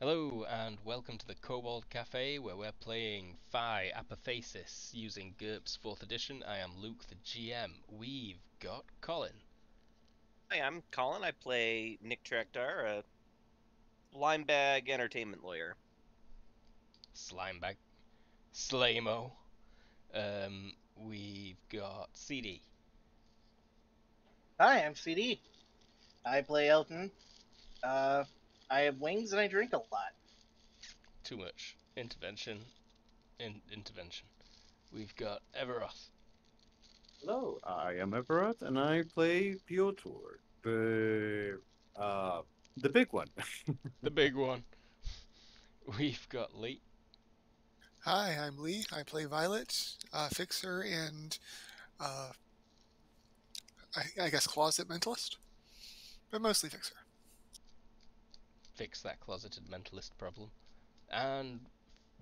Hello and welcome to the Kobold Cafe where we're playing Phi Apophasis using GURPS 4th edition. I am Luke the GM. We've got Colin. Hi, I'm Colin. I play Nick Trekdar, a limebag entertainment lawyer. Slimebag. Slaymo. We've got CD. Hi, I'm CD. I play Elton. Uh, I have wings and I drink a lot. Too much. Intervention. Intervention. We've got Everoth. Hello, I am Everett, and I play Piotr, the big one. The big one. We've got Lee. Hi, I'm Lee. I play Violet, Fixer, and uh, I guess Closet Mentalist, but mostly Fixer. Fix that closeted mentalist problem. And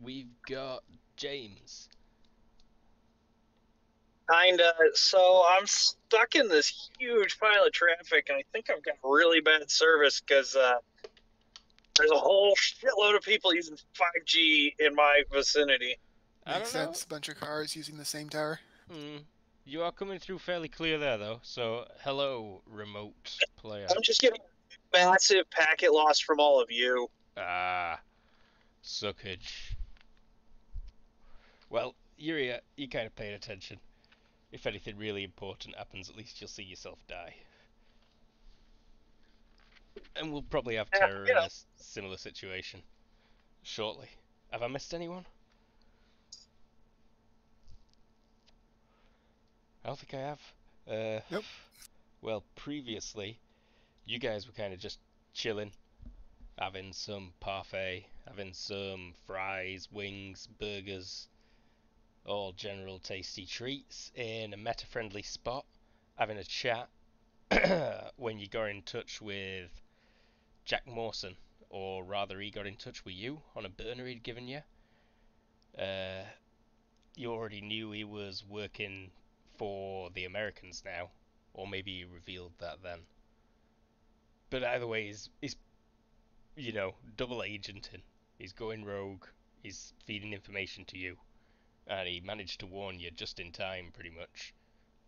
we've got James. Kinda. So I'm stuck in this huge pile of traffic, and I think I've got really bad service because there's a whole shitload of people using 5G in my vicinity. I Makes don't know. sense. A bunch of cars using the same tower. You are coming through fairly clear there, though. So, hello, remote player. I'm just getting massive packet loss from all of you. Ah, suckage. Well, Yuria, you kind of paid attention. If anything really important happens, at least you'll see yourself die. And we'll probably have Yeah, terror you in know. a similar situation shortly. Have I missed anyone? I don't think I have. Nope. Well, previously, you guys were kind of just chilling, having some parfait, having some fries, wings, burgers, all general tasty treats in a meta-friendly spot, having a chat when you got in touch with Jack Mawson, or rather he got in touch with you on a burner he'd given you. Uh, you already knew he was working for the Americans now, or maybe he revealed that then. But either way, he's double agenting. He's going rogue. He's feeding information to you, and he managed to warn you just in time, pretty much,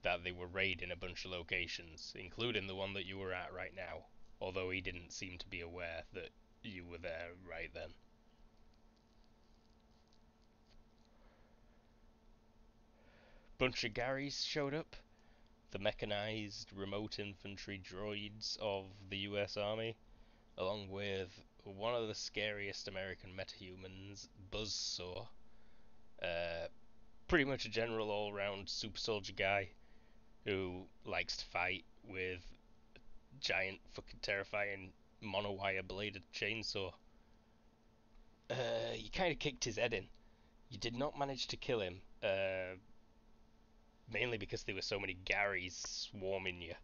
that they were raiding a bunch of locations, including the one that you were at right now. Although he didn't seem to be aware that you were there right then. Bunch of Garys showed up, the mechanized remote infantry droids of the US Army, along with one of the scariest American metahumans, Buzzsaw. Uh, Pretty much a general all-round super soldier guy who likes to fight with a giant fucking terrifying monowire bladed chainsaw. You kind of kicked his head in. You did not manage to kill him, mainly because there were so many Garys swarming you.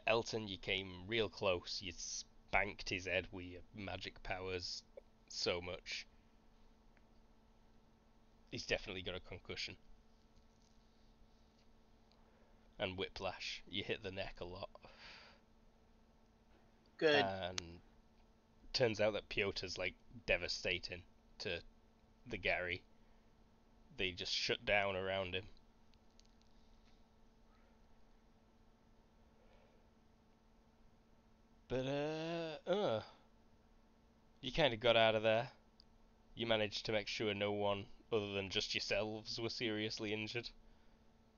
Elton, you came real close. You spanked his head with your magic powers so much. He's definitely got a concussion. And whiplash. You hit the neck a lot. Good. And turns out that Piotr's like devastating to the Gary. They just shut down around him. But you kind of got out of there. You managed to make sure no one other than just yourselves were seriously injured.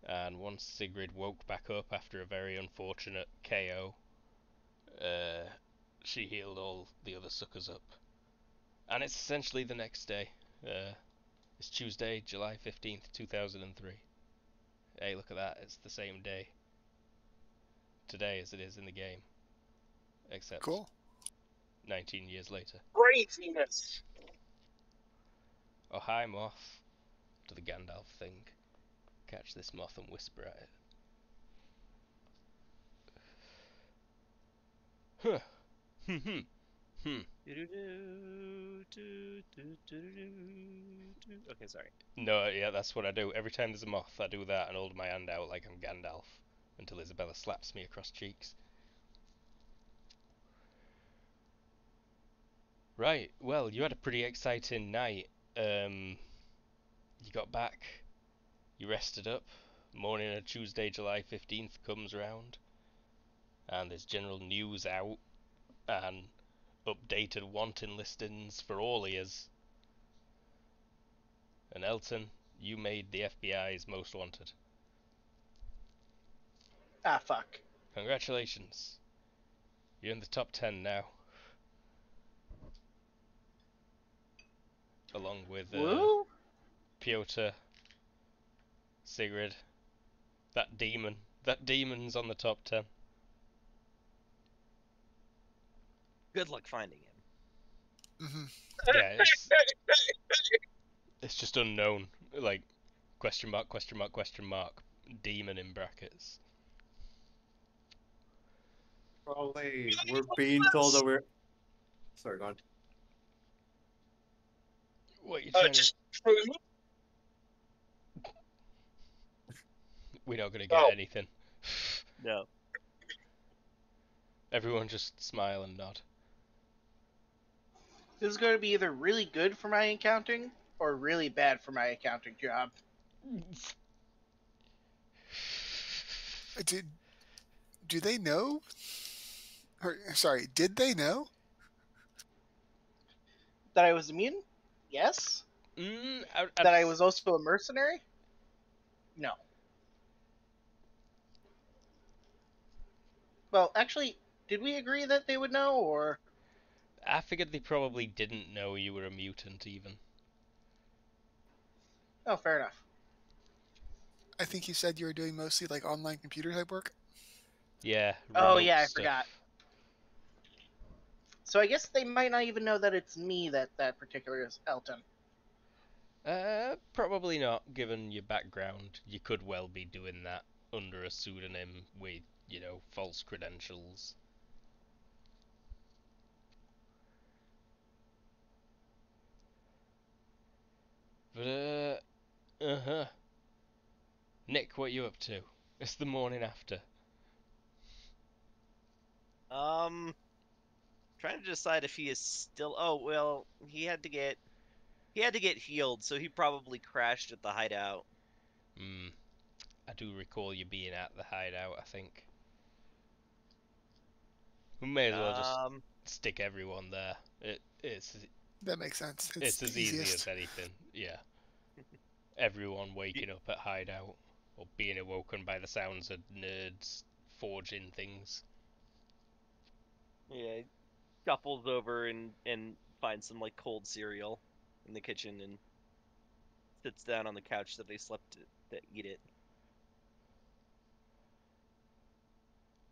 And once Sigrid woke back up after a very unfortunate KO, uh, she healed all the other suckers up. And it's essentially the next day. It's Tuesday, July 15th, 2003. Hey, look at that, it's the same day today as it is in the game, except Cool. 19 years later. Craziness. Oh, hi, moth, to the Gandalf thing. Catch this moth and whisper at it. Huh. Hmm. Okay, sorry. No, yeah, that's what I do. Every time there's a moth, I do that and hold my hand out like I'm Gandalf until Isabella slaps me across cheeks. Right, well, you had a pretty exciting night. You got back, you rested up, morning of Tuesday, July 15th comes round, and there's general news out, and updated wanting listings for all ears. And Elton, you made the FBI's most wanted. Ah, fuck. Congratulations. You're in the top 10 now. Along with Woo? Piotr, Sigrid, that demon. That demon's on the top 10. Good luck finding him. Hmm. Yeah, it's just unknown. Like, question mark, question mark, question mark, demon in brackets. Probably we're being told that we're. Sorry, go on. What you trying to... Just We're not gonna get Oh. anything. No. Everyone just smile and nod. This is going to be either really good for my accounting or really bad for my accounting job. Do they know? Or sorry, did they know? That I was immune? Yes. I'd That I was also a mercenary? No. Well, actually, did we agree that they would know, or... I figured they probably didn't know you were a mutant even. Oh, fair enough. I think you said you were doing mostly like online computer type work. Yeah. Oh, remote yeah, I stuff. forgot. So I guess they might not even know that it's me that particular is Elton. Probably not, given your background. You could well be doing that under a pseudonym with, false credentials. But, uh-huh. Nick, what you up to? It's the morning after. Trying to decide if he is still. Oh well, he had to get healed, so he probably crashed at the hideout. I do recall you being at the hideout, I think. We may as well just stick everyone there. It's That makes sense. as the easy easiest. as anything, yeah. Everyone waking up at hideout, or being awoken by the sounds of nerds forging things. Yeah, he shuffles over and finds some like cold cereal in the kitchen and sits down on the couch that they slept to eat it.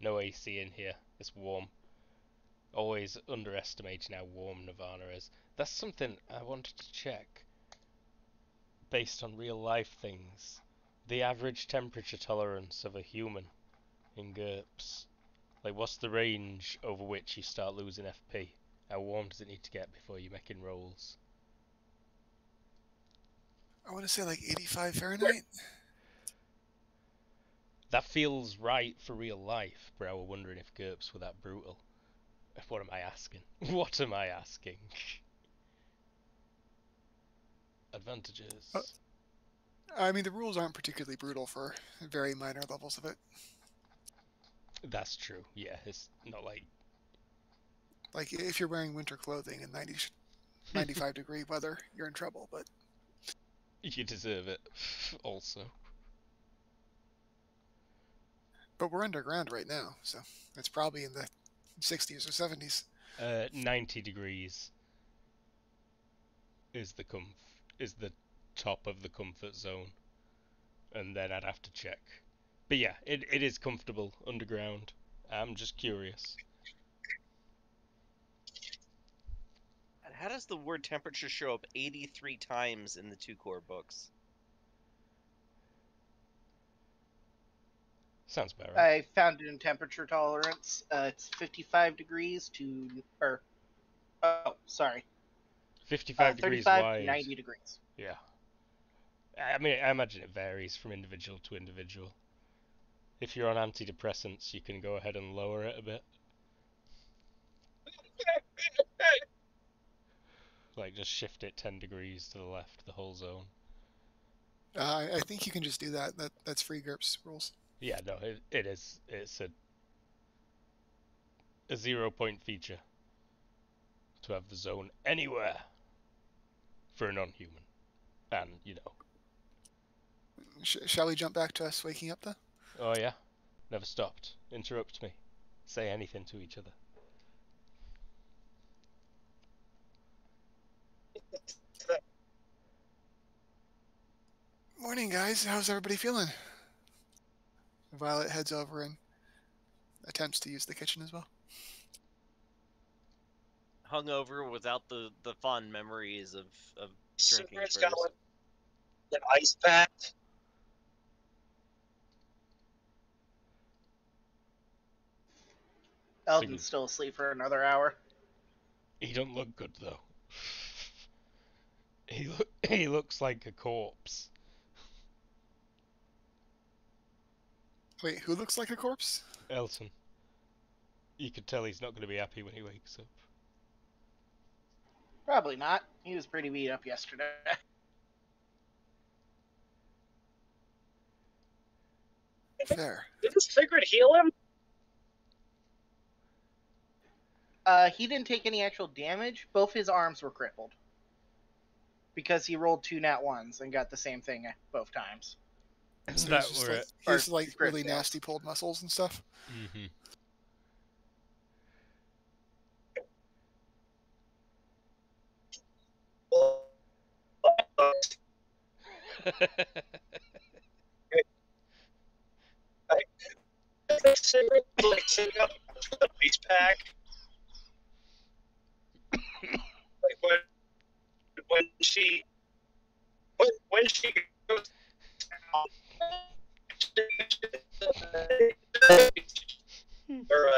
No AC in here. It's warm. Always underestimating how warm Nirvana is. That's something I wanted to check. Based on real life things. The average temperature tolerance of a human in GURPS. Like, what's the range over which you start losing FP? How warm does it need to get before you're making rolls? I want to say like 85 Fahrenheit. That feels right for real life, but I was wondering if GURPS were that brutal. What am I asking? What am I asking? Advantages. I mean, the rules aren't particularly brutal for very minor levels of it. That's true, yeah. It's not like... Like, if you're wearing winter clothing in 95 degree weather, you're in trouble, but... You deserve it, also. But we're underground right now, so it's probably in the 60s or 70s. 90 degrees is the top of the comfort zone, and then I'd have to check. But yeah, it is comfortable underground. I'm just curious. And how does the word temperature show up 83 times in the 2 core books? Sounds about right. I found it in temperature tolerance. It's 55 degrees to... Or... Oh, sorry. 55 degrees 35 wide. to 90 degrees. Yeah. I mean, I imagine it varies from individual to individual. If you're on antidepressants, you can go ahead and lower it a bit. like just shift it 10 degrees to the left, the whole zone? I think you can just do that. That's free GURPS rules. Yeah, no, it is. It's a 0-point feature to have the zone anywhere for a non-human, and Shall we jump back to us waking up, though? Oh yeah, never stopped. Interrupt me. Say anything to each other. Morning, guys. How's everybody feeling? Violet heads over and attempts to use the kitchen as well. Hungover without the fond memories of drinking Cigarette's first. got like an ice pack. Eldon's still asleep for another hour. He don't look good though. He looks like a corpse. Wait, who looks like a corpse? Elton. You could tell he's not going to be happy when he wakes up. Probably not. He was pretty beat up yesterday. Fair. Did the cigarette heal him? He didn't take any actual damage. Both his arms were crippled. Because he rolled 2 nat 1s and got the same thing both times. Isn't So that he's just where like, it? he's Or like crit really fails. nasty pulled muscles and stuff. Mm-hmm. The cigarette was like sitting up with an ice pack. Like when she goes or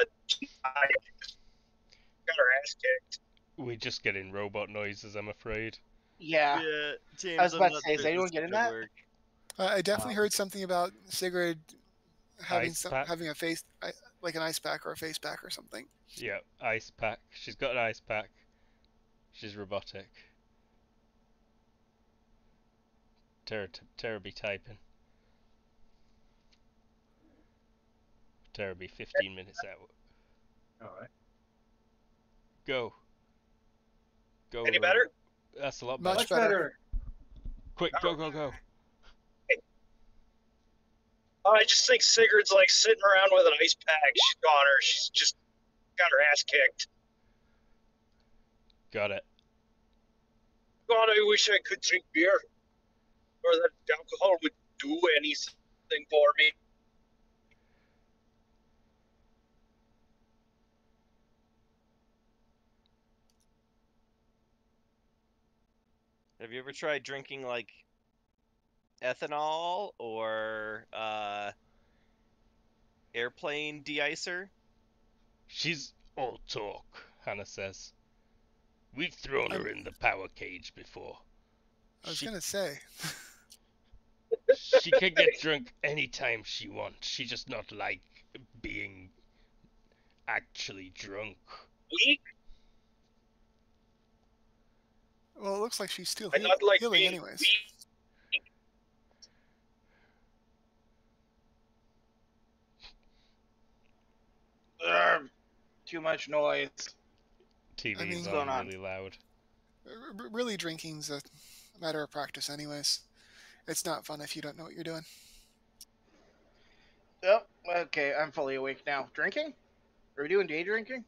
got her ass kicked. We're just getting robot noises, I'm afraid. Yeah. Yeah, James. I was I'm about to not say, is sure anyone this getting gonna that? work. I definitely heard something about Sigrid having Ice pack? having a face, like an ice pack or a face pack or something. Yeah, ice pack. She's got an ice pack. She's robotic. Tara be typing. Tara be 15 minutes out. Alright. Go. Go. Any better? That's a lot Much better. better. Quick, go, go, go. I just think Sigurd's like sitting around with an ice pack. She's got her. She's just got her ass kicked. Got it. God, I wish I could drink beer, or that alcohol would do anything for me. Have you ever tried drinking like ethanol or airplane de-icer? She's all talk, Hannah says. We've thrown her in the power cage before. I was She, gonna say. she can get drunk anytime she wants. She just not like being actually drunk. Weak? Well, it looks like she's still I not like healing being anyways. weak. Too much noise. TV's I mean- What's going on? really loud. Really, drinking's a matter of practice anyways. It's not fun if you don't know what you're doing. Oh, okay, I'm fully awake now. Drinking? Are we doing day drinking?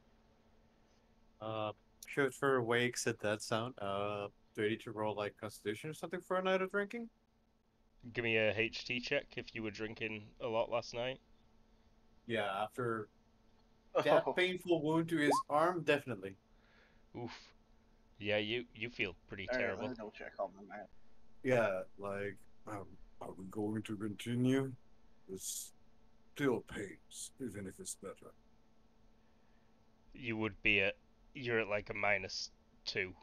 Shoot for wakes at that sound. Do you need to roll like Constitution or something for a night of drinking? Give me a HT check if you were drinking a lot last night. Yeah, after that Oh, painful wound to his arm, definitely. Oof. Yeah, you feel pretty all right, terrible. let me double check all my math. Yeah, like, are we going to continue? It's still pains, even if it's better. You would be you're at like a -2,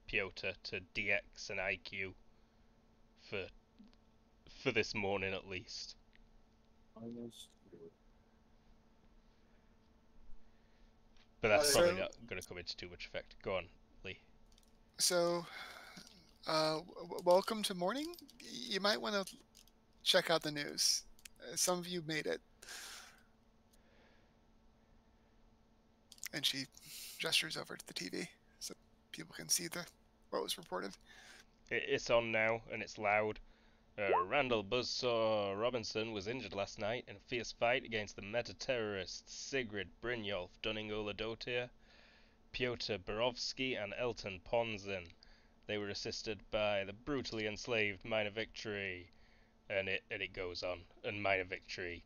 Piotr, to DX and IQ for this morning at least. But that's So- probably not going to come into too much effect. Go on, Lee. So, welcome to morning. You might want to check out the news. Some of you made it. And she gestures over to the TV so people can see what was reported. It's on now, and it's loud. Randall Buzzsaw Robinson was injured last night in a fierce fight against the meta-terrorists Sigrid Brynjolf Dunning-Ola Dotir, Piotr Borovsky, and Elton Ponzin. They were assisted by the brutally enslaved Minor Victory. And it goes on. And Minor Victory,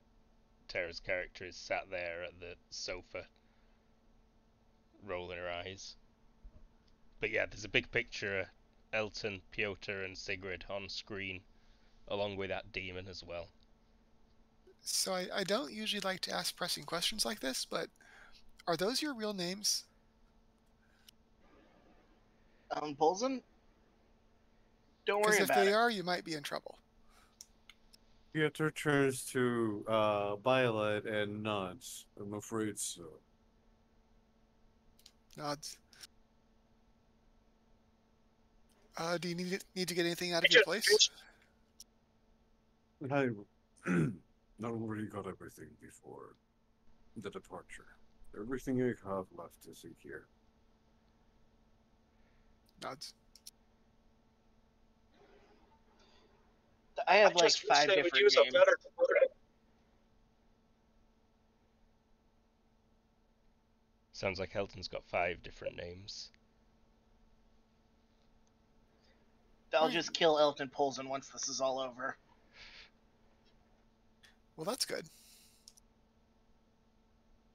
Tara's character, is sat there at the sofa, rolling her eyes. But yeah, there's a big picture of Elton, Piotr, and Sigrid on screen, along with that demon as well. So I don't usually like to ask pressing questions like this, but are those your real names? Polzen? Don't Because worry if about they it. are, you might be in trouble. Piotr turns to Violet and nods. I'm afraid so. Nods. Do you need to get anything out I of your just place? I not already got everything before the departure. Everything I have left is in here. Nods. I have I like just wish 5 they would different use names. a better word. Sounds like Elton's got 5 different names. I'll just kill Elton Polzen once this is all over. Well, that's good.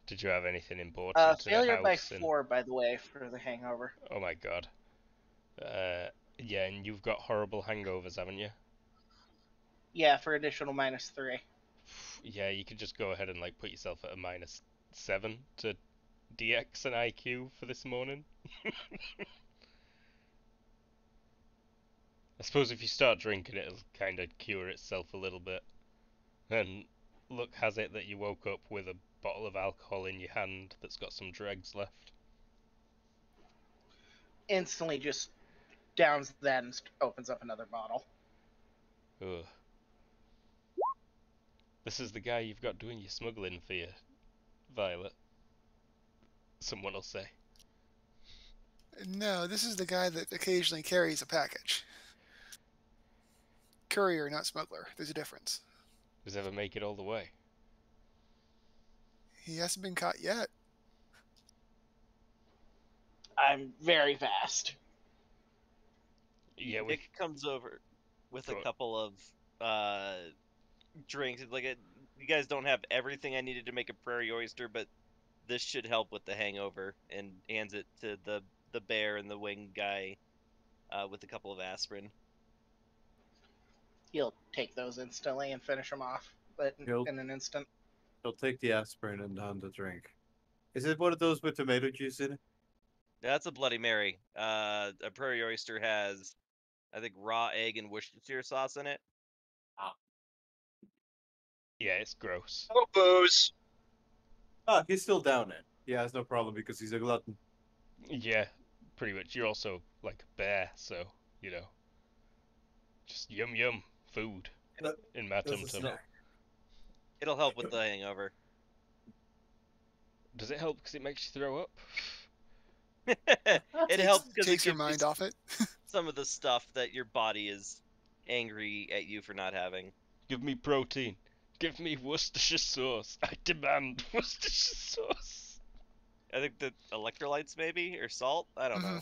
Did you have anything important in the Failure by house? 4, by the way, for the hangover. Oh my god. Yeah, and you've got horrible hangovers, haven't you? Yeah, for additional -3. Yeah, you could just go ahead and like put yourself at a -7 to DX and IQ for this morning. I suppose if you start drinking, it'll kind of cure itself a little bit. And luck has it that you woke up with a bottle of alcohol in your hand that's got some dregs left. Instantly just downs that and opens up another bottle. Ugh. This is the guy you've got doing your smuggling for you, Violet. Someone will say. No, this is the guy that occasionally carries a package. Courier, not smuggler. There's a difference. Does ever make it all the way? He hasn't been caught yet. I'm very fast. Yeah, we. Nick comes over with a Go on. couple of drinks. It's like you guys don't have everything I needed to make a prairie oyster, but this should help with the hangover. And hands it to the bear and the wing guy with a couple of aspirin. He'll take those instantly and finish them off, but in an instant. He'll take the aspirin and down the drink. Is it one of those with tomato juice in it? That's a Bloody Mary. A prairie oyster has, I think, raw egg and Worcestershire sauce in it. Yeah, it's gross. Oh, booze. Ah, he's still down it. He has no problem because he's a glutton. Yeah, pretty much. You're also like a bear, so, you know. Just yum yum food in my tum tum. It'll help with the hangover. Does it help because it makes you throw up? It helps because it Takes your gives you mind off it. some of the stuff that your body is angry at you for not having. Give me protein. Give me Worcestershire sauce. I demand Worcestershire sauce. I think the electrolytes maybe or salt. I don't know.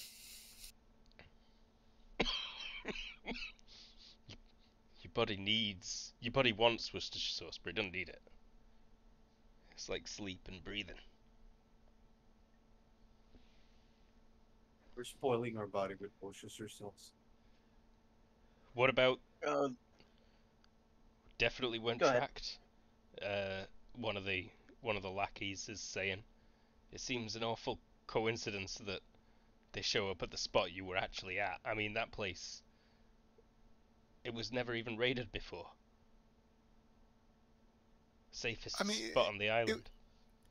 Your body wants Worcestershire sauce, but it doesn't need it. It's like sleep and breathing. We're spoiling our body with Worcestershire sauce. What about Uh, definitely when Go ahead. tracked? One of the lackeys is saying, it seems an awful coincidence that they show up at the spot you were actually at. I mean, that place, it was never even raided before. Safest spot on the island.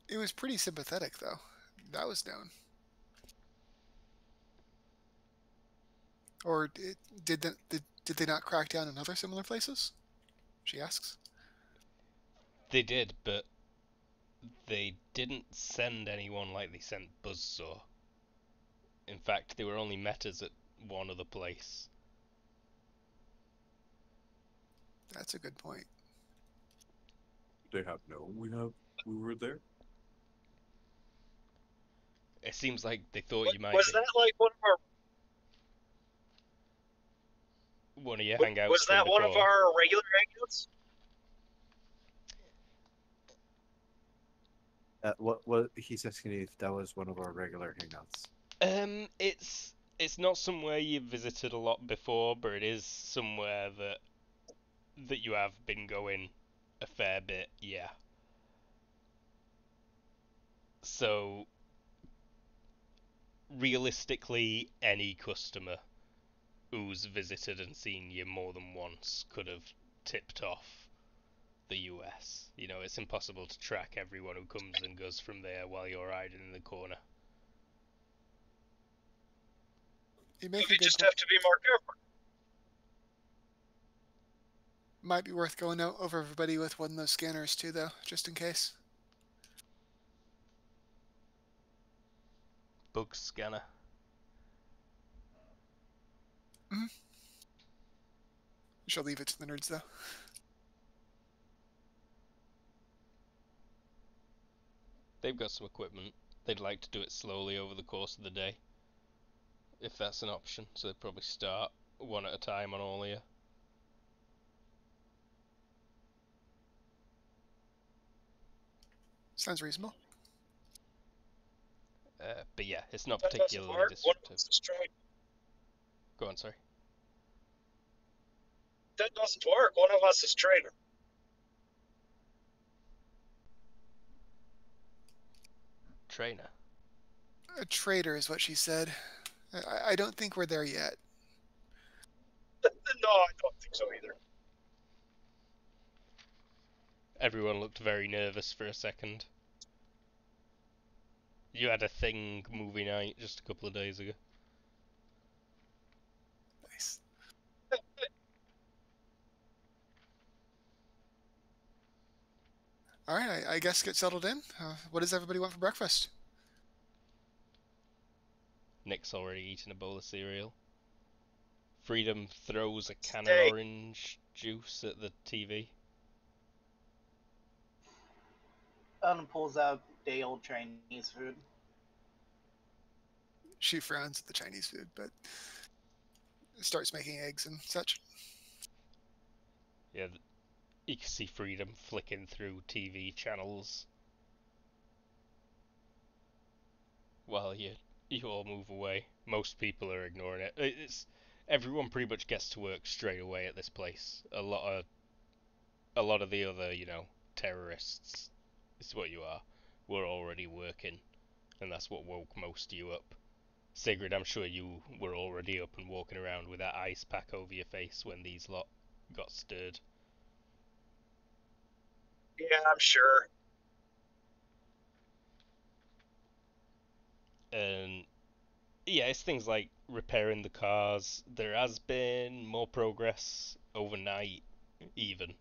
It was pretty sympathetic, though. That was known. Or did they not crack down in other similar places? She asks. They did, but they didn't send anyone like they sent Buzzsaw. In fact, they were only metas at one other place. That's a good point. They have known we were there. It seems like they thought you might Was be. that like One of your hangouts was from that before. one of our regular hangouts? What he's asking if that was one of our regular hangouts. It's not somewhere you've visited a lot before, but it is somewhere that you have been going a fair bit, yeah. So realistically, any customer who's visited and seen you more than once could have tipped off the US. You know, it's impossible to track everyone who comes and goes from there while you're hiding in the corner. You So make we a good just point. have to be more careful. Might be worth going over everybody with one of those scanners too, though, just in case. Bug scanner. She'll leave it to the nerds, though. They've got some equipment. They'd like to do it slowly over the course of the day, if that's an option. So they'd probably start one at a time on all here. Sounds reasonable. But yeah, it's not That doesn't particularly work. One of disruptive. us is trainer. Go on, sorry. That doesn't work. One of us is trainer. Trainer. A traitor is what she said. I don't think we're there yet. No, I don't think so either. Everyone looked very nervous for a second. You had a thing movie night just a couple of days ago. Nice. All right, I guess get settled in. What does everybody want for breakfast? Nick's already eaten a bowl of cereal. Freedom throws a can Steak. of orange juice at the TV. Ellen pulls out day old Chinese food. She frowns at the Chinese food, but starts making eggs and such. Yeah, you can see Freedom flicking through TV channels while you all move away. Most people are ignoring it. Everyone pretty much gets to work straight away at this place. A lot of the other, terrorists, is what you are, were already working, and that's what woke most of you up. Sigrid, I'm sure you were already up and walking around with that ice pack over your face when these lot got stirred. Yeah, I'm sure. And yeah, it's things like repairing the cars. There has been more progress overnight, even,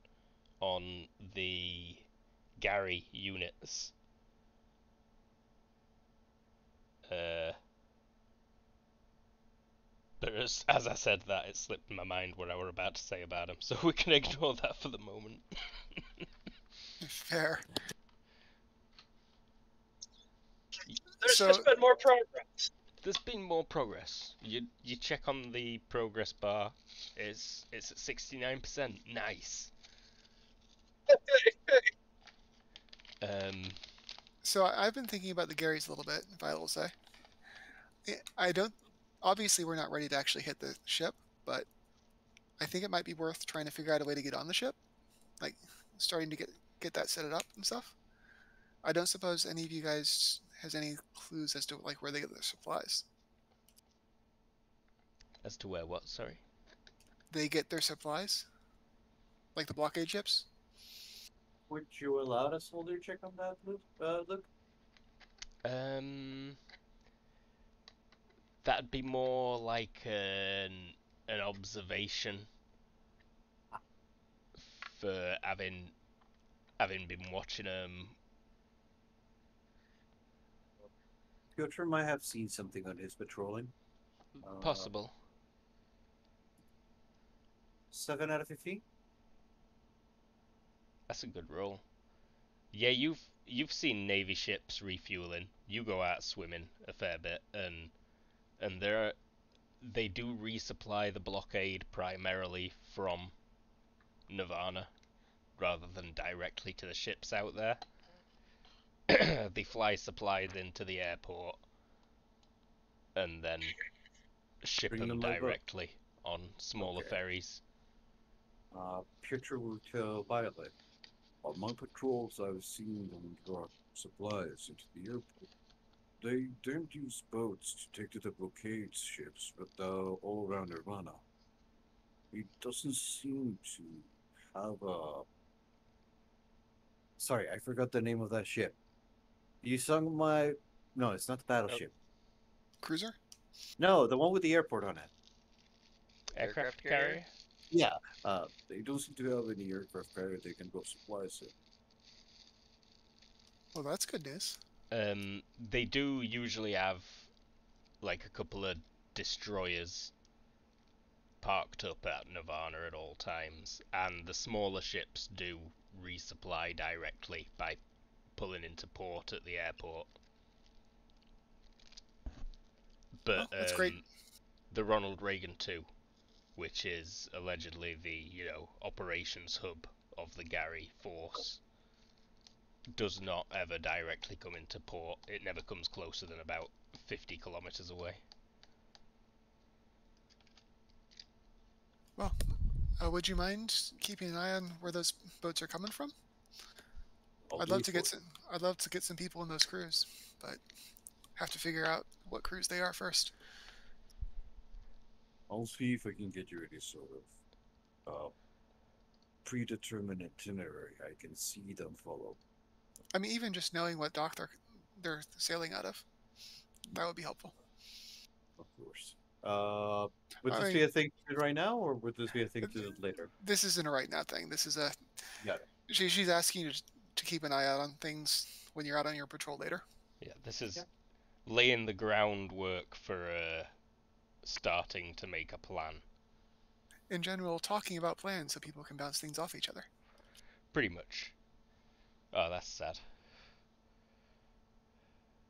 on the Gary units. But as I said that, it slipped in my mind what I were about to say about him, so we can ignore that for the moment. Fair. There's So- just been more progress. There's been more progress. You check on the progress bar. It's at 69%. Nice. So I've been thinking about the Garys a little bit, if I will say. I don't. Obviously, we're not ready to actually hit the ship, but I think it might be worth trying to figure out a way to get on the ship, like starting to get that set it up and stuff. I don't suppose any of you guys has any clues as to like where they get their supplies. As to where what? Sorry. They get their supplies, like the blockade ships. Would you allow a soldier check on that, Luke? That'd be more like an observation for having been watching them. Piotr might have seen something on his patrolling. Possible. 7 out of 15. That's a good roll. Yeah, you've seen Navy ships refueling. You go out swimming a fair bit, and they do resupply the blockade primarily from Nirvana rather than directly to the ships out there. They fly supplies into the airport and then ship Bring them them by boat. directly on smaller Okay. ferries. Piotr will tell Violet. On my patrols, I've seen them drop supplies into the airport. They don't use boats to take to the blockade ships, but all around Nirvana. It doesn't seem to have a. Sorry, I forgot the name of that ship. You sung my. No, it's not the battleship. Cruiser? No, the one with the airport on it. Aircraft carrier? Yeah. They don't seem to have any aircraft carrier they can drop supplies in. Well, that's good news. They do usually have like a couple of destroyers parked up at Nirvana at all times, and the smaller ships do resupply directly by pulling into port at the airport. But That's great. the Ronald Reagan 2, which is allegedly the operations hub of the Gary force, does not ever directly come into port. It never comes closer than about 50 kilometers away. Well, would you mind keeping an eye on where those boats are coming from? I'd love to get some people in those crews, but have to figure out what crews they are first. I'll see if I can get you any sort of predetermined itinerary I can see them follow. I mean, even just knowing what dock they're sailing out of, that would be helpful. Of course. Would this be a thing to do right now, or would this be a thing to do later? This isn't a right now thing. This is a. Got it. She's asking you to keep an eye out on things when you're out on your patrol later. Yeah, this is laying the groundwork for starting to make a plan. In general, talking about plans so people can bounce things off each other. Pretty much. Oh, that's sad.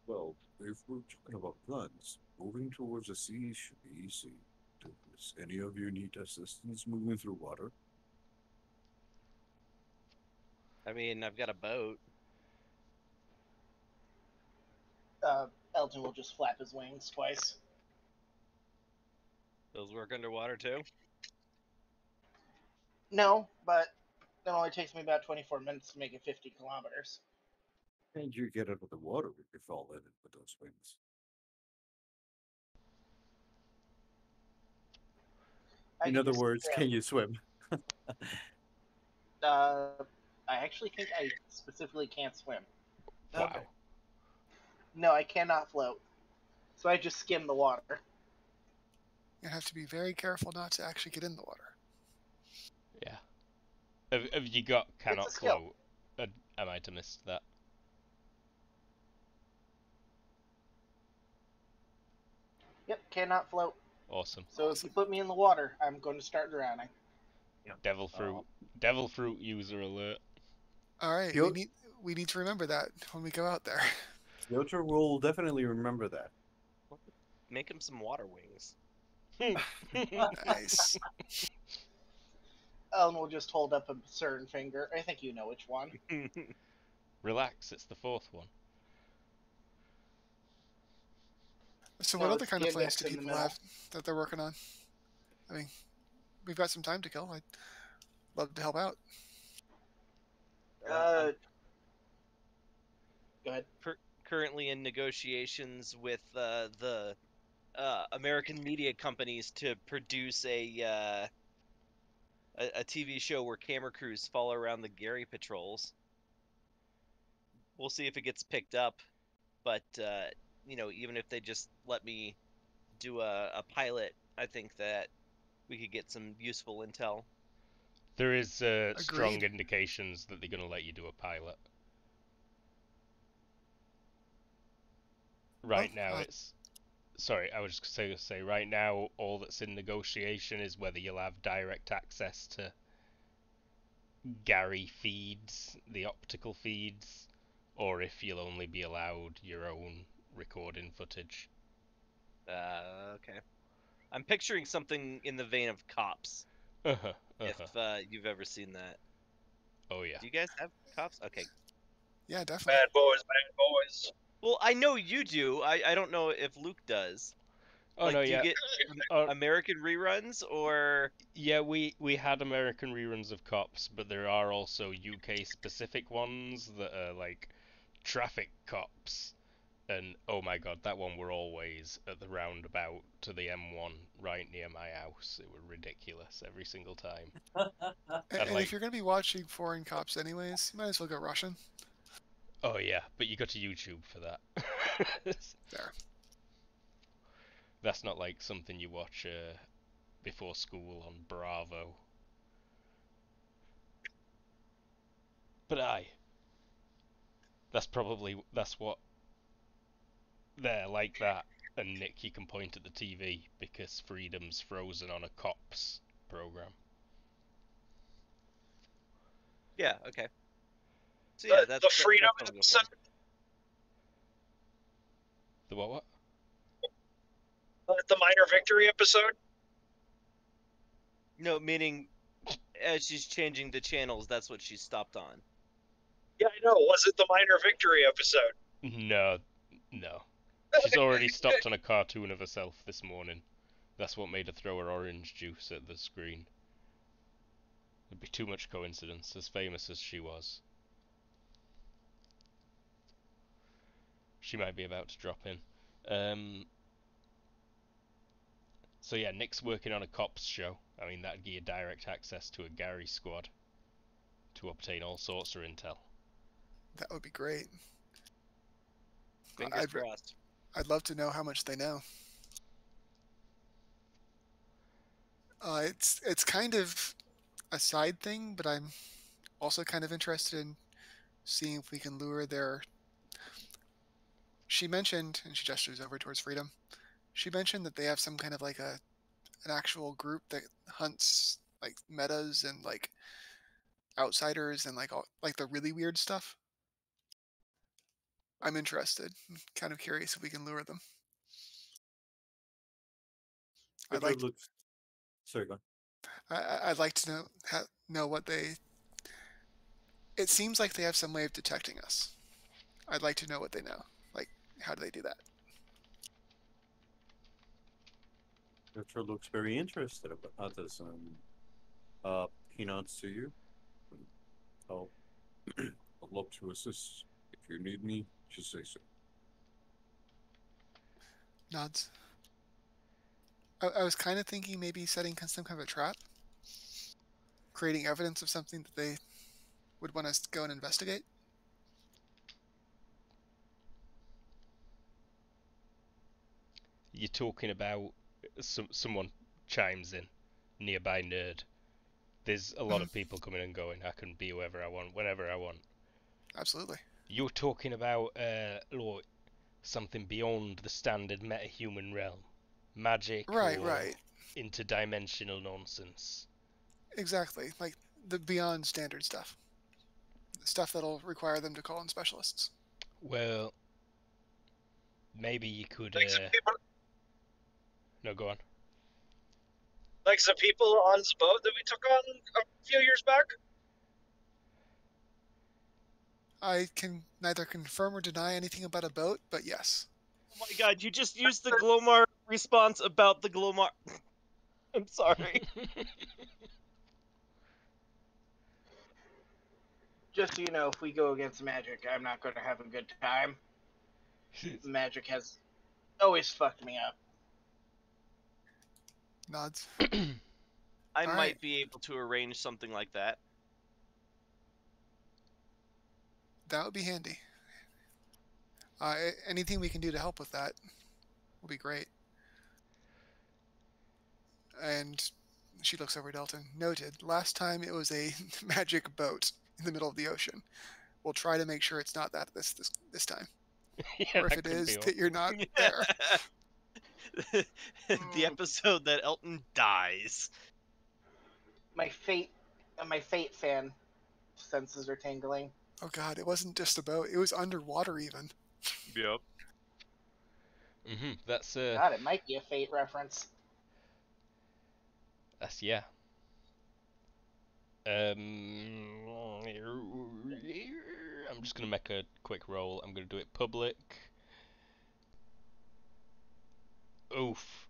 Well, if we're talking about plans, moving towards the sea should be easy. Does any of you need assistance moving through water? I mean, I've got a boat. Elton will just flap his wings twice. Those work underwater too? No, but it only takes me about 24 minutes to make it 50 kilometers. And you get out of the water if you fall in it with those wings. In other words, can you swim? I actually think I specifically can't swim. Wow. Okay. No, I cannot float. So I just skim the water. You have to be very careful not to actually get in the water. Yeah. Have you got cannot It's a skill. float? I might have missed that. Yep, cannot float. Awesome. So if you put me in the water, I'm going to start drowning. Devil fruit. Devil fruit user alert. All right, we need to remember that when we go out there. Piotr will definitely remember that. Make him some water wings. Nice. Ellen will just hold up a certain finger. I think you know which one. Relax, it's the fourth one. So No, what other it's kind of the plans do index in the people have that they're working on? I mean, we've got some time to kill. I'd love to help out. Go ahead. Currently in negotiations with the American media companies to produce a TV show where camera crews follow around the Gary patrols. We'll see if it gets picked up, but even if they just let me do a pilot, I think that we could get some useful intel. There is strong Agreed. indications that they're going to let you do a pilot. Right Well, now, it's. Sorry, I was just going to say, right now, all that's in negotiation is whether you'll have direct access to Gary feeds, the optical feeds, or if you'll only be allowed your own recording footage. Okay. I'm picturing something in the vein of Cops, if you've ever seen that. Oh yeah. Do you guys have Cops? Okay. yeah, definitely. Bad boys, bad boys. Well, I know you do. I don't know if Luke does. Oh Like, no, do you yeah. get American reruns or? Yeah, we had American reruns of Cops, but there are also UK specific ones that are like traffic cops. And oh my god, that one were always at the roundabout to the M1 right near my house. It were ridiculous every single time. And like, if you're going to be watching foreign cops anyways, you might as well go Russian. oh yeah, but you go to YouTube for that. There. That's not like something you watch before school on Bravo. But that's what they're like that. And Nick, you can point at the TV because Freedom's frozen on a cops program. Yeah. Okay. So yeah, The Freedom that's what I'm going episode. for. The what? The Minor Victory episode. No, meaning as she's changing the channels, that's what she stopped on. Yeah, I know. Was it the Minor Victory episode? No. She's already stopped on a cartoon of herself this morning. That's what made her throw her orange juice at the screen. It'd be too much coincidence, as famous as she was. She might be about to drop in. So yeah, Nick's working on a cops show. I mean, that'd give you direct access to a Gary squad to obtain all sorts of intel. That would be great. Fingers crossed. I'd love to know how much they know. It's kind of a side thing, but I'm also kind of interested in seeing if we can lure their. She mentioned, and she gestures over towards Freedom. She mentioned that they have some kind of like an actual group that hunts like metas and like outsiders and like all like the really weird stuff. I'm interested. I'm kind of curious if we can lure them. I'd like. looks. Sorry, go on. I'd like to know what they. It seems like they have some way of detecting us. I'd like to know what they know. Like, how do they do that? Retro looks very interested about this. Peanuts to you. I'll, I'd love to assist. If you need me, just say so. Nods. I was kind of thinking maybe setting some kind of a trap, creating evidence of something that they would want us to go and investigate. You're talking about someone chimes in, nearby nerd. There's a lot of people coming and going. I can be whoever I want, whenever I want. Absolutely. You're talking about something beyond the standard metahuman realm, magic, Right, or right. interdimensional nonsense. Exactly. Like the beyond standard stuff. Stuff that'll require them to call in specialists. Well, maybe you could. Like some people, No, go on. like some people on this boat that we took on a few years back. I can neither confirm or deny anything about a boat, but yes. Oh my god, you just used the Glomar response about the Glomar. I'm sorry. Just so you know, if we go against magic, I'm not going to have a good time. Magic has always fucked me up. Nods. I All might right. be able to arrange something like that. That would be handy. Anything we can do to help with that will be great. And she looks over at Elton. Noted. Last time it was a magic boat in the middle of the ocean. We'll try to make sure it's not that this time. Yeah, Or if that it could be is, all. that you're not there. The episode that Elton dies. My fate fan senses are tingling. Oh god, it wasn't just a boat. It was underwater even. Yep. That's God, it might be a fate reference. yeah. I'm just gonna make a quick roll. I'm gonna do it public. Oof.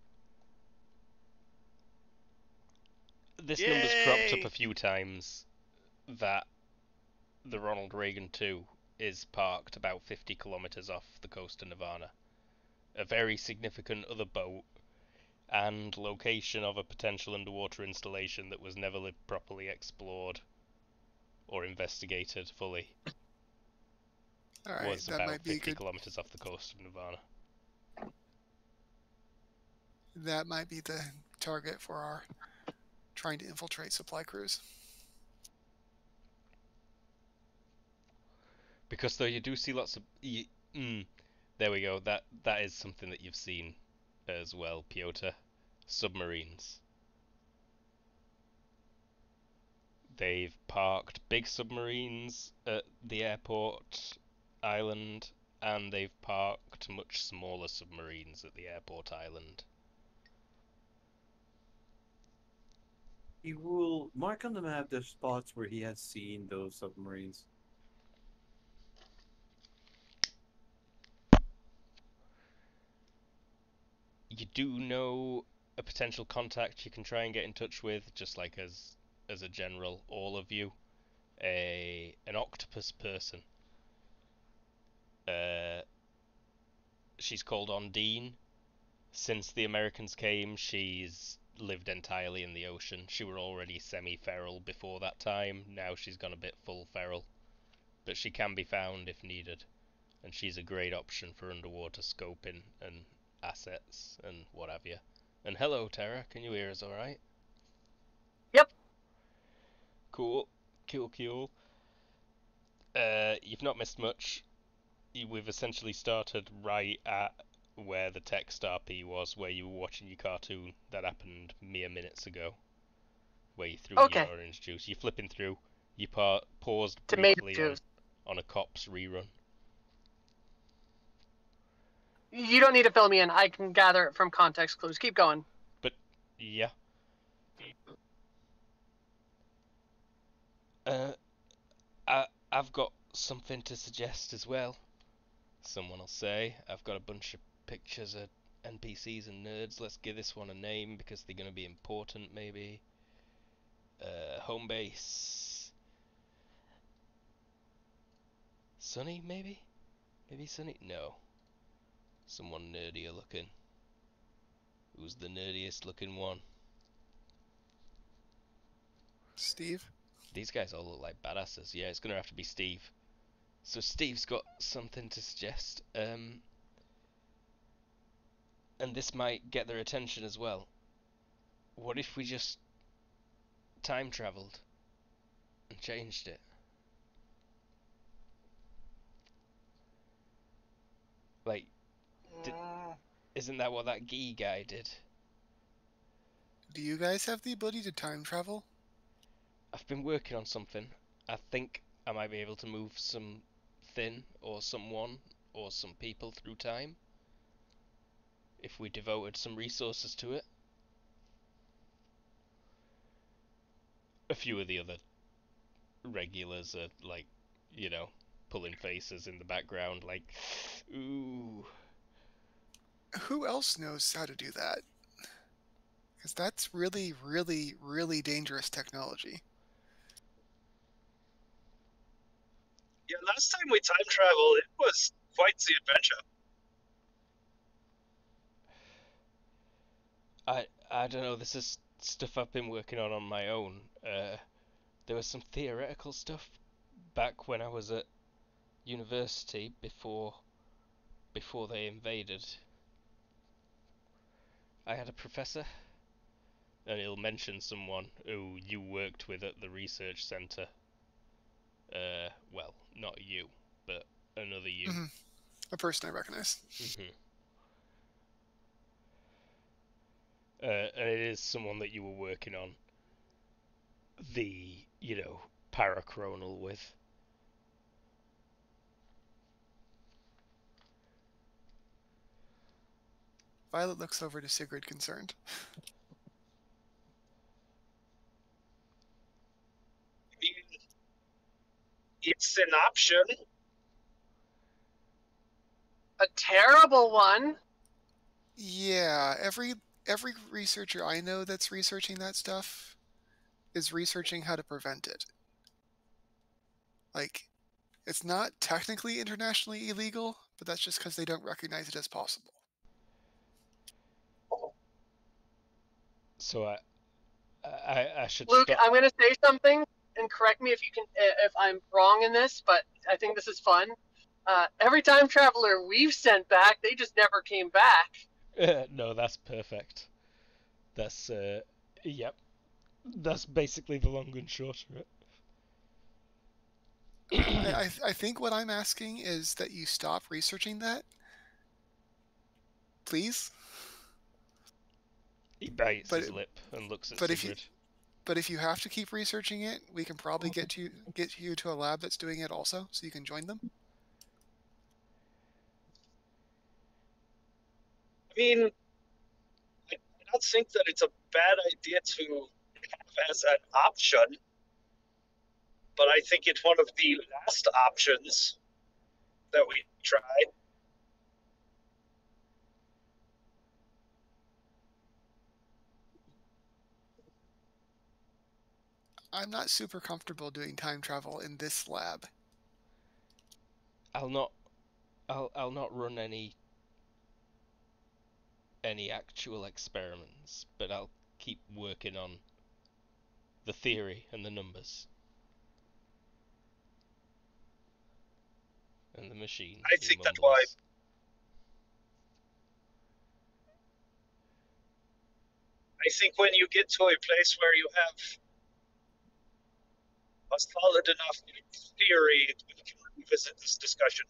This number's cropped up Yay! a few times that the Ronald Reagan 2 is parked about 50 kilometers off the coast of Nirvana. A very significant other boat and location of a potential underwater installation that was never properly explored or investigated fully Alright, was that about might be 50 good. kilometers off the coast of Nirvana. That might be the target for our trying to infiltrate supply crews. Because though you do see lots of... there we go, that is something that you've seen as well, Piotr. Submarines. They've parked big submarines at the airport island, and they've parked much smaller submarines at the airport island. He will mark on the map the spots where he has seen those submarines. You do know a potential contact you can try and get in touch with, just like as a general, all of you. An octopus person. She's called Ondine. Since the Americans came, she's lived entirely in the ocean. She were already semi-feral before that time. Now she's gone a bit full feral, but she can be found if needed, and she's a great option for underwater scoping and assets and what have you. And hello, Tara. Can you hear us all right? Yep. Cool. Cool. You've not missed much. We've essentially started right at where the text RP was, where you were watching your cartoon that happened mere minutes ago, where you threw Okay. your orange juice. You're flipping through. You paused Tomato briefly juice. on a Cops rerun. You don't need to fill me in. I can gather it from context clues. Keep going. But yeah. I've got something to suggest as well. Someone will say. I've got a bunch of pictures of NPCs and nerds. Let's give this one a name because they're going to be important, maybe. Home base. Sunny, maybe? Maybe Sunny? No. Someone nerdier looking. Who's the nerdiest looking one? Steve? These guys all look like badasses. Yeah, it's going to have to be Steve. So Steve's got something to suggest. And this might get their attention as well. What if we just time traveled and changed it? Like, isn't that what that Gee guy did? Do you guys have the ability to time travel? I've been working on something. I think I might be able to move something or someone or some people through time if we devoted some resources to it. A few of the other regulars are like, pulling faces in the background like, ooh. Who else knows how to do that? Because that's really, really, really dangerous technology. Yeah, last time we time traveled, it was quite the adventure. I don't know, this is stuff I've been working on my own. There was some theoretical stuff back when I was at university before they invaded. I had a professor and it'll mention someone who you worked with at the research center. Well, not you, but another you. Mm-hmm. A person I recognize. Mm-hmm. And it is someone that you were working on the, parachronal with. Violet looks over to Sigrid, concerned. I mean, it's an option. A terrible one. Yeah, every researcher I know that's researching that stuff is researching how to prevent it. Like, it's not technically internationally illegal, but that's just because they don't recognize it as possible. So I should Luke, stop. I'm going to say something, and correct me if I'm wrong in this, but I think this is fun. Every time traveler we've sent back, they just never came back. No, that's perfect. That's yep. That's basically the long and short of it. I think what I'm asking is that you stop researching that. Please? He bites his lip and looks at Sigrid. But if you have to keep researching it, we can probably get you to a lab that's doing it also, so you can join them. I mean, I don't think that it's a bad idea to have as an option, but I think it's one of the last options that we try. I'm not super comfortable doing time travel in this lab. I'll not run any actual experiments, but I'll keep working on the theory and the numbers and the machine. I think that's why. I think when you get to a place where you have a solid enough theory, we can revisit this discussion.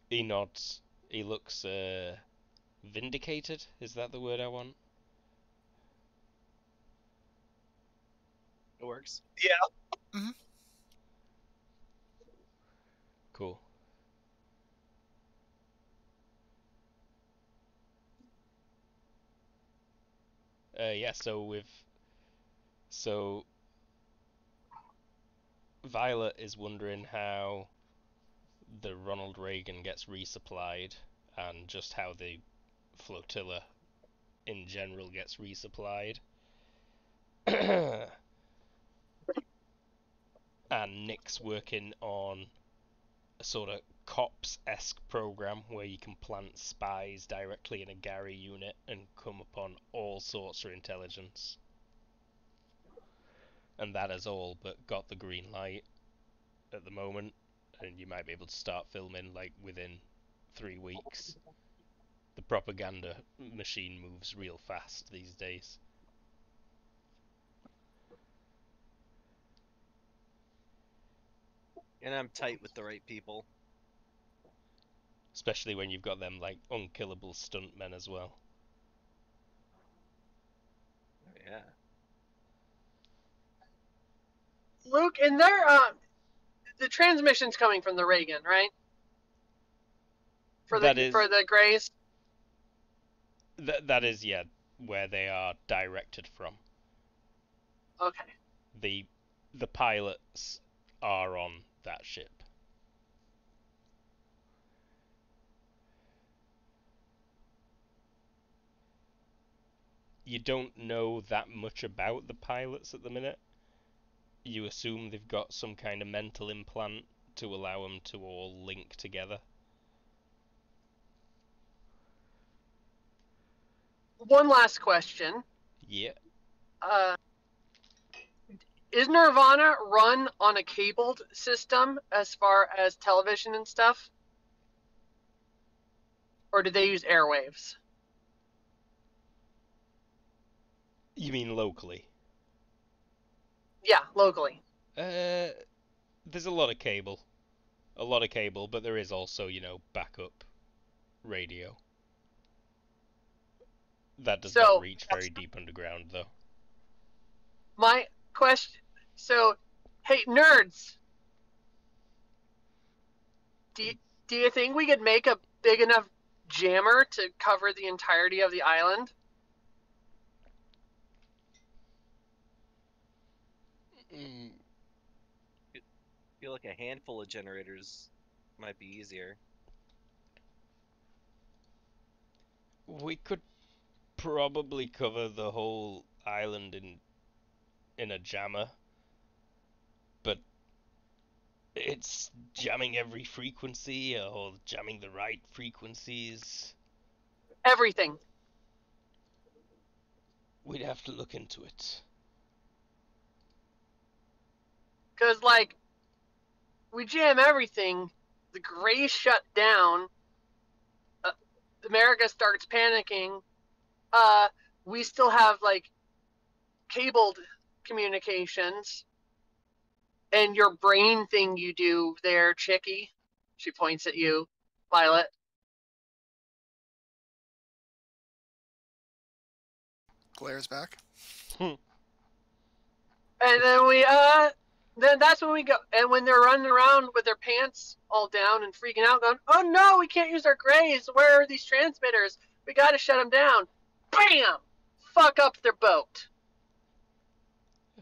He nods. He looks vindicated. Is that the word I want? It works. Yeah. Mm-hmm. Cool. Yeah, so Violet is wondering how the Ronald Reagan gets resupplied and just how the flotilla in general gets resupplied. And Nick's working on a sort of cops-esque program where you can plant spies directly in a Gary unit and come upon all sorts of intelligence. And that has all but got the green light at the moment, and you might be able to start filming like within 3 weeks. The propaganda machine moves real fast these days. And I'm tight with the right people. Especially when you've got them like unkillable stuntmen as well. Oh, yeah. Luke, and the transmission's coming from the Reagan, right? For the Greys. That is, yeah, where they are directed from. Okay. The pilots are on that ship. You don't know that much about the pilots at the minute. You assume they've got some kind of mental implant to allow them to all link together. One last question. Yeah. Is Nirvana run on a cabled system as far as television and stuff? Or do they use airwaves? You mean locally? Yeah, locally. There's a lot of cable. But there is also, backup radio. That does not reach very deep underground, though. My question, hey, nerds, do you think we could make a big enough jammer to cover the entirety of the island? Mm, I feel like a handful of generators might be easier. we could probably cover the whole island in a jammer, but it's jamming every frequency or jamming the right frequencies. Everything. We'd have to look into it. Because, we jam everything, the Greys shut down, America starts panicking, we still have, cabled communications, and your brain thing you do there, Chicky, she points at you, Violet. Glares back. And then then that's when we go. And when they're running around with their pants all down and freaking out, going, "Oh no, we can't use our Greys. Where are these transmitters? We got to shut them down." Bam! Fuck up their boat.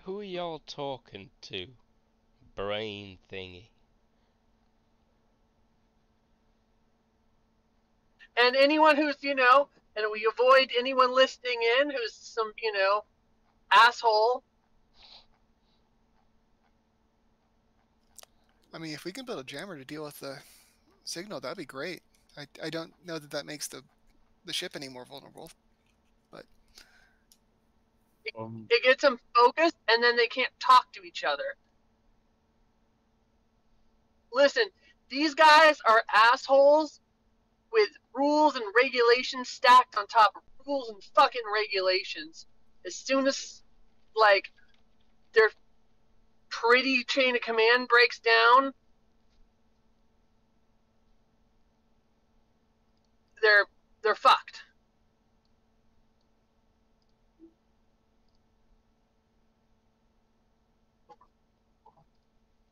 Who are y'all talking to? Brain thingy. And anyone who's, and we avoid anyone listening in who's some, asshole. I mean, if we can build a jammer to deal with the signal, that'd be great. I don't know that makes the ship any more vulnerable, but it gets them focused, and then they can't talk to each other. Listen, these guys are assholes with rules and regulations stacked on top of rules and fucking regulations. As soon as, their pretty chain of command breaks down, they're fucked.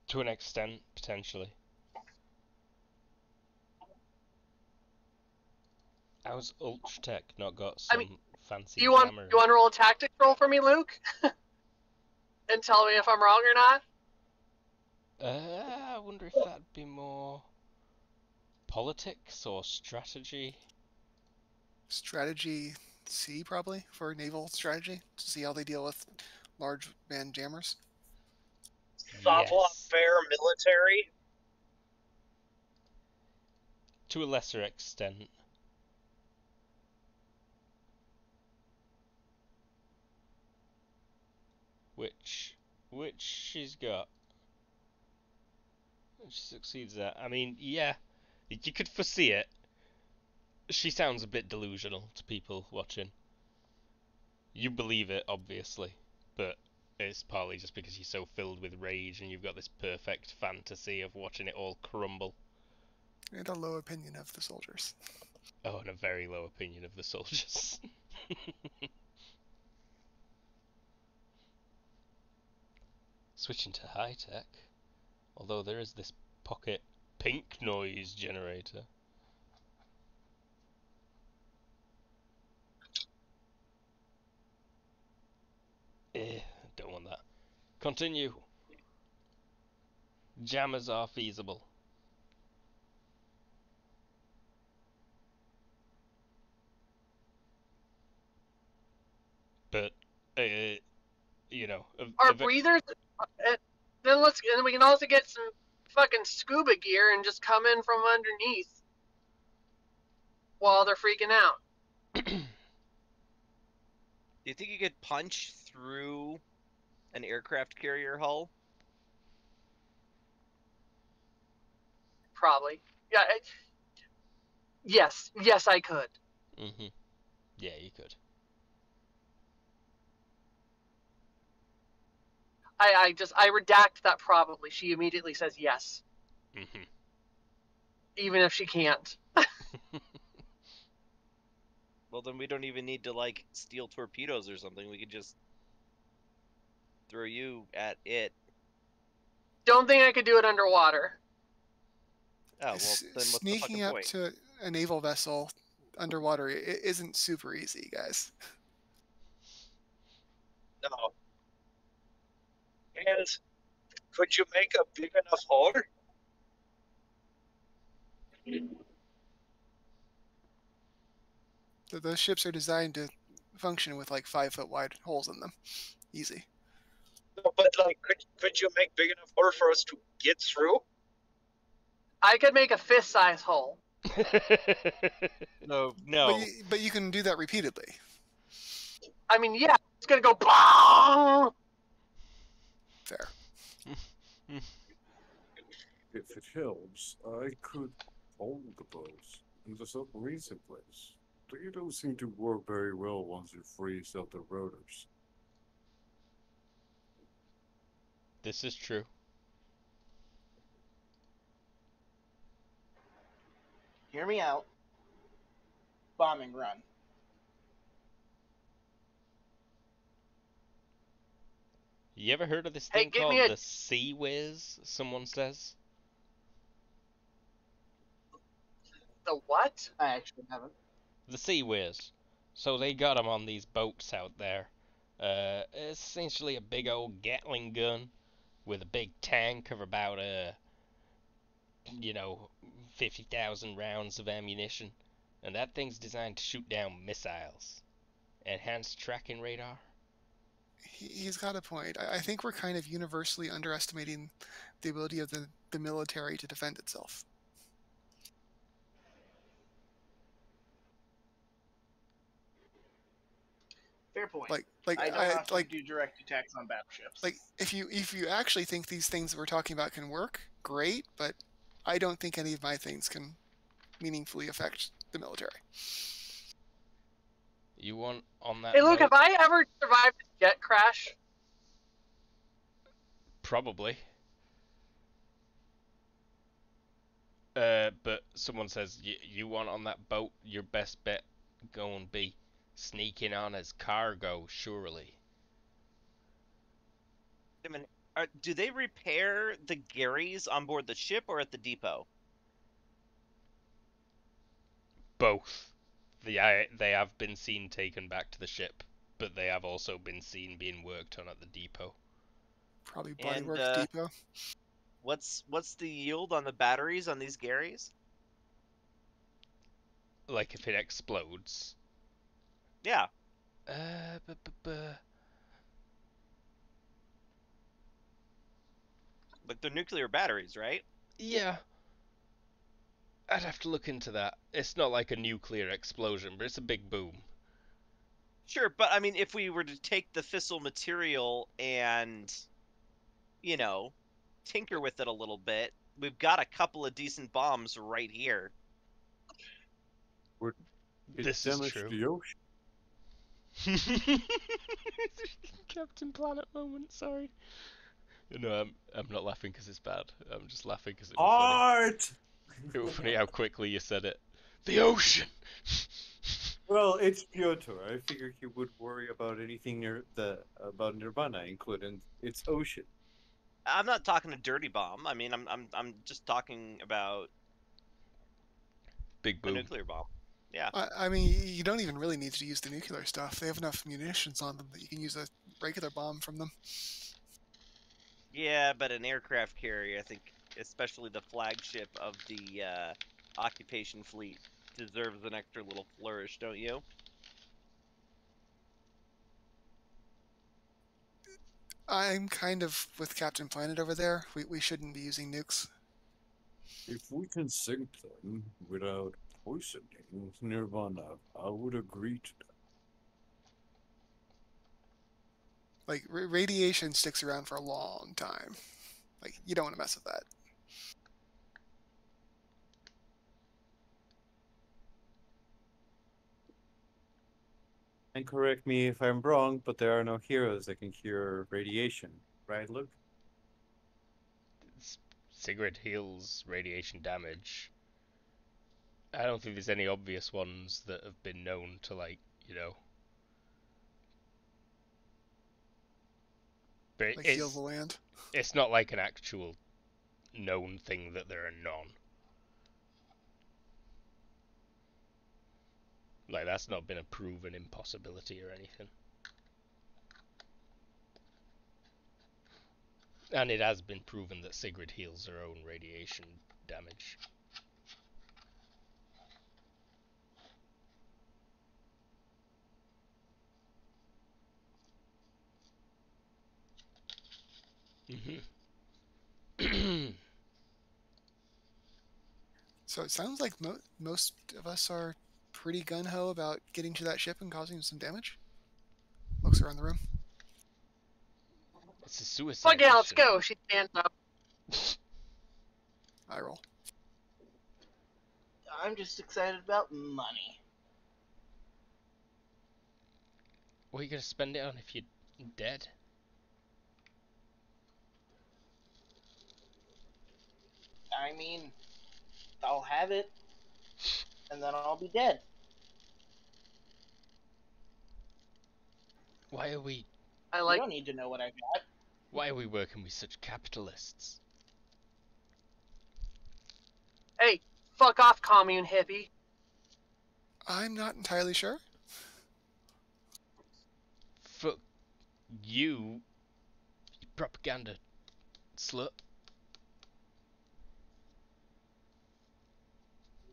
To an extent, potentially. How's Ultratech not got some fancy jammer? You want to roll a tactics roll for me, Luke? And tell me if I'm wrong or not? I wonder if that'd be more politics or strategy. Strategy C, probably, for naval strategy, to see how they deal with large band jammers. Savoir faire military. To a lesser extent. Which she's got. She succeeds at. I mean, yeah, you could foresee it. She sounds a bit delusional to people watching. You believe it, obviously, but it's partly just because you're so filled with rage and you've got this perfect fantasy of watching it all crumble. And a low opinion of the soldiers. Oh, and a very low opinion of the soldiers. Switching to high tech, although there is this pocket pink noise generator. Don't want that. Continue. Jammers are feasible. But, our breathers. Then we can also get some fucking scuba gear and just come in from underneath while they're freaking out. Do you think you could punch through an aircraft carrier hull? Probably. Yeah. Yes, I could. Mm-hmm. Yeah, you could. I redact that probably. She immediately says yes, Mm-hmm. even if she can't. Well, then we don't even need to like steal torpedoes or something. We could just throw you at it. Don't think I could do it underwater. Oh well, then what's the Sneaking fucking up point? to a naval vessel underwater isn't super easy, guys. No. And could you make a big enough hole? Those ships are designed to function with like 5-foot wide holes in them. Easy. No, but like, could you make big enough hole for us to get through? I could make a fist-size hole. No. But you can do that repeatedly. I mean, yeah, it's gonna go bong. Fair. If it helps, I could hold the boats and the submarines in place. They don't seem to work very well once you freeze out the rotors. This is true. Hear me out. Bombing run. You ever heard of this Hey, thing give me called a- the Sea Whiz? Someone says. The what? I actually haven't. The Sea Whiz. So they got them on these boats out there. It's essentially a big old Gatling gun with a big tank of about 50,000 rounds of ammunition, and that thing's designed to shoot down missiles. Enhanced tracking radar. He's got a point. I think we're kind of universally underestimating the ability of the military to defend itself. Fair point. Like I don't often do direct attacks on battleships. Like if you actually think these things we're talking about can work, great, but I don't think any of my things can meaningfully affect the military. You want on that Hey, Luke, boat? have I ever survived a jet crash? Probably. But someone says you want on that boat, your best bet going be sneaking on as cargo, surely. I mean, do they repair the Garys on board the ship or at the depot? Both. They have been seen taken back to the ship, but they have also been seen being worked on at the depot. Probably And Bodyworks Depot. what's the yield on the batteries on these Garys? Like if it explodes. Yeah. But they're nuclear batteries, right? Yeah. I'd have to look into that. It's not like a nuclear explosion, but it's a big boom. Sure, but I mean, if we were to take the fissile material and, tinker with it a little bit, we've got a couple of decent bombs right here. This is true. The ocean. Captain Planet moment, sorry. No, I'm not laughing because it's bad. I'm just laughing because it was Art! funny. It was funny how quickly you said it. The ocean! Well, it's Piotr. I figured he would worry about anything about Nirvana, including its ocean. I'm not talking a dirty bomb. I mean, I'm just talking about Big a boom. nuclear bomb. Yeah. I mean, you don't even really need to use the nuclear stuff. They have enough munitions on them that you can use a regular bomb from them. Yeah, but an aircraft carrier, I think, especially the flagship of the occupation fleet, deserves an extra little flourish, don't you? I'm kind of with Captain Planet over there. We shouldn't be using nukes. If we can sink them without poisoning Nirvana, I would agree to that. Like, radiation sticks around for a long time. Like, you don't want to mess with that. And correct me if I'm wrong, but there are no heroes that can cure radiation, right, Luke? Sigrid heals radiation damage. I don't think there's any obvious ones that have been known to, like, you know. But Like heal the land. it's not like an actual known thing that there are none. Like, that's not been a proven impossibility or anything. And it has been proven that Sigrid heals her own radiation damage. So it sounds like most of us are pretty gun-ho about getting to that ship and causing some damage. Looks around the room. It's a suicide Fuck yeah, let's mission. go. She stands up. I roll. I'm just excited about money. What are you going to spend it on if you're dead? I mean, I'll have it, and then I'll be dead. Why are we You don't need to know what I got. Why are we working with such capitalists? Hey, fuck off, commune hippie. I'm not entirely sure. Fuck you propaganda slut.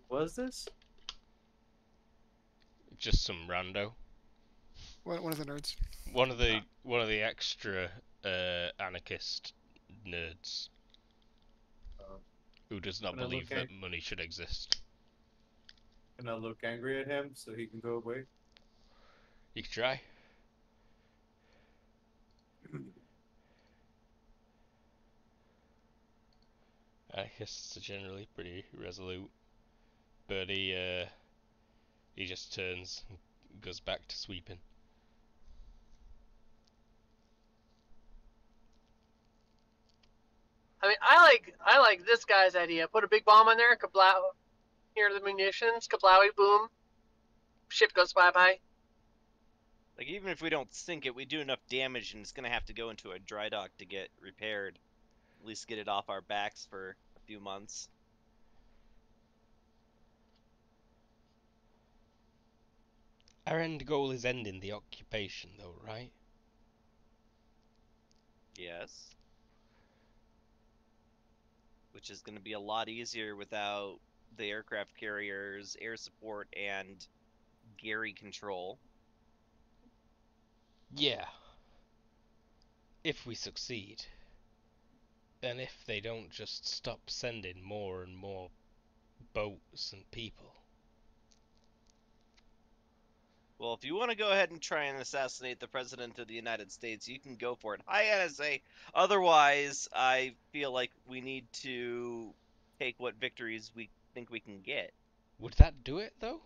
Was this? Just some rando. One of the nerds. One of the extra anarchist nerds who does not Can I believe look that money should exist. Can I look angry at him so he can go away? You can try. Anarchists are generally pretty resolute, but he just turns and goes back to sweeping. I mean, I like this guy's idea. Put a big bomb on there, kablow. Here are the munitions, kablowy, boom. Ship goes bye-bye. Like, even if we don't sink it, we do enough damage and it's gonna have to go into a dry dock to get repaired. At least get it off our backs for a few months. Our end goal is ending the occupation, though, right? Yes. Which is gonna be a lot easier without the aircraft carriers, air support, and Gary control. Yeah. If we succeed. And if they don't just stop sending more and more boats and people. Well, if you want to go ahead and try and assassinate the President of the United States, you can go for it. Hi, NSA. Otherwise, I feel like we need to take what victories we think we can get. Would that do it, though?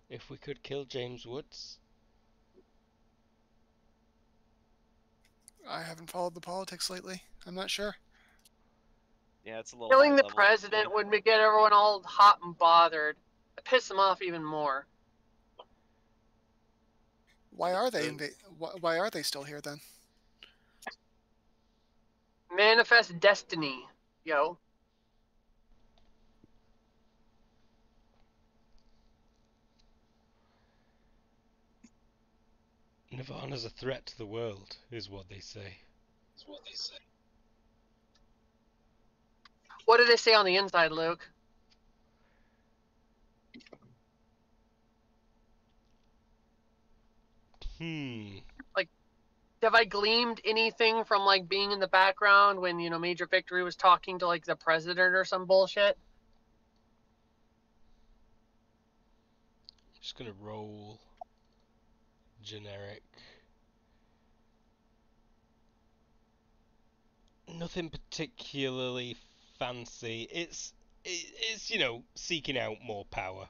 If we could kill James Woods? I haven't followed the politics lately. I'm not sure. Yeah, it's a little Killing the high-level, president actually. would get everyone all hot and bothered. Piss them off even more. Why are they why are they still here then? Manifest destiny, yo. Nirvana's a threat to the world, is what they say. What did they say on the inside, Luke? Have I gleamed anything from like being in the background when, you know, Major Victory was talking to like the president or some bullshit? Just gonna roll generic. Nothing particularly fancy. It's you know, seeking out more power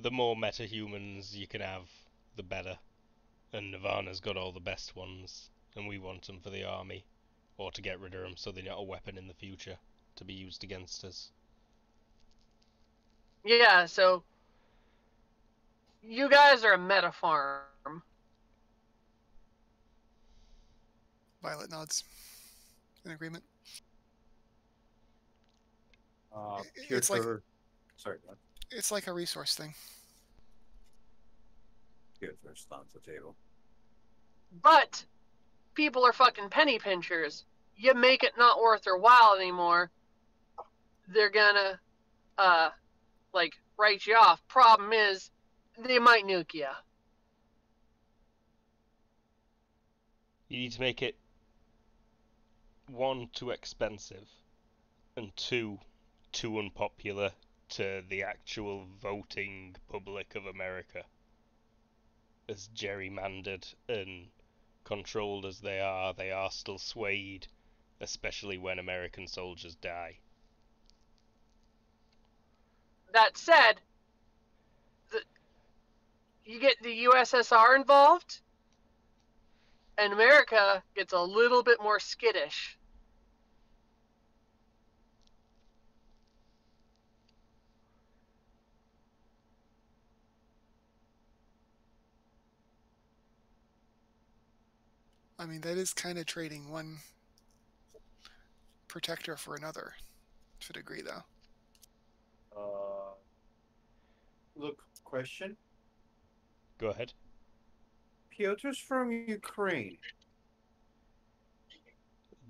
The more metahumans you can have, the better. And Nirvana's got all the best ones, and we want them for the army, or to get rid of them so they're not a weapon in the future to be used against us. Yeah, so you guys are a meta farm. Violet nods in agreement. It's like Piotr, sorry, go on. it's like a resource thing. Piotr slams the table. But people are fucking penny pinchers. You make it not worth their while anymore, they're gonna like write you off. Problem is, they might nuke you. You need to make it, one, too expensive, and two, too unpopular to the actual voting public of America. As gerrymandered and controlled as they are still swayed, especially when American soldiers die. That said, you get the USSR involved, and America gets a little bit more skittish. I mean, that is kind of trading one protector for another, to a degree, though. Look, question. Go ahead. Piotr's from Ukraine.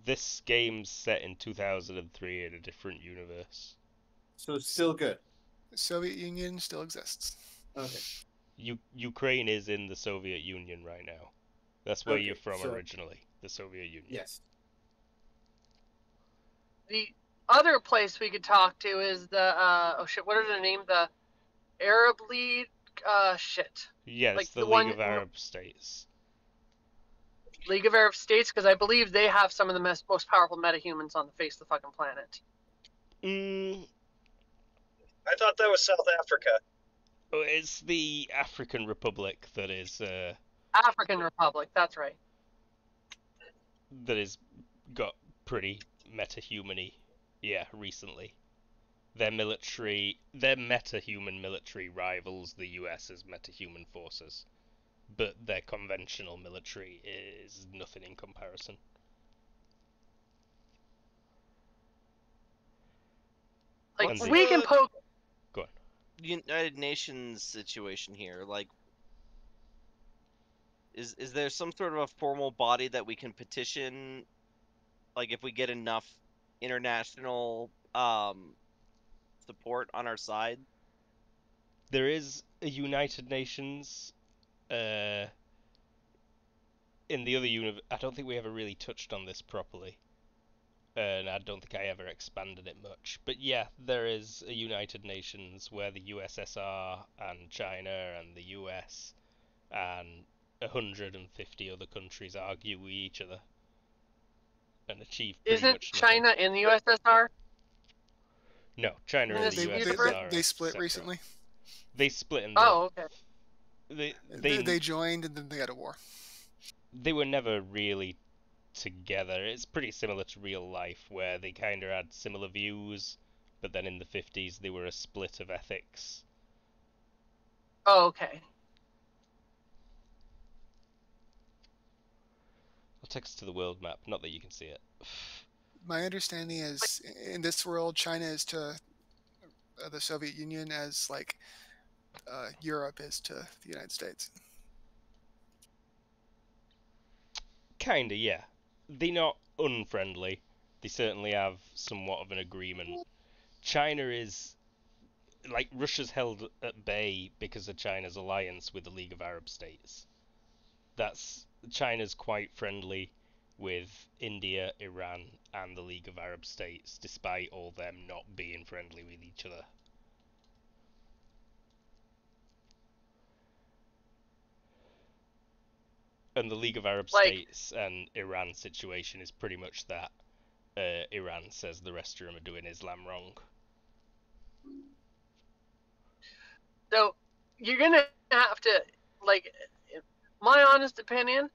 This game's set in 2003 in a different universe. So it's still good. The Soviet Union still exists. Okay. Ukraine is in the Soviet Union right now. That's where Okay, you're from so- originally, the Soviet Union. Yes. The other place we could talk to is the oh shit, what are the name? The Arab League. Shit. Yeah, Like it's the the League one- of Arab States. League of Arab States, because I believe they have some of the most powerful metahumans on the face of the fucking planet. I thought that was South Africa. Oh, it's the African Republic that is African Republic, that's right. got pretty meta-humany, yeah, recently. Their meta-human military rivals the US's meta-human forces, but their conventional military is nothing in comparison. Like, What's we can the- poke. Go on. United Nations situation here, like, is there some sort of a formal body that we can petition, like if we get enough international support on our side? There is a United Nations. In the other universe, I don't think we ever really touched on this properly, and I don't think I ever expanded it much. But yeah, there is a United Nations where the USSR and China and the US and 150 other countries argue with each other and achieve pretty Isn't much nothing. China in the USSR? No, China in and this the They, universe? USSR they are split separate. recently. They split in Oh, okay. They joined and then they had a war. they were never really together. It's pretty similar to real life, where they kind of had similar views, but then in the 50s they were a split of ethics. Oh, okay. I'll text to the world map, not that you can see it. My understanding is, in this world, China is to the Soviet Union as like Europe is to the United States. Kinda, yeah. They're not unfriendly. They certainly have somewhat of an agreement. China is... Like, Russia's held at bay because of China's alliance with the League of Arab States. China's quite friendly with India, Iran, and the League of Arab States, despite all them not being friendly with each other. And the League of Arab States and Iran situation is pretty much that. Iran says the rest of them are doing Islam wrong. So you're gonna have to, like, my honest opinion,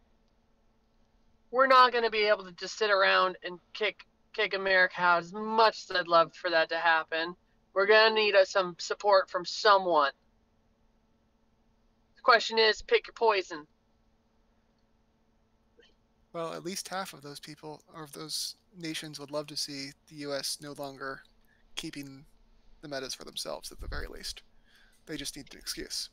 we're not gonna be able to just sit around and kick America out as much as I'd love for that to happen. We're gonna need some support from someone. The question is, pick your poison. Well, at least half of those people or of those nations would love to see the U.S. no longer keeping the metas for themselves at the very least. They just need an excuse.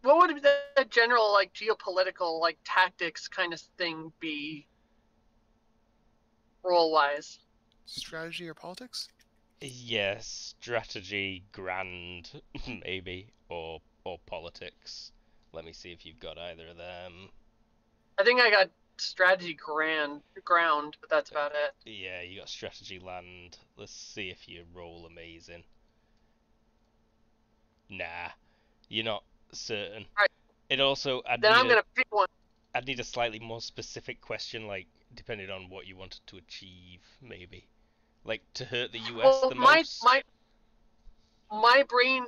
What would the general, like, geopolitical, like, tactics kind of thing be, role wise? Strategy or politics? Yes, strategy, grand, maybe, or politics. Let me see if you've got either of them. I think I got strategy ground, but that's about it. Yeah, you got strategy land. Let's see if you roll amazing. Nah, you're not certain. Right. It also, Then I'm gonna pick one. I'd need a slightly more specific question, like depending on what you wanted to achieve, maybe. Like to hurt the US Well, the most. my brain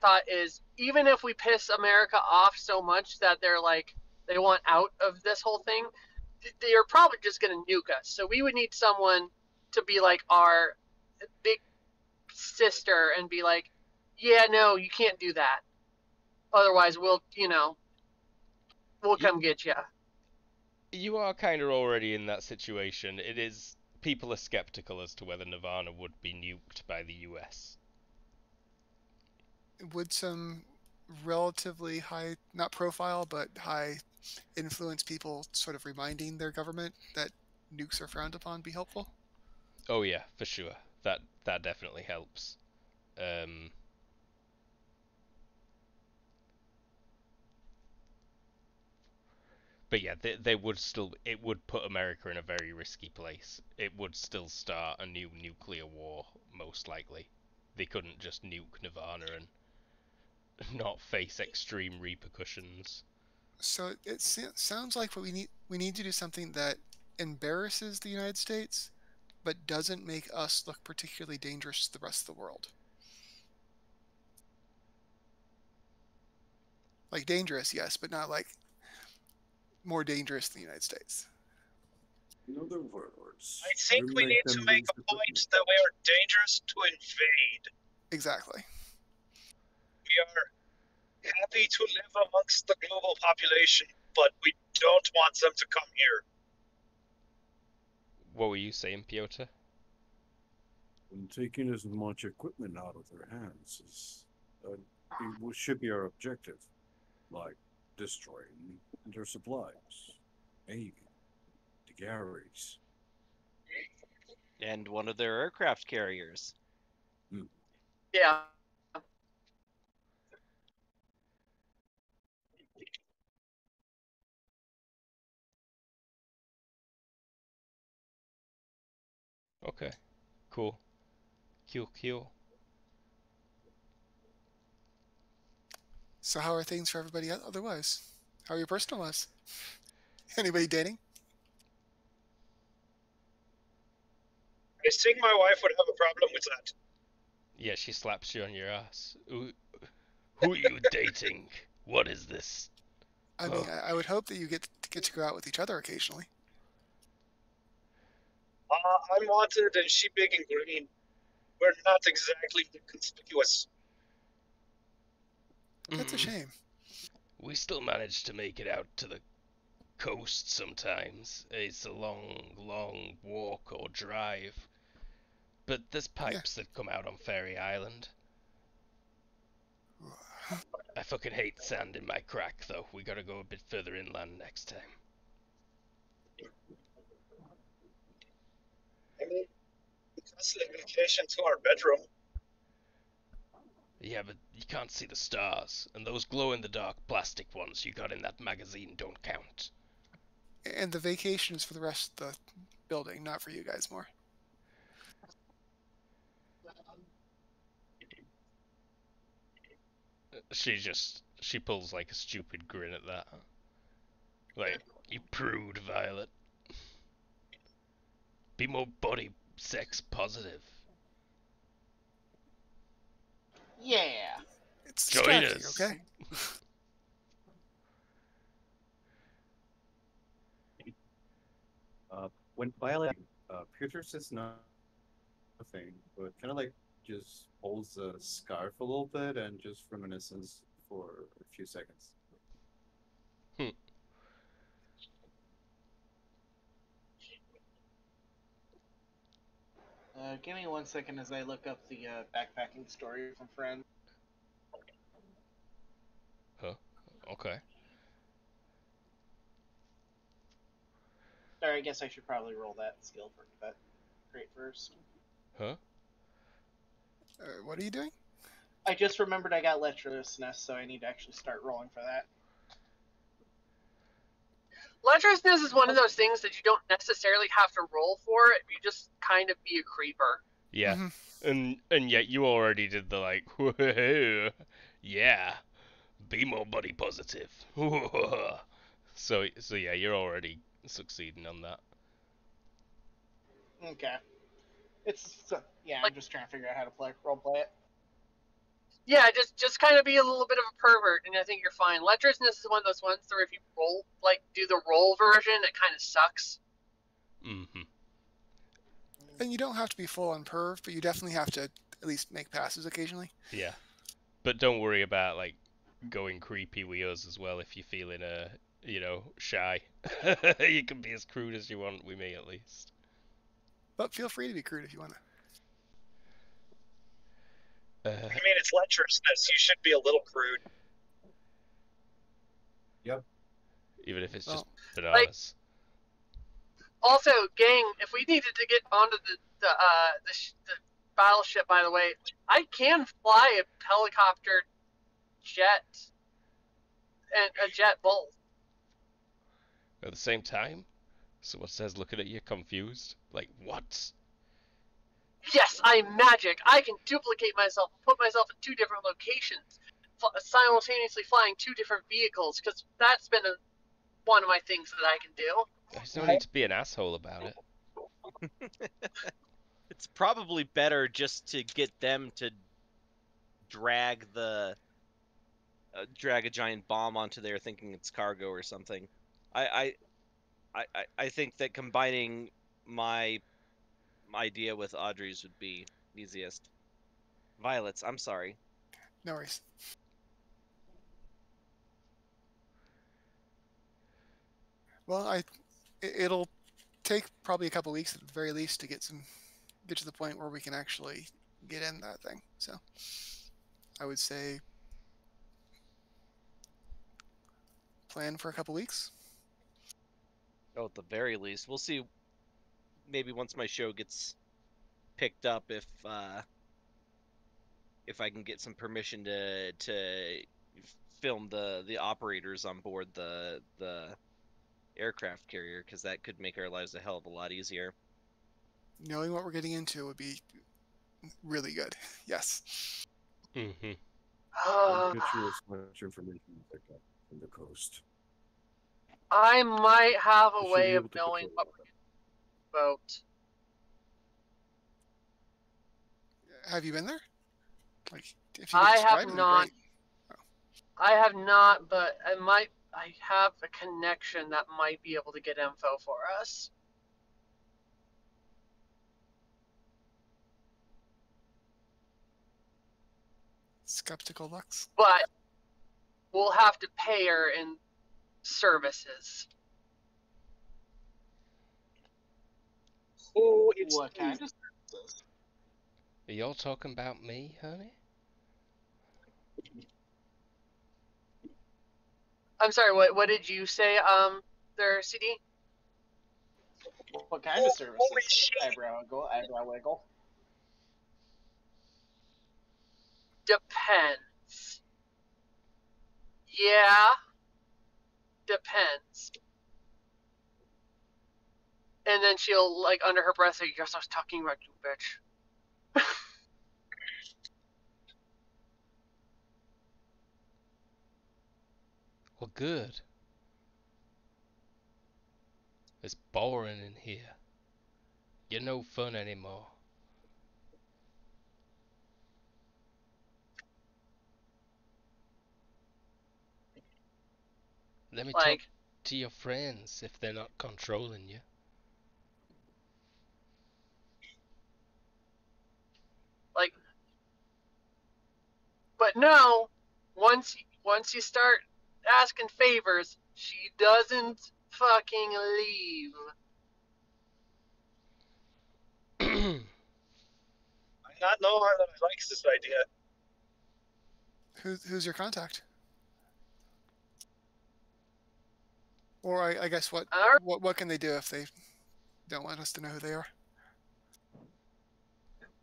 thought is, even if we piss America off so much that they're like, they want out of this whole thing, they're probably just gonna nuke us. So we would need someone to be like our big sister and be like, yeah, no, you can't do that. Otherwise, we'll come get you. You are kind of already in that situation. It is, people are skeptical as to whether Nirvana would be nuked by the US. Would some relatively high, not profile, but high influence people sort of reminding their government that nukes are frowned upon be helpful? Oh yeah, for sure. That definitely helps. But yeah, they would still. It would put America in a very risky place. It would still start a new nuclear war, most likely. They couldn't just nuke Nirvana and not face extreme repercussions. So it sounds like what we need to do something that embarrasses the United States, but doesn't make us look particularly dangerous to the rest of the world. Like dangerous, yes, but not like more dangerous than the United States. In other words, I think we need to make a point that we are dangerous to invade. Exactly. We are happy to live amongst the global population, but we don't want them to come here. What were you saying, Piotr? And taking as much equipment out of their hands is, should be our objective, like destroying their supplies, maybe the Garys. And one of their aircraft carriers. Yeah. Okay, cool. Cool. So how are things for everybody otherwise? How are your personal lives? Anybody dating? I think my wife would have a problem with that. Yeah, she slaps you on your ass. Who are you dating? What is this? I mean, I would hope that you get to go out with each other occasionally. I'm wanted and she big and green. We're not exactly conspicuous. That's a shame. We still manage to make it out to the coast sometimes. It's a long walk or drive. But there's pipes that come out on Fairy Island. I fucking hate sand in my crack, though. We gotta go a bit further inland next time. I mean, that's the implication to our bedroom. Yeah, but you can't see the stars, and those glow-in-the-dark plastic ones you got in that magazine don't count. And the vacation is for the rest of the building, not for you guys more. She pulls like a stupid grin at that. Like, you prude, Violet. Be more body sex positive. Yeah. It's Join distracting, us. okay? When Violet, Peter says nothing, but kind of like just holds the scarf a little bit and just reminisces for a few seconds. Give me 1 second as I look up the backpacking story from Friends. Huh? Okay. Or I guess I should probably roll that skill for that trait first. Huh? What are you doing? I just remembered I got lecherousness, so I need to actually start rolling for that. Lecherousness is one of those things that you don't necessarily have to roll for. You just kind of be a creeper. Yeah. Mm-hmm. And yet you already did the like, whoa, yeah, be more body positive. So yeah, you're already succeeding on that. Okay. Yeah, I'm Like, just trying to figure out how to role play it. yeah, just kind of be a little bit of a pervert, and I think you're fine. Lecherousness is one of those ones where if you roll, like, do the roll version, it kind of sucks. Mm-hmm. And you don't have to be full on perv, but you definitely have to at least make passes occasionally. Yeah. But don't worry about like going creepy with us as well if you're feeling shy. You can be as crude as you want with me at least. But feel free to be crude if you want to. I mean, it's lecherousness. You should be a little crude. Yep. Even if it's just Well, bananas. Also, gang, if we needed to get onto the battleship, by the way, I can fly a helicopter jet and a jet both. At the same time, someone says looking at you confused. Like, what? Yes, I'm magic. I can duplicate myself, put myself in 2 different locations, simultaneously flying 2 different vehicles, because that's been one of my things that I can do. There's no need to be an asshole about it. It's probably better just to get them to drag a giant bomb onto there, thinking it's cargo or something. I think that combining my idea with Audrey's would be easiest. Violet's, I'm sorry. No worries. Well, it'll take probably a couple weeks at the very least to get to the point where we can actually get in that thing. So I would say plan for a couple weeks. Oh, at the very least, we'll see. Maybe once my show gets picked up, if I can get some permission to film the operators on board the aircraft carrier, because that could make our lives a hell of a lot easier. Knowing what we're getting into would be really good. Yes. Mm-hmm. I'll get you as much information as I can from the coast. I might have I a should way be of able to knowing control what all we're going to vote. Have you been there? Like, if you could I describe have it, would be not. great. I have not, but I have a connection that might be able to get info for us. Skeptical Lux. But we'll have to pay her in services. Oh, it's What kind of services? Are y'all talking about me, honey? I'm sorry, what did you say, there, CD? What kind of services? Holy shit. Eyebrow wiggle. Depends. Yeah. Depends. And then she'll, like, under her breath say, yes, I was talking about you, bitch. Well, good. It's boring in here. You're no fun anymore. Let me talk Like, to your friends if they're not controlling you. like, but no. Once you start asking favors, she doesn't fucking leave. I'm not know how that I likes this idea. Who's your contact? Or I guess what can they do if they don't want us to know who they are?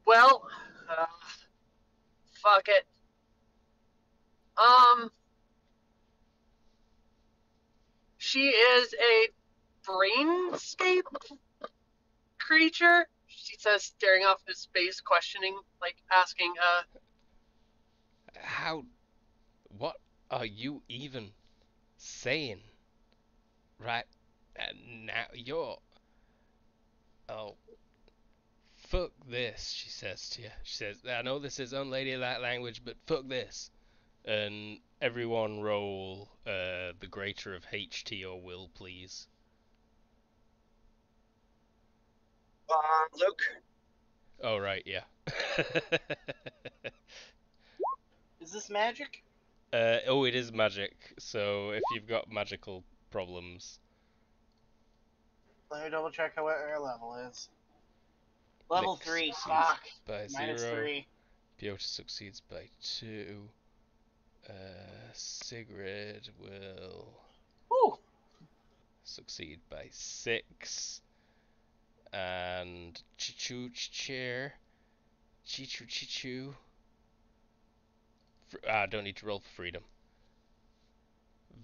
Well, fuck it. She is a brainscape creature, she says, staring off into space, questioning, like asking, How? What are you even saying? Right now, you're. Oh, fuck this, she says to you. She says, I know this is unladylike language, but fuck this. And everyone roll the greater of HT or will, please. Luke, Oh, right, yeah. Is this magic? Oh, it is magic, so if you've got magical problems... Let me double check what our level is. Level Nick 3, succeeds fuck. by Minus 0. 3. Piotr succeeds by 2. Sigrid will Woo! succeed by 6. And Chichu I don't need to roll for freedom.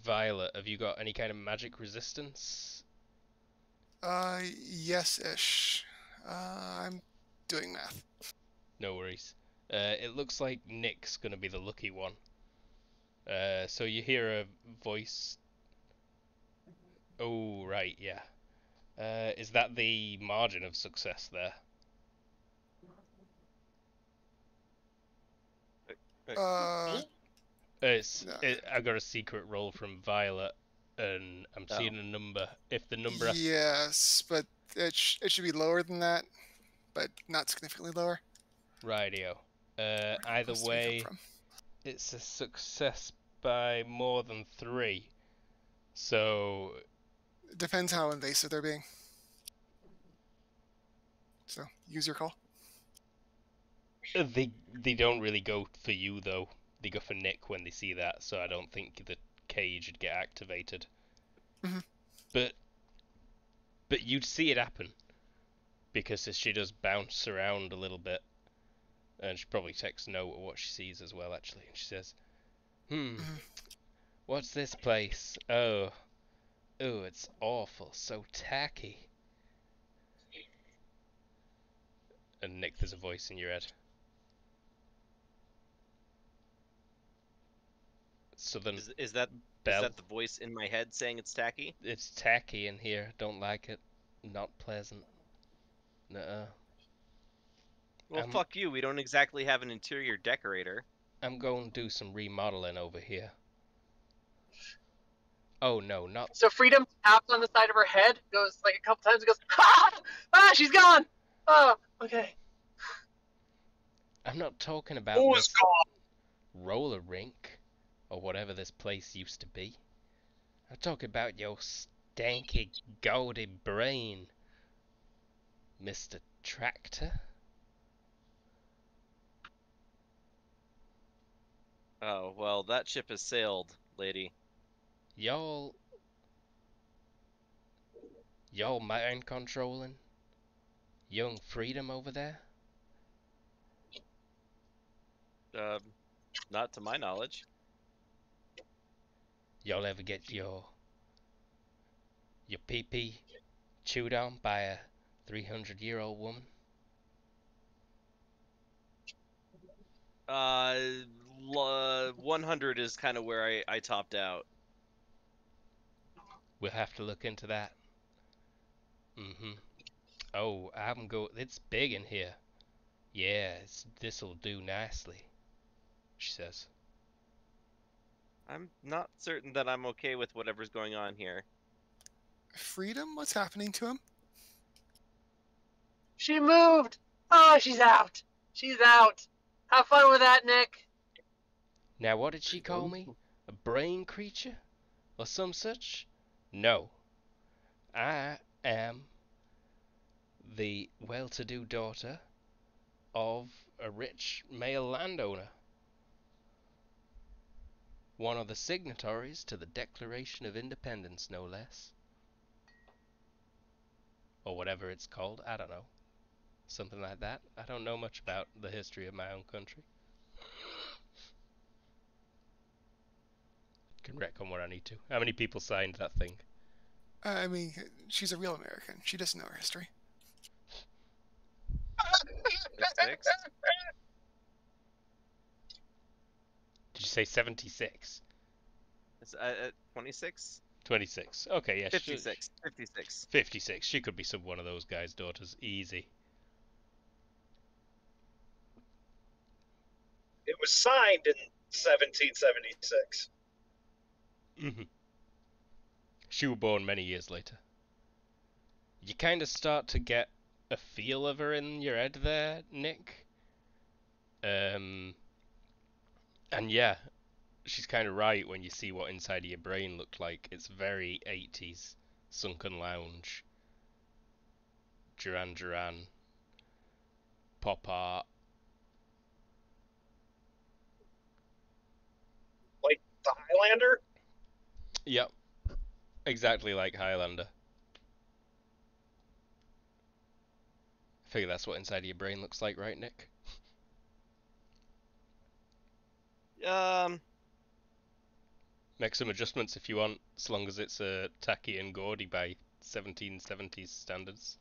Violet, have you got any kind of magic resistance? Yes-ish. I'm doing math. No worries. It looks like Nick's gonna be the lucky one. So you hear a voice. Oh, right, yeah. Is that the margin of success there? Uh, no. I got a secret roll from Violet, and I'm seeing a number. If the number has... Yes, but it should be lower than that, but not significantly lower. Rightio. Either Plus 3 come way, from? it's a success by more than 3. So It depends how invasive they're being. So use your call. they don't really go for you though. They go for Nick when they see that. So I don't think the cage would get activated. Mm-hmm. But you'd see it happen because she does bounce around a little bit, and she probably takes note of what she sees as well. Actually, and she says, What's this place? Oh, it's awful. So tacky. And Nick, there's a voice in your head. Southern Is that Belle. the voice in my head saying it's tacky? It's tacky in here. Don't like it. Not pleasant. Nuh-uh. Well, fuck you. We don't exactly have an interior decorator. I'm going to do some remodeling over here. Oh, no, not... So Freedom taps on the side of her head, goes like a couple times, and goes, she's gone! Oh, okay. I'm not talking about this roller rink, or whatever this place used to be. I'm talking about your stanky, gaudy brain, Mr. Tractor. Oh, well, that ship has sailed, lady. Y'all mind controlling young Freedom over there? Not to my knowledge. Y'all ever get your pee-pee chewed on by a 300-year-old woman? 100 is kind of where I topped out. We'll have to look into that. Mm-hmm. Oh, it's big in here. Yeah, this'll do nicely, she says. I'm not certain that I'm okay with whatever's going on here. Freedom? What's happening to him? She moved! Oh, she's out! She's out! Have fun with that, Nick! Now what did she call me? A brain creature? Or some such? No. I am the well-to-do daughter of a rich male landowner. One of the signatories to the Declaration of Independence, no less. Or whatever it's called, I don't know. Something like that. I don't know much about the history of my own country. Can wreck on what I need to. How many people signed that thing? I mean, she's a real American. She doesn't know her history. 6? Did you say 76? 26? 26. Okay, yeah. 56. 56. 56. She could be one of those guys' daughters. Easy. It was signed in 1776. Mm-hmm. She was born many years later. You kind of start to get a feel of her in your head there, Nick. And yeah, she's kind of right when you see what inside of your brain looked like. It's very 80s. Sunken Lounge. Duran Duran. Pop art. Like the Highlander? Yep. Exactly like Highlander. I figure that's what inside of your brain looks like, right, Nick? Make some adjustments if you want, as long as it's tacky and gaudy by 1770s standards.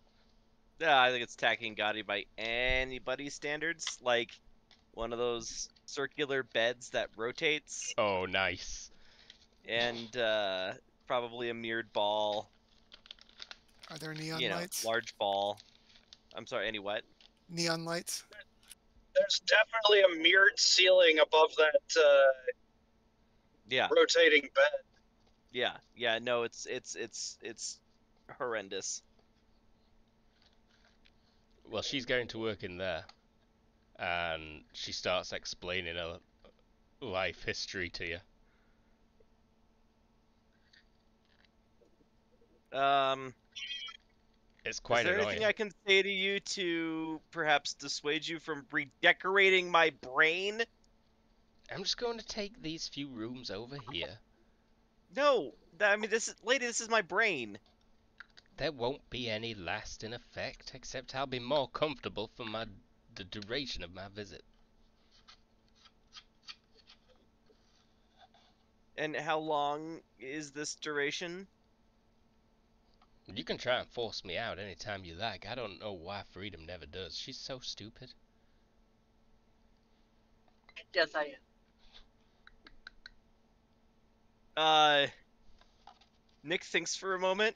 Yeah, I think it's tacky and gaudy by anybody's standards. Like one of those circular beds that rotates, Oh, nice. and probably a mirrored ball. Are there neon You know, lights? large ball. I'm sorry, any what? Neon lights? There's definitely a mirrored ceiling above that Yeah, rotating bed. yeah. No, it's horrendous. Well, she's going to work in there, and she starts explaining her life history to you. It's Is quite there annoying. anything I can say to you to perhaps dissuade you from redecorating my brain? I'm just going to take these few rooms over here. No, I mean this is my brain. There won't be any lasting effect, except I'll be more comfortable for the duration of my visit. And how long is this duration? You can try and force me out anytime you like. I don't know why Freedom never does. She's so stupid. Yes, I am. Nick thinks for a moment,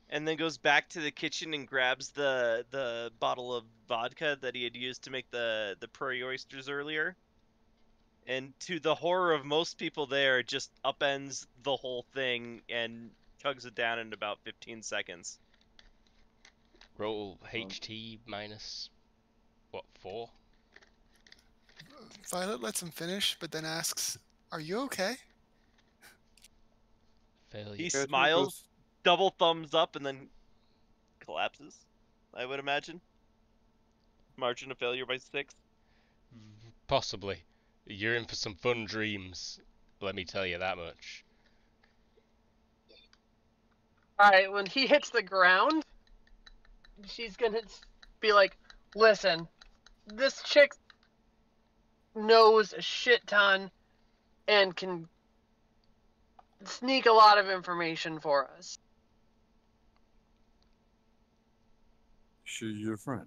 and then goes back to the kitchen and grabs the bottle of vodka that he had used to make the prairie oysters earlier. And to the horror of most people there, just upends the whole thing and chugs it down in about 15 seconds. Roll HT minus, what, 4? Violet lets him finish, but then asks, "Are you okay?" Failure. He smiles, double thumbs up, and then collapses, I would imagine. Margin of failure by 6. Possibly. You're in for some fun dreams. Let me tell you that much. Alright, when he hits the ground, she's gonna be like, listen, this chick knows a shit ton and can sneak a lot of information for us. She your friend?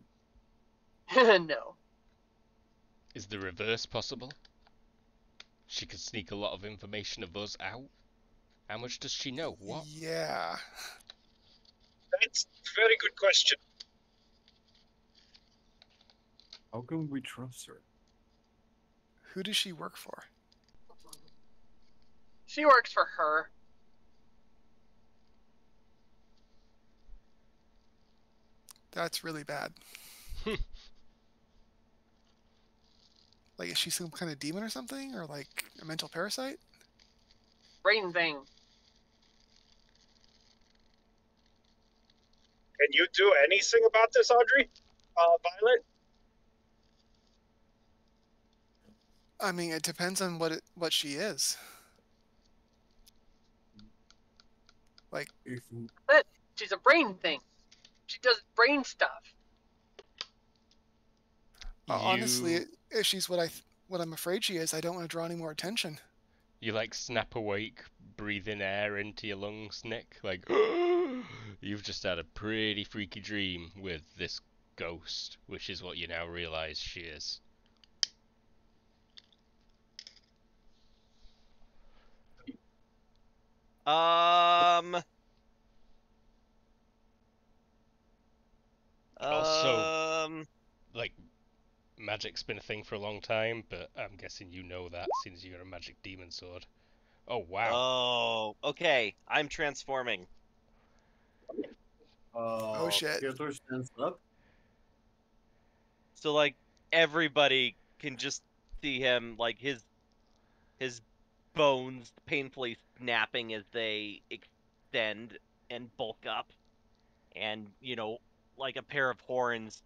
No. Is the reverse possible? She could sneak a lot of information of us out? How much does she know? What? Yeah. That's very good question. How can we trust her? Who does she work for? She works for her. That's really bad. Like, is she some kind of demon or something? Or like a mental parasite? Brain thing. Can you do anything about this, Audrey? Violet? I mean, it depends on what she is. Like, If But she's a brain thing. She does brain stuff. honestly, if she's what I'm afraid she is, I don't want to draw any more attention. You like snap awake, breathing air into your lungs, Nick. Like, you've just had a pretty freaky dream with this ghost, which is what you now realize she is. Also, like, magic's been a thing for a long time, but I'm guessing you know that since you got a magic demon sword. Oh wow! Oh, okay. I'm transforming. Oh, shit. Hitler stands up. So like everybody can just see him, like his bones painfully snapping as they extend and bulk up, and like a pair of horns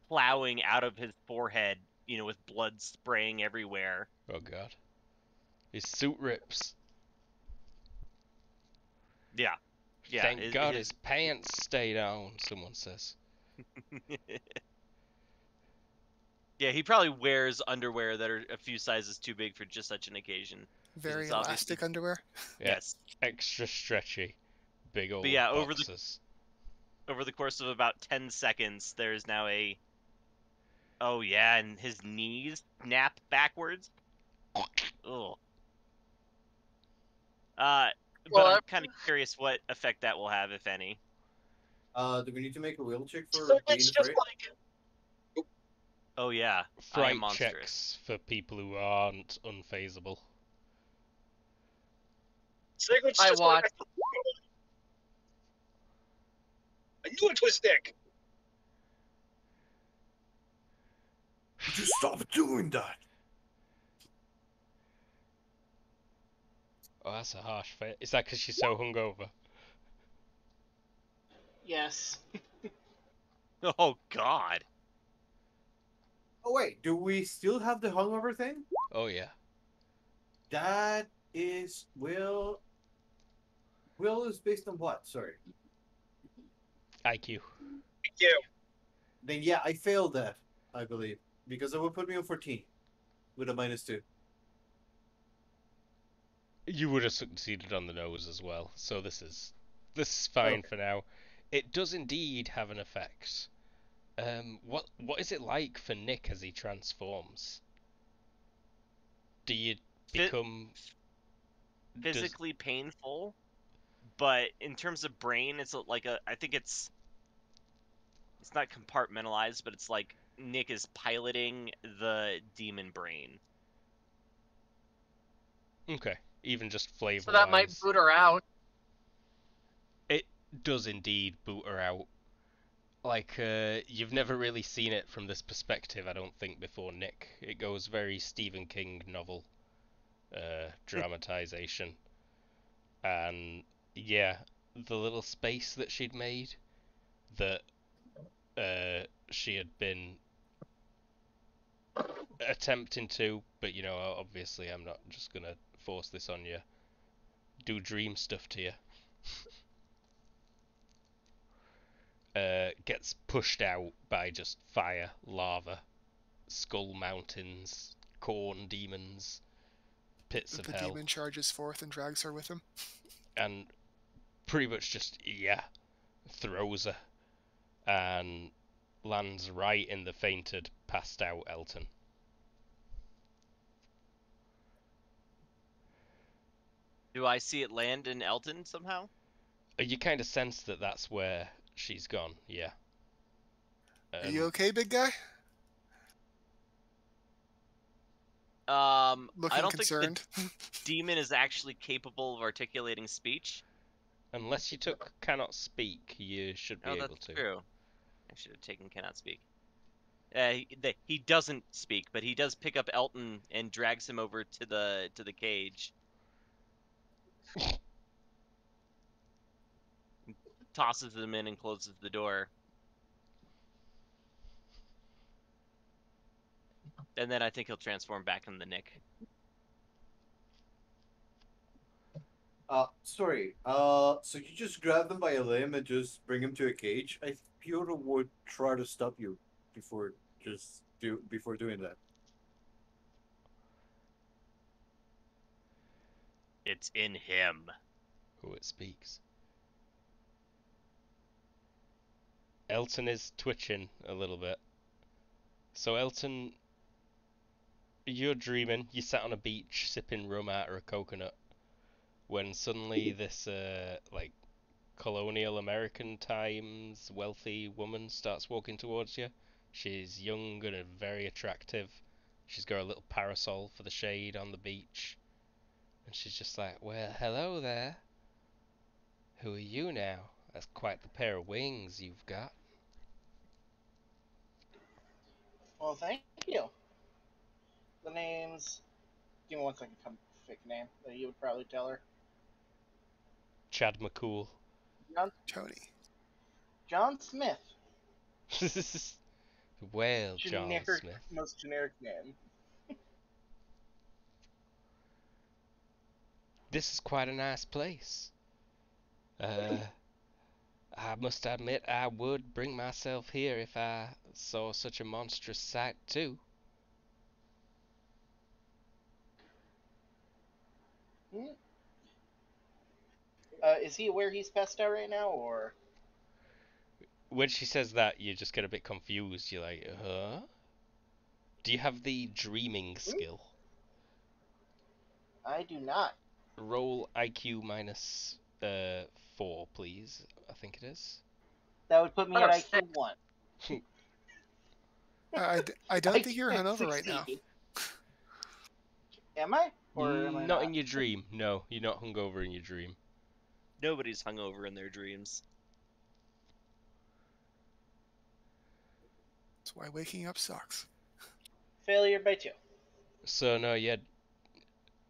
plowing out of his forehead, with blood spraying everywhere. Oh god, his suit rips. Yeah, yeah. Thank God his pants stayed on. Someone says. Yeah, he probably wears underwear that are a few sizes too big for just such an occasion. Very it's obviously- elastic underwear. Yeah, Yes. extra stretchy, big old yeah, boxes. Over the course of about 10 seconds, there's now a... Oh, yeah, and his knees snap backwards. Ugh. But Well, I'm kind of curious what effect that will have, if any. Do we need to make a will check for So being it's just afraid? like Oh, yeah. I Fright am monstrous. checks for people who aren't unfazable. Sigurd's I just watched. like, I knew it was Nick. would you stop doing that? Oh, that's a harsh face. Is that because she's so hungover? Yes. Oh, God. Oh wait, do we still have the hungover thing? Oh yeah. That is will. Will is based on what? Sorry. IQ. Thank you. Then yeah, I failed that, I believe, because it would put me on 14 with a -2. You would have succeeded on the nose as well, so this is fine Okay. for now. It does indeed have an effect. What is it like for Nick as he transforms? Do you become Physically painful, but in terms of brain, it's like I think it's not compartmentalized, but it's like Nick is piloting the demon brain. Okay, even just flavor So that might wise, boot her out. it does indeed boot her out. Like, you've never really seen it from this perspective, I don't think, before, Nick. It goes very Stephen King novel dramatization. And yeah, the little space that she'd made, that she had been attempting to, but obviously I'm not just gonna force this on you. Do dream stuff to you. Gets pushed out by just fire, lava, skull mountains, corn demons, pits of The hell, demon charges forth and drags her with him. and pretty much just throws her and lands right in the fainted, passed out Elton. Do I see it land in Elton somehow? You kind of sense that that's where she's gone. Yeah. Are you okay, big guy? I Looking don't concerned. think the demon is actually capable of articulating speech. Unless you took cannot speak, you should be Oh, able that's to. true. I should have taken cannot speak. He doesn't speak, but he does pick up Elton and drags him over to the cage. Tosses him in and closes the door. And then I think he'll transform back into the Nick. Sorry. So you just grab them by a limb and just bring him to a cage? I think Piotr would try to stop you before doing that. It's in him. Who it speaks. Elton is twitching a little bit. So Elton, you're dreaming. You sat on a beach sipping rum out of a coconut when suddenly this like colonial American times wealthy woman starts walking towards you. She's young and very attractive. She's got a little parasol for the shade on the beach. And she's just like, well, hello there. Who are you now? That's quite the pair of wings you've got. Well, thank you. The name's... Give me one second. Come fake name that you would probably tell her. Chad McCool. Tony. John Smith. Well, John Generic, Smith. most generic name. This is quite a nice place. I must admit I would bring myself here if I saw such a monstrous sight too. Is he aware he's passed out right now, or? When she says that, you just get a bit confused. You're like, huh? Do you have the dreaming skill? I do not. Roll IQ minus 4, please. I think it is. That would put me at Oh, IQ 1. I don't think you're hungover right now. Am I? Or am I not not? in your dream. No, you're not hungover in your dream. Nobody's hungover in their dreams. That's why waking up sucks. Failure by 2. So no, yeah,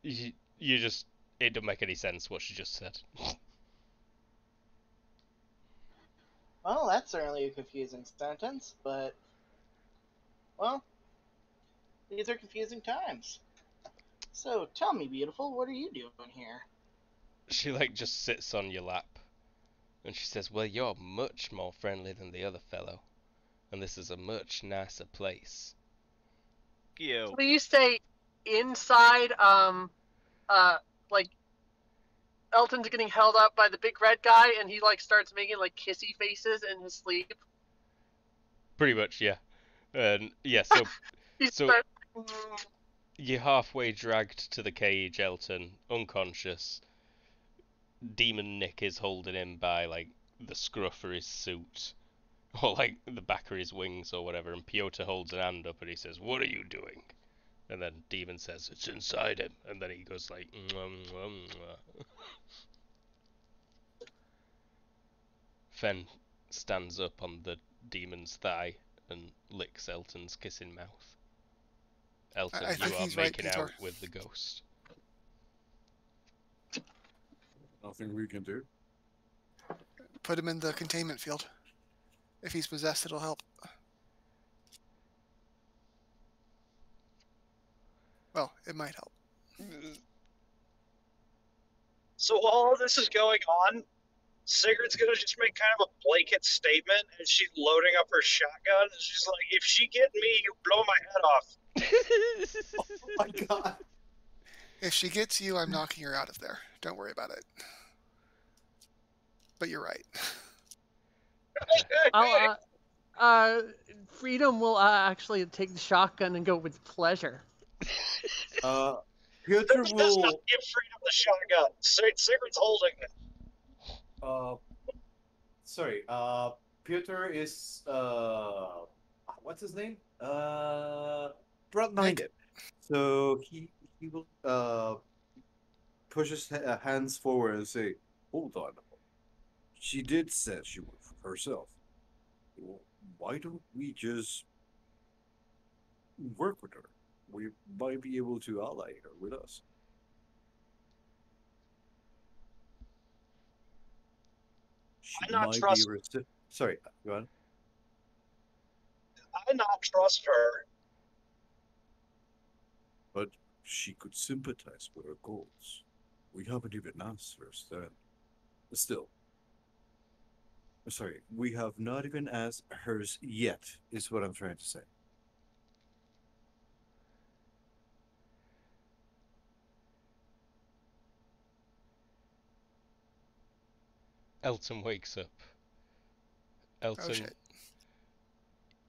you just, it don't make any sense what she just said. Well, that's certainly a confusing sentence, but... Well, these are confusing times. So, tell me, beautiful, what are you doing here? She like just sits on your lap, and she says, "Well, you're much more friendly than the other fellow, and this is a much nicer place." You. So you stay inside, like Elton's getting held up by the big red guy, and he like starts making like kissy faces in his sleep. Pretty much, yeah. Yeah, so He So- starts, you're halfway dragged to the cage, Elton, unconscious. Demon Nick is holding him by like the scruff of his suit, or like the back of his wings or whatever, and Piotr holds an hand up and he says, "What are you doing?" And then Demon says, "It's inside him," and then he goes like, "Mwah, mwah, mwah." Fen stands up on the demon's thigh and licks Elton's kissing mouth. Elton, I think you are he's right, making out Peter. with the ghost. Nothing we can do. Put him in the containment field. If he's possessed, it'll help. Well, it might help. So while all this is going on, Sigurd's gonna just make kind of a blanket statement, and she's loading up her shotgun. And she's like, "If she get me, you blow my head off." Oh my god. If she gets you, I'm knocking her out of there. Don't worry about it. But you're right. Freedom will actually take the shotgun and go with pleasure. Piotr Sigurd does not will. give Freedom the shotgun. Sigurd's holding it. sorry. Peter is what's his name? Broad-minded. So he will push his hands forward and say, "Hold on. She did say she would herself. Why don't we just work with her? We might be able to ally her with us." She I not might be trust. sorry, go on. I not trust her. But she could sympathize with our goals. We haven't even asked her then. Still, sorry, we have not even asked hers yet, is what I'm trying to say. Elton wakes up. Oh Elton, shit.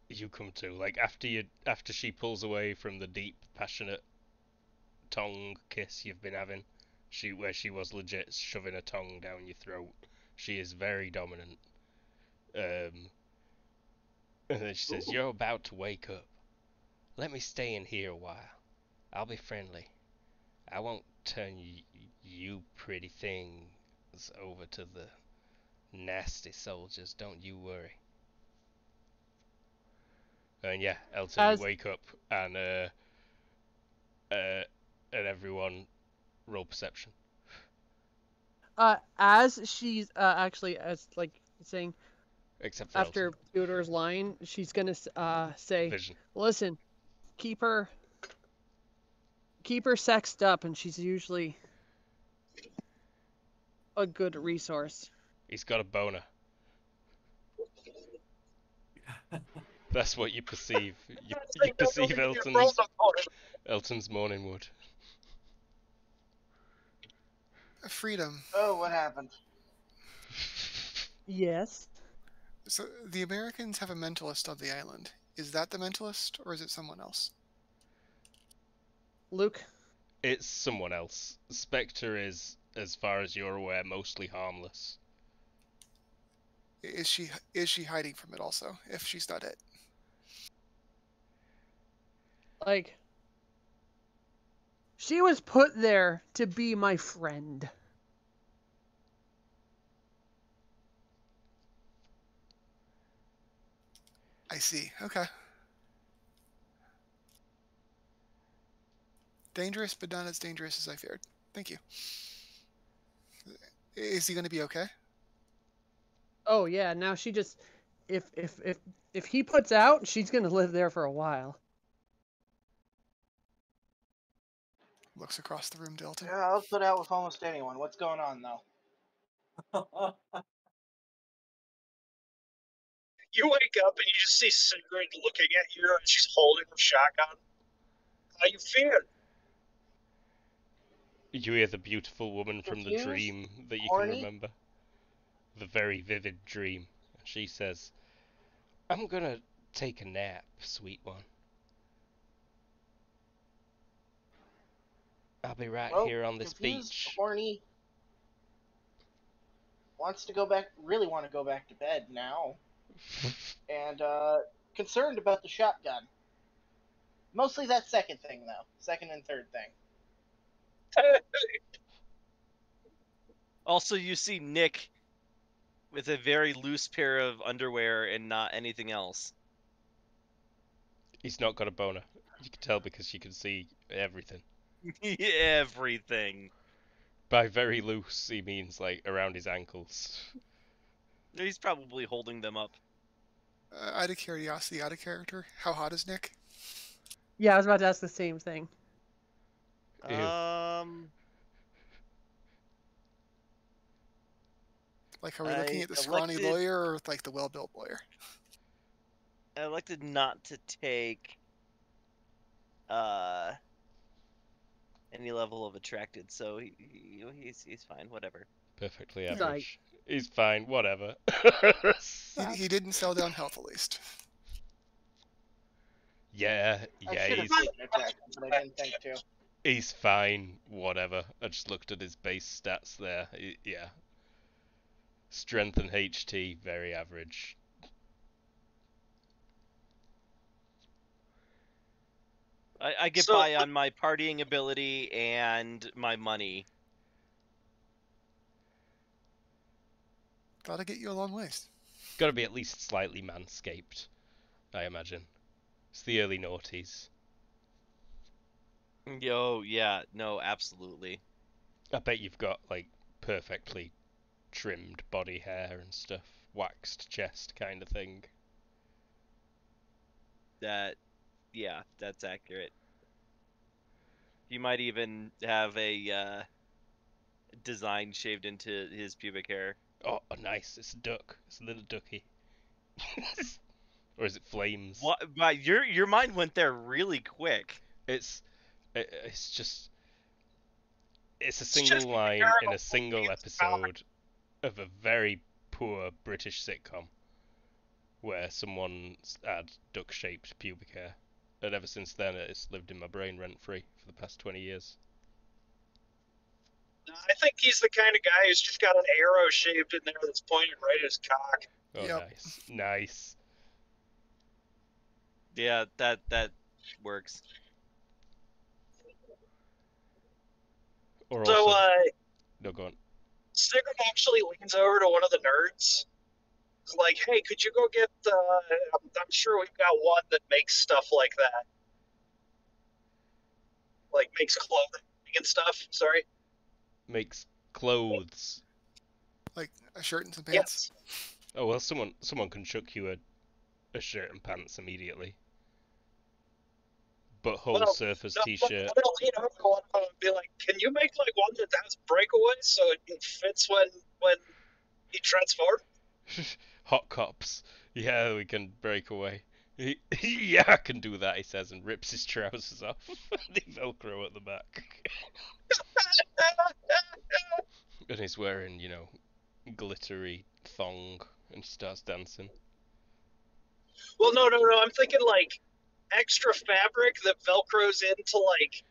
you come to like after she pulls away from the deep, passionate tongue kiss you've been having. Where she was legit shoving a tongue down your throat. She is very dominant. And then she says, "You're about to wake up. Let me stay in here a while. I'll be friendly. I won't turn you pretty things over to the nasty soldiers. Don't you worry." And yeah, Elton, you As wake up uh, and everyone roll perception as she's actually as like saying except for after Elton. Theodore's line, she's gonna say, Vision. "Listen, keep her sexed up, and she's usually a good resource." He's got a boner. That's what you perceive. You perceive Elton's morning wood. Freedom. Oh, what happened? Yes. So the Americans have a mentalist on the island. Is that the mentalist, or is it someone else? Luke. It's someone else. Spectre is, as far as you're aware, mostly harmless. Is she hiding from it also? If she's not it. Like, she was put there to be my friend. I see. Okay. Dangerous, but not as dangerous as I feared. Thank you. Is he going to be okay? Oh yeah, now she just if he puts out, she's gonna live there for a while. Looks across the room, Delta. Yeah, I'll put out with almost anyone. What's going on, though? You wake up and you just see Sigrid looking at you and she's holding a shotgun. How you feel? You hear the beautiful woman from the Confused? dream that you can Horny? remember. The very vivid dream. She says, "I'm gonna take a nap, sweet one. I'll be right Well, here on this confused, beach." horny, wants to go back, really want to go back to bed now, and concerned about the shotgun. Mostly that second thing, though. Second and third thing. Also, you see Nick with a very loose pair of underwear and not anything else. He's not got a boner. You can tell because you can see everything. Everything. By very loose, he means like around his ankles. He's probably holding them up. Out of curiosity, out of character, how hot is Nick? Yeah, I was about to ask the same thing. Ew. Like, are we looking I at the scrawny elected- lawyer or like the well-built lawyer? I elected not to take any level of attracted, so he's fine. Whatever. Perfectly He's average. He's fine, whatever. He didn't sell down health, at least. yeah, I should have taken attraction, but I didn't think to. he's fine, whatever. I just looked at his base stats there. Yeah. Strength and HT, very average. I get So- by on my partying ability and my money. Gotta get you a long ways. Got to be at least slightly manscaped, I imagine. It's the early noughties. Yo, yeah, no, absolutely. I bet you've got like perfectly trimmed body hair and stuff, waxed chest kind of thing. Yeah, that's accurate. He might even have a design shaved into his pubic hair. Oh, nice! It's a duck. It's a little ducky. Or is it flames? What? But your mind went there really quick. It's just it's a It's single just line in terrible. a single episode of a very poor British sitcom where someone had duck-shaped pubic hair, and ever since then it's lived in my brain rent-free for the past 20 years. I think he's the kind of guy who's just got an arrow shaped in there that's pointed right at his cock. Oh, Yep. nice. Yeah, that works. Or So, also, no, go on. Sigurd actually leans over to one of the nerds. He's like, hey, could you go get, I'm sure we've got one that makes stuff like that. Like, makes clothing and stuff, sorry. Makes clothes. Like a shirt and some pants. Yes. Oh well, someone can chuck you a shirt and pants immediately. But whole Well, surface No, t-shirt. I'm gonna lean over to one of them and be like, can you make, like, one that has breakaways so it fits when he transforms? Hot cops. Yeah, we can break away. Yeah, I can do that, he says, and rips his trousers off. The Velcro at the back. And he's wearing, glittery thong and starts dancing. Well, no, I'm thinking, like, extra fabric that velcros into, like,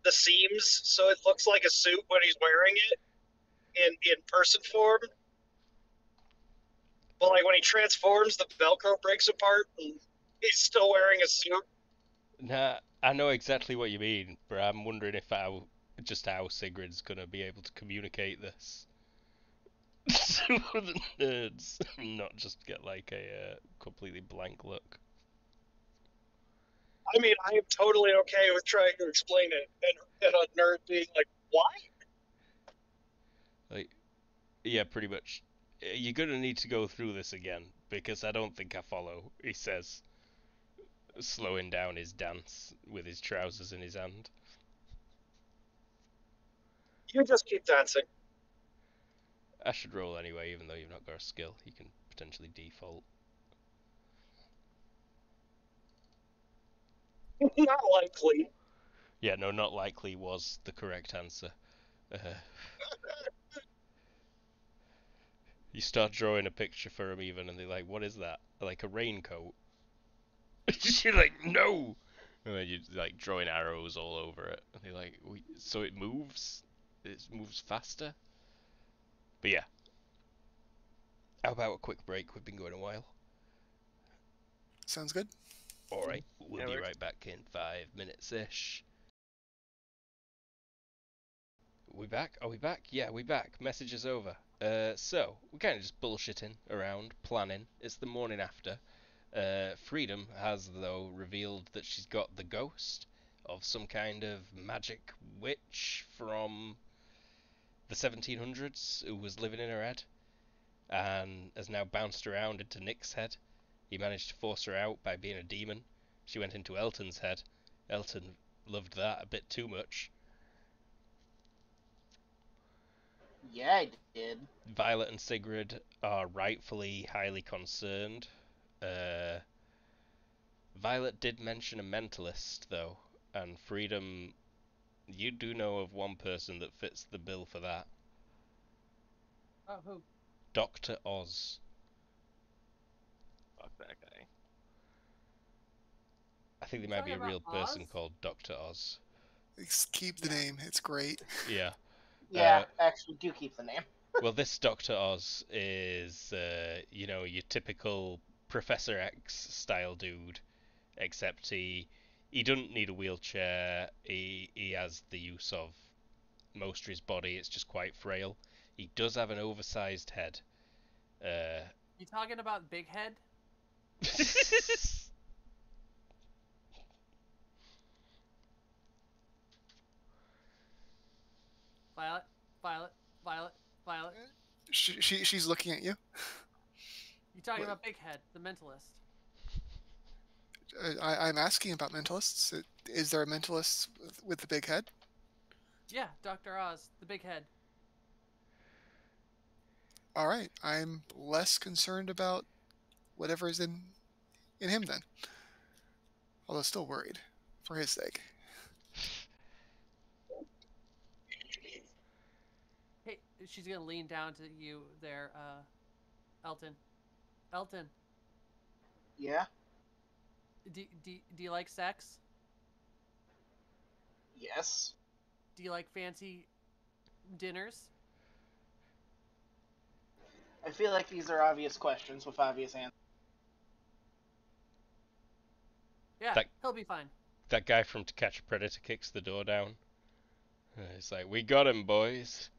the seams so it looks like a suit when he's wearing it in person form. But, like, when he transforms, the velcro breaks apart and he's still wearing a suit. Nah, I know exactly what you mean, but I'm wondering if how Sigrid's gonna be able to communicate this to the nerds, and not just get like a completely blank look. I mean, I am totally okay with trying to explain it and a nerd being like, why? Like, yeah, pretty much. You're gonna need to go through this again because I don't think I follow. He says, slowing down his dance with his trousers in his hand. You just keep dancing. I should roll anyway, even though you've not got a skill. You can potentially default. Not likely. Yeah, no, not likely was the correct answer. You start drawing a picture for him even, and they're like, what is that? Like a raincoat? You're like, no! And then you're like drawing arrows all over it. And they're like, so it moves? It moves faster? But yeah. How about a quick break? We've been going a while. Sounds good. Alright, we'll That be works. right back in 5 minutes-ish. We back? Are we back? Yeah, we back. Message is over. So, we're kind of just bullshitting around, planning. It's the morning after. Freedom has, though, revealed that she's got the ghost of some kind of magic witch from the 1700s who was living in her head and has now bounced around into Nick's head. He managed to force her out by being a demon. She went into Elton's head. Elton loved that a bit too much. Yeah, I did. Violet and Sigrid are rightfully highly concerned. Violet did mention a mentalist, though, and Freedom, you do know of one person that fits the bill for that. Oh, who? Dr. Oz. Fuck that guy. I think there You might be a talking real about person Oz? called Dr. Oz. Just keep the name. It's great. Yeah. Yeah, actually, do keep the name. Well, this Dr. Oz is, your typical Professor X style dude, except he doesn't need a wheelchair. He has the use of most of his body. It's just quite frail. He does have an oversized head. You talking about Big Head? Violet, Violet, Violet, Violet. She's looking at you. You talking What? about Big Head, the mentalist? I'm asking about mentalists. Is there a mentalist with the big head? Yeah, Dr. Oz, the Big Head. All right, I'm less concerned about whatever is in him then. Although still worried for his sake. Hey, she's gonna lean down to you there, Elton. Elton, Yeah? do you like sex? Yes? Do you like fancy dinners? I feel like these are obvious questions with obvious answers. Yeah, That- he'll be fine. That guy from To Catch a Predator kicks the door down. It's like, we got him, boys.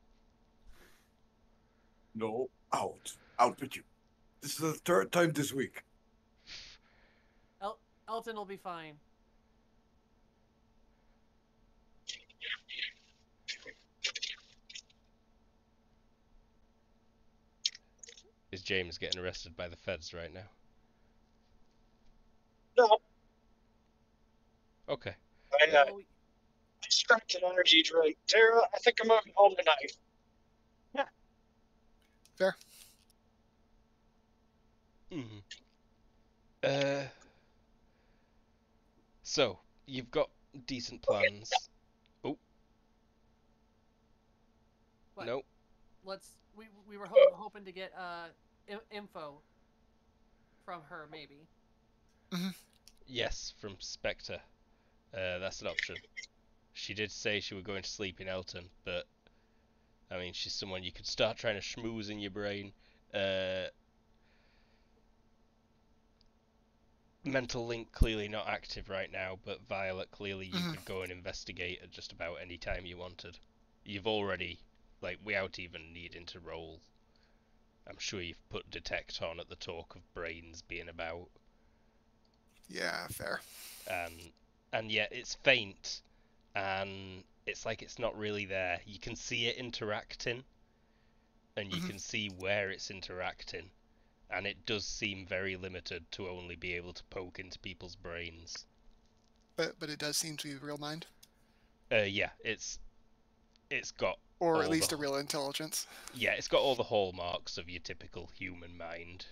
No, out. Out with you. This is the third time this week. Elton will be fine. Is James getting arrested by the feds right now? No, Okay. I Well, struck an energy drink. Tara, I think I'm moving home tonight. Fair. So, you've got decent plans. Oh. What? No. we were hoping to get info from her maybe. Yes, from Spectre. That's an option. She did say she was going to sleep in Elton, but I mean, she's someone you could start trying to schmooze in your brain. Mental link clearly not active right now, but Violet clearly you could go and investigate at just about any time you wanted. You've already, without even needing to roll, I'm sure you've put detect on at the talk of brains being about. Yeah, fair. And yet it's faint, and it's like it's not really there. You can see it interacting, and you can see where it's interacting, and it does seem very limited to only be able to poke into people's brains. But it does seem to be real mind. Yeah, it's got Or all at least the- a real intelligence. Yeah, it's got all the hallmarks of your typical human mind.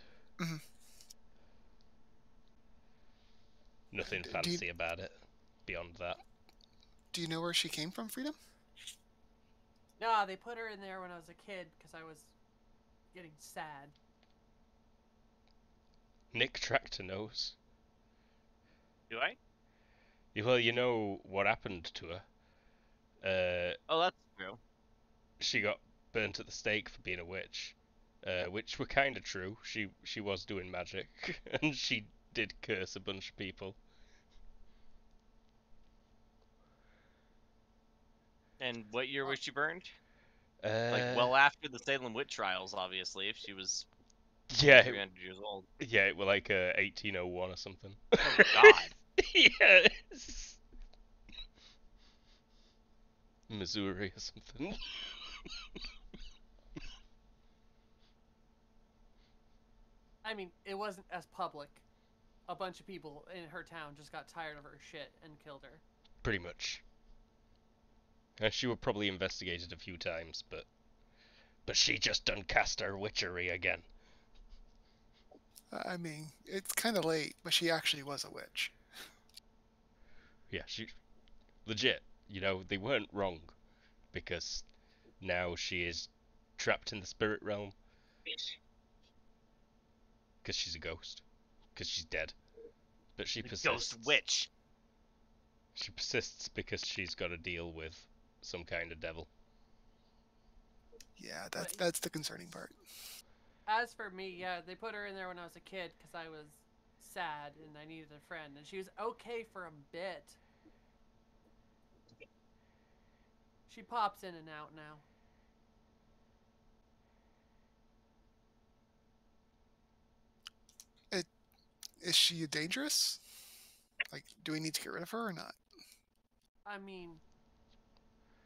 Nothing fancy about it beyond that. Do you know where she came from, Freedom? Nah, they put her in there when I was a kid because I was getting sad. Nick Tractor knows. Do I? Well, you know what happened to her. Oh, that's true. She got burnt at the stake for being a witch, which were kind of true. She was doing magic, and she did curse a bunch of people. And what year was she burned? Uh, Well after the Salem witch trials, obviously, if she was yeah, 300 years old. yeah, it were like 1801 or something. Oh, God. Yes. Missouri or something. I mean, it wasn't as public. A bunch of people in her town just got tired of her shit and killed her. Pretty much. And she were probably investigated a few times, but she just done cast her witchery again. I mean, it's kind of late, but she actually was a witch. Yeah, she legit. You know, they weren't wrong, because now she is trapped in the spirit realm. Because she's a ghost. Because she's dead. But she persists. Ghost witch. She persists because she's got to deal with some kind of devil. Yeah, But- that's the concerning part. As for me, yeah, they put her in there when I was a kid because I was sad and I needed a friend, and she was okay for a bit. She pops in and out now. Is she dangerous? Like, do we need to get rid of her or not? I mean,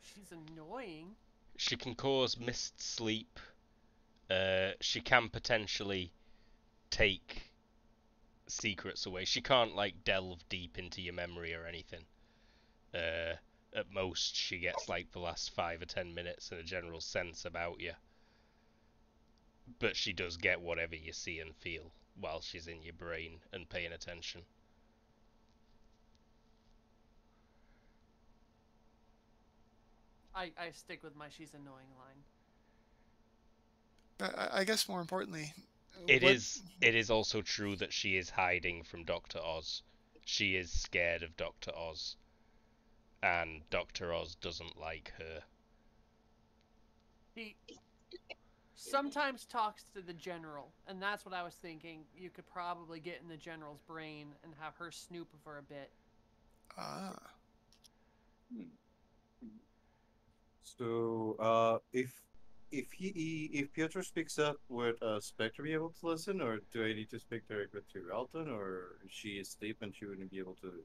she's annoying. She can cause missed sleep. She can potentially take secrets away. She can't like delve deep into your memory or anything. At most, she gets like the last 5 or 10 minutes and a general sense about you. But she does get whatever you see and feel while she's in your brain and paying attention. I stick with my she's annoying line. I guess more importantly, It is also true that she is hiding from Dr. Oz. She is scared of Dr. Oz. And Dr. Oz doesn't like her. He sometimes talks to the general, and that's what I was thinking. You could probably get in the general's brain and have her snoop for a bit. Ah. So, if Piotr speaks up, would Spectre be able to listen, or do I need to speak directly to Alton, or is she asleep and she wouldn't be able to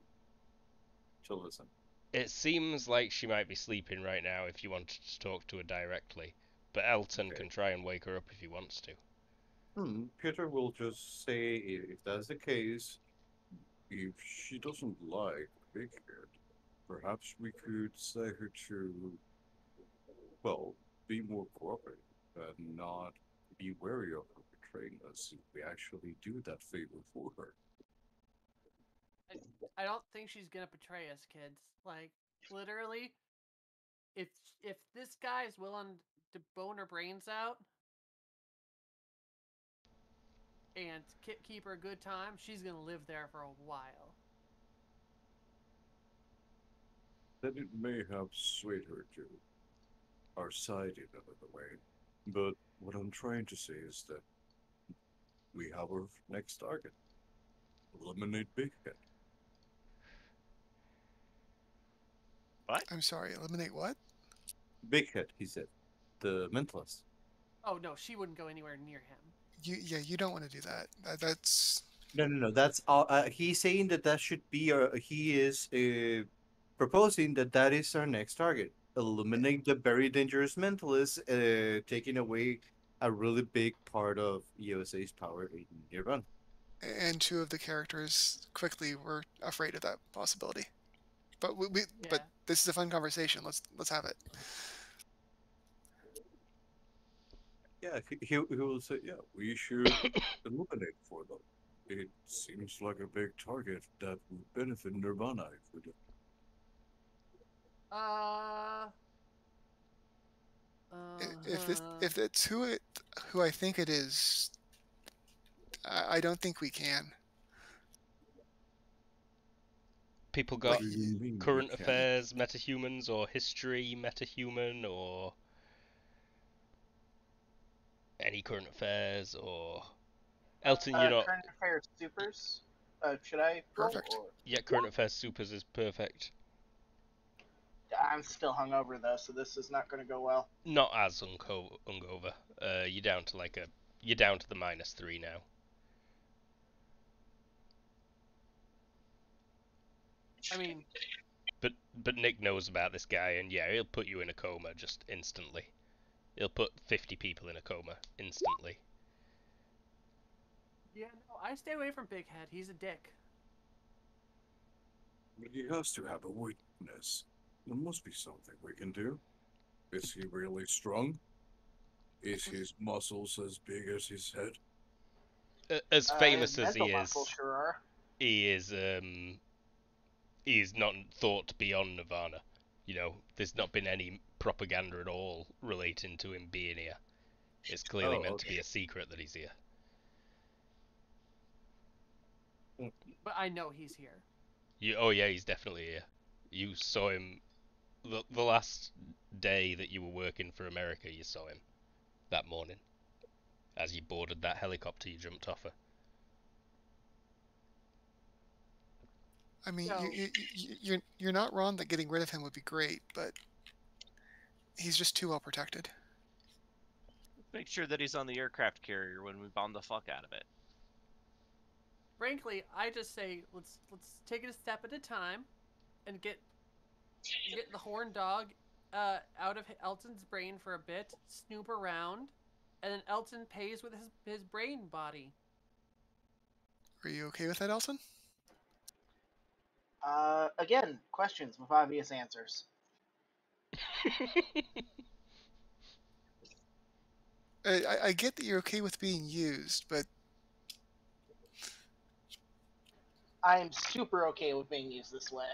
listen? It seems like she might be sleeping right now if you wanted to talk to her directly, but Elton Okay. can try and wake her up if he wants to. Piotr will just say if that's the case, if she doesn't like Big Head, perhaps we could say her to, well, be more cooperative and not be wary of her betraying us if we actually do that favor for her. I don't think she's gonna betray us, kids. Like, literally, if this guy is willing to bone her brains out and keep her a good time, she's gonna live there for a while. Then it may have swayed her to our side in another way. But what I'm trying to say is that we have our next target. Eliminate Big Head. I'm sorry, eliminate what? Big Head, he said. The mentalist. Oh no, she wouldn't go anywhere near him. You don't want to do that. That's No. That's all. He's saying that should be our. He is proposing that is our next target. Eliminate the very dangerous mentalist, taking away a really big part of USA's power in Nirvana. and two of the characters quickly were afraid of that possibility. But but this is a fun conversation. Let's have it. Yeah, he will say, yeah, we should eliminate for them. It seems like a big target that would benefit Nirvana if we do. If it's who I think it is, I don't think we can. People got What do you mean we current can't? affairs, metahumans, or history, metahuman, or any current affairs, or Elton, you're not. Current affairs supers. Should I roll? Perfect. Or... Yeah, current affairs supers is perfect. I'm still hungover though, so this is not going to go well. Not as hungover. You're down to you're down to the -3 now. I mean, but Nick knows about this guy, and yeah, he'll put you in a coma just instantly. He'll put 50 people in a coma instantly. yeah, no, I stay away from Big Head. He's a dick. But he has to have a weakness. There must be something we can do. Is he really strong? Is his muscles as big as his head? As famous his as he mental is, muscles sure are. he is not thought to be on Nirvana. You know, there's not been any propaganda at all relating to him being here. It's clearly meant to be a secret that he's here. But I know he's here. Oh yeah, he's definitely here. You saw him the last day that you were working for America. You saw him. that morning as you boarded that helicopter you jumped off of. I mean, So- you're not wrong that getting rid of him would be great, but he's just too well protected. Make sure that he's on the aircraft carrier when we bomb the fuck out of it. Frankly, I just say let's take it a step at a time, and get the horn dog out of Elton's brain for a bit, snoop around, and then Elton pays with his brain body. Are you okay with that, Elton? Again, questions with obvious answers. I get that you're okay with being used, but I'm super okay with being used this way.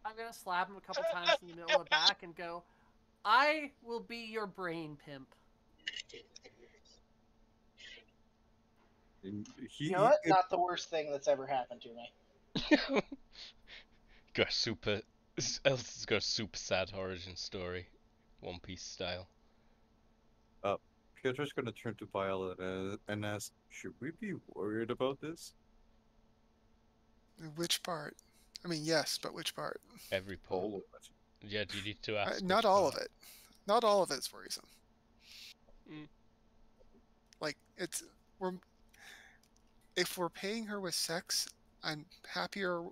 I'm gonna slap him a couple times in the middle of the back and go, "I will be your brain pimp." And You know what? Not the worst thing that's ever happened to me. Got super. Elton's got a super sad origin story, One Piece style. Pietro's going to turn to Violet and ask, should we be worried about this? which part? I mean, yes, but which part? Every part. All of it. Yeah, do you need to ask? Not which all part? of it. Not all of it's worrisome. Mm. Like if we're paying her with sex, I'm happier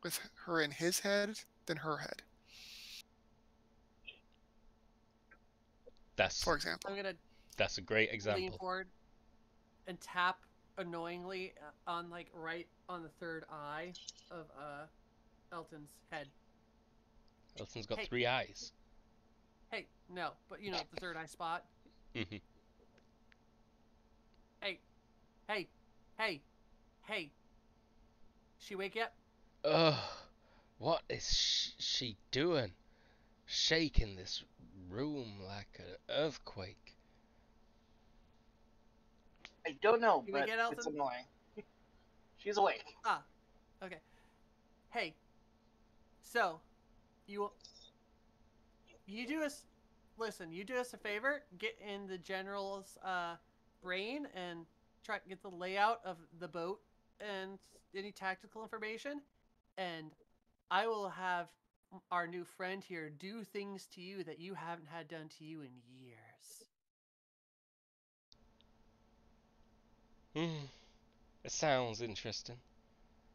with her in his head than her head. That's For example, I'm gonna that's a great lean example. forward and tap annoyingly on right on the third eye of Elton's head. Elton's got Hey. 3 eyes. Hey, no, but you know the third eye spot. Mhm. Hey, hey, hey, hey. She wake yet? Ugh, what is she doing? Shaking this room like an earthquake. I don't know, You may but get it's Elton? annoying. She's awake. Ah, okay. Hey, so you do us listen. You do us a favor. Get in the general's brain and try to get the layout of the boat and any tactical information, and I will have our new friend here do things to you that you haven't had done to you in years. It sounds interesting.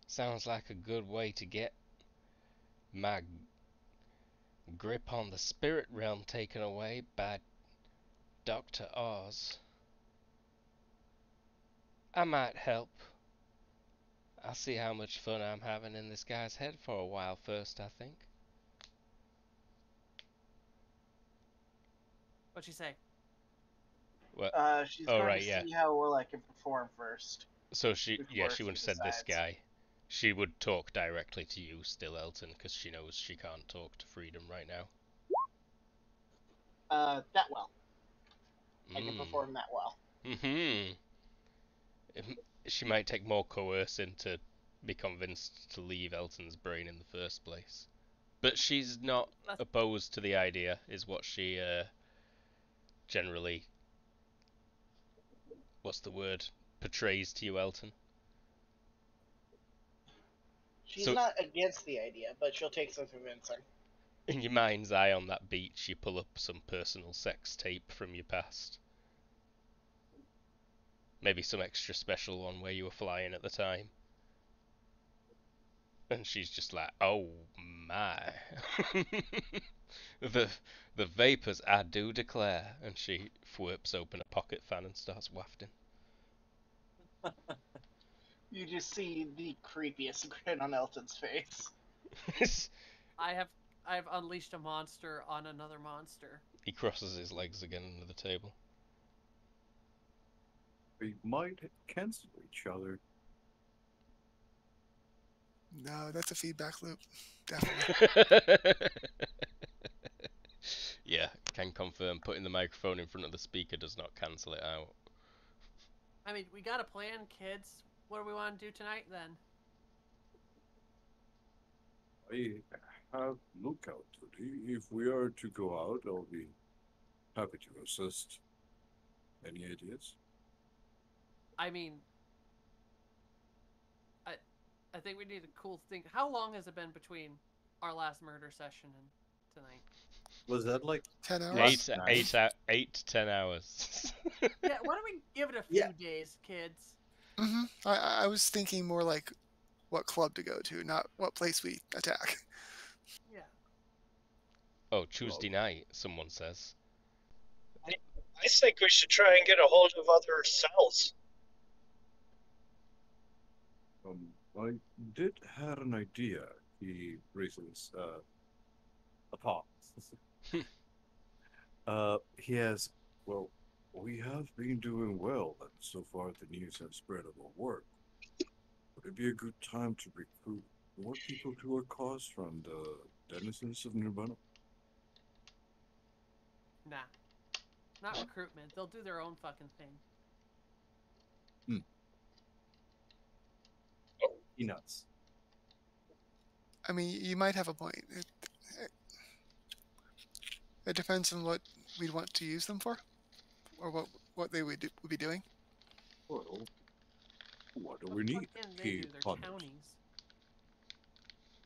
Sounds like a good way to get my grip on the spirit realm taken away by Dr. Oz. I might help. I'll see how much fun I'm having in this guy's head for a while first, I think. What'd she say? What? She's Oh, going right, to yeah. see how well I can perform first. So she before wouldn't have she said this decides. guy. She would talk directly to you still, Elton, because she knows she can't talk to Freedom right now. That well. I can perform that well. She might take more coercing to be convinced to leave Elton's brain in the first place. But she's not opposed to the idea, is what she generally, what's the word, portrays to you, Elton. She's So- not against the idea, but she'll take some convincing. In your mind's eye on that beach, you pull up some personal sex tape from your past. Maybe some extra special one where you were flying at the time. And she's just like, oh my. the vapors, I do declare. And she whips open a pocket fan and starts wafting. You just see the creepiest grin on Elton's face. I have unleashed a monster on another monster. He crosses his legs again under the table. We might cancel each other. no, that's a feedback loop. Definitely. Yeah, can confirm. Putting the microphone in front of the speaker does not cancel it out. I mean, we got a plan, kids. What do we want to do tonight then? I have lookout duty. If we are to go out, I'll be happy to assist. Any ideas? I mean, I think we need a cool thing. How long has it been between our last murder session and tonight? Was that like 10 hours? Eight, Nice. 8 to 10 hours. Yeah, why don't we give it a few Yeah. days, kids? I was thinking more like what club to go to, not what place we attack. Yeah. Oh, Tuesday night, someone says. I think we should try and get a hold of other cells. I did have an idea. He raises a paw. He has, well, we have been doing well, and so far the news has spread of our work. Would it be a good time to recruit more people to our cause from the denizens of Nirvana? Nah. Not recruitment. They'll do their own fucking thing. peanuts? I mean, you might have a point. It depends on what we'd want to use them for, or what they would be doing. Well, what do What we the fuck need? can they He do? They're pondered. townies.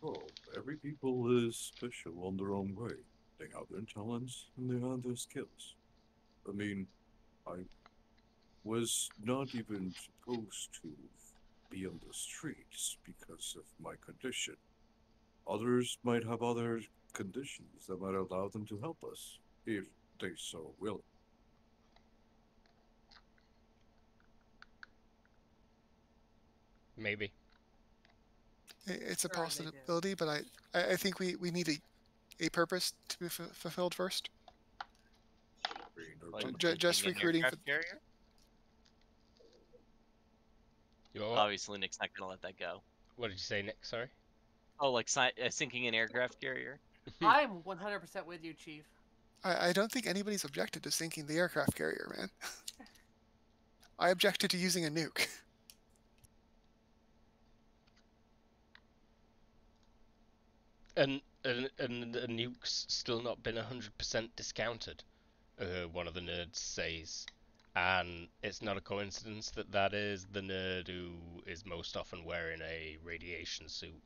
Well, every people is special on their own way. They have their talents and they have their skills. I mean, I was not even supposed to be on the streets because of my condition. Others might have other conditions that might allow them to help us, if they so will. Maybe. It's a Sure, they do. possibility, but I think we need a purpose to be fulfilled first. Like Just sinking an recruiting for. aircraft carrier? You know what? Obviously, Nick's not gonna let that go. What did you say, Nick? Sorry? Oh, like sinking an aircraft carrier? I'm 100% with you, Chief. I don't think anybody's objected to sinking the aircraft carrier, man. I objected to using a nuke. And the nuke's still not been 100% discounted, one of the nerds says. And it's not a coincidence that that is the nerd who is most often wearing a radiation suit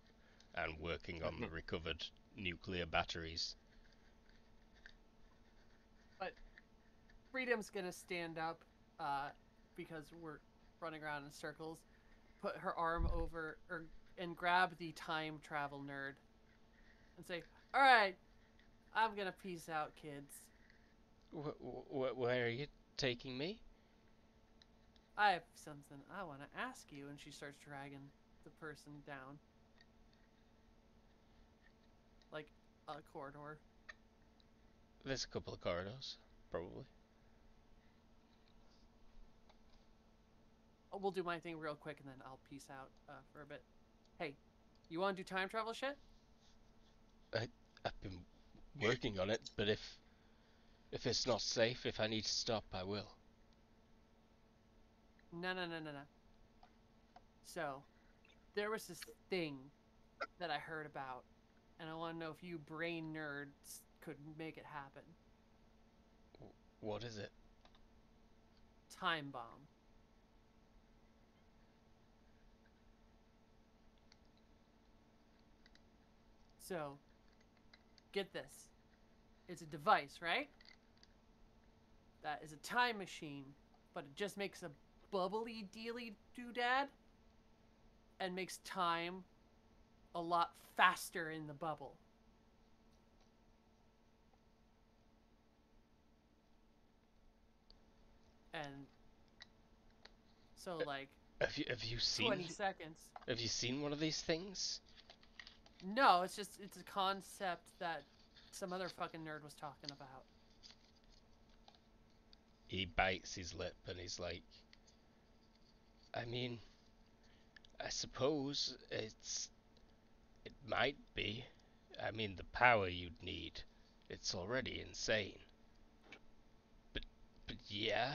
and working on the recovered nuclear batteries. But Freedom's gonna stand up, because we're running around in circles. Put her arm over, and grab the time travel nerd, and say, "All right, I'm gonna peace out, kids. Where are you taking me? I have something I want to ask you." And she starts dragging the person down, like a corridor. There's a couple of corridors, probably. We'll do my thing real quick, and then I'll peace out for a bit. Hey, you want to do time travel shit? I've been working on it, but if it's not safe, if I need to stop, I will. No. So, there was this thing that I heard about, and I want to know if you brain nerds could make it happen. What is it? Time bomb. So, get this. It's a device, right? That is a time machine, but it just makes a bubbly dealy doodad and makes time a lot faster in the bubble. And so, like, Have you seen 20 seconds. Have you seen one of these things? No, it's a concept that some other fucking nerd was talking about. He bites his lip and he's like, I mean, I suppose it might be. I mean, the power you'd need, it's already insane. But yeah.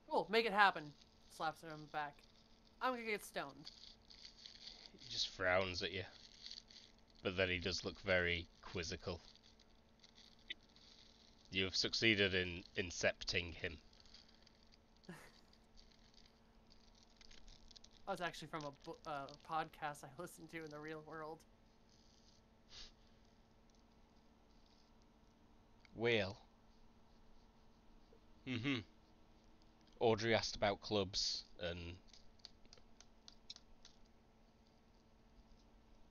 Cool, make it happen. Slaps her on the back. I'm gonna get stoned. He just frowns at you. But then he does look very quizzical. You've succeeded in incepting him. That was actually from a podcast I listened to in the real world. Well. Audrey asked about clubs, and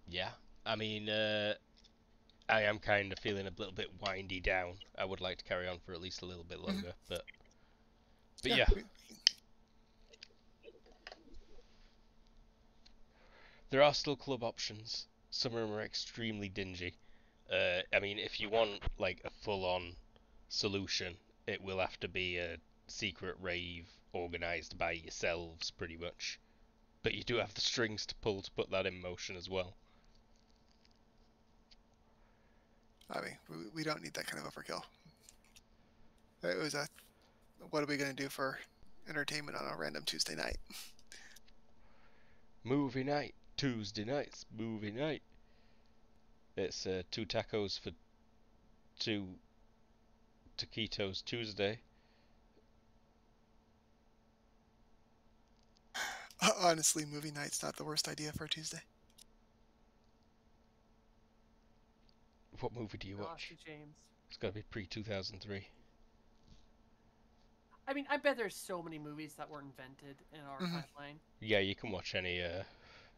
yeah, I mean, I am kind of feeling a little bit windy down. I would like to carry on for at least a little bit longer, but yeah. There are still club options. Some of them are extremely dingy. I mean, if you want like a full-on solution, it will have to be a secret rave organised by yourselves, pretty much. But you do have the strings to pull to put that in motion as well. I mean, we don't need that kind of overkill. It was a, what are we going to do for entertainment on a random Tuesday night? Movie night, Tuesday nights, movie night. It's 2 tacos for 2 taquitos Tuesday. Honestly, movie night's not the worst idea for a Tuesday. What movie do you Lost watch? to James. It's got to be pre-2003. I mean, I bet there's so many movies that were invented in our timeline. Yeah, you can watch any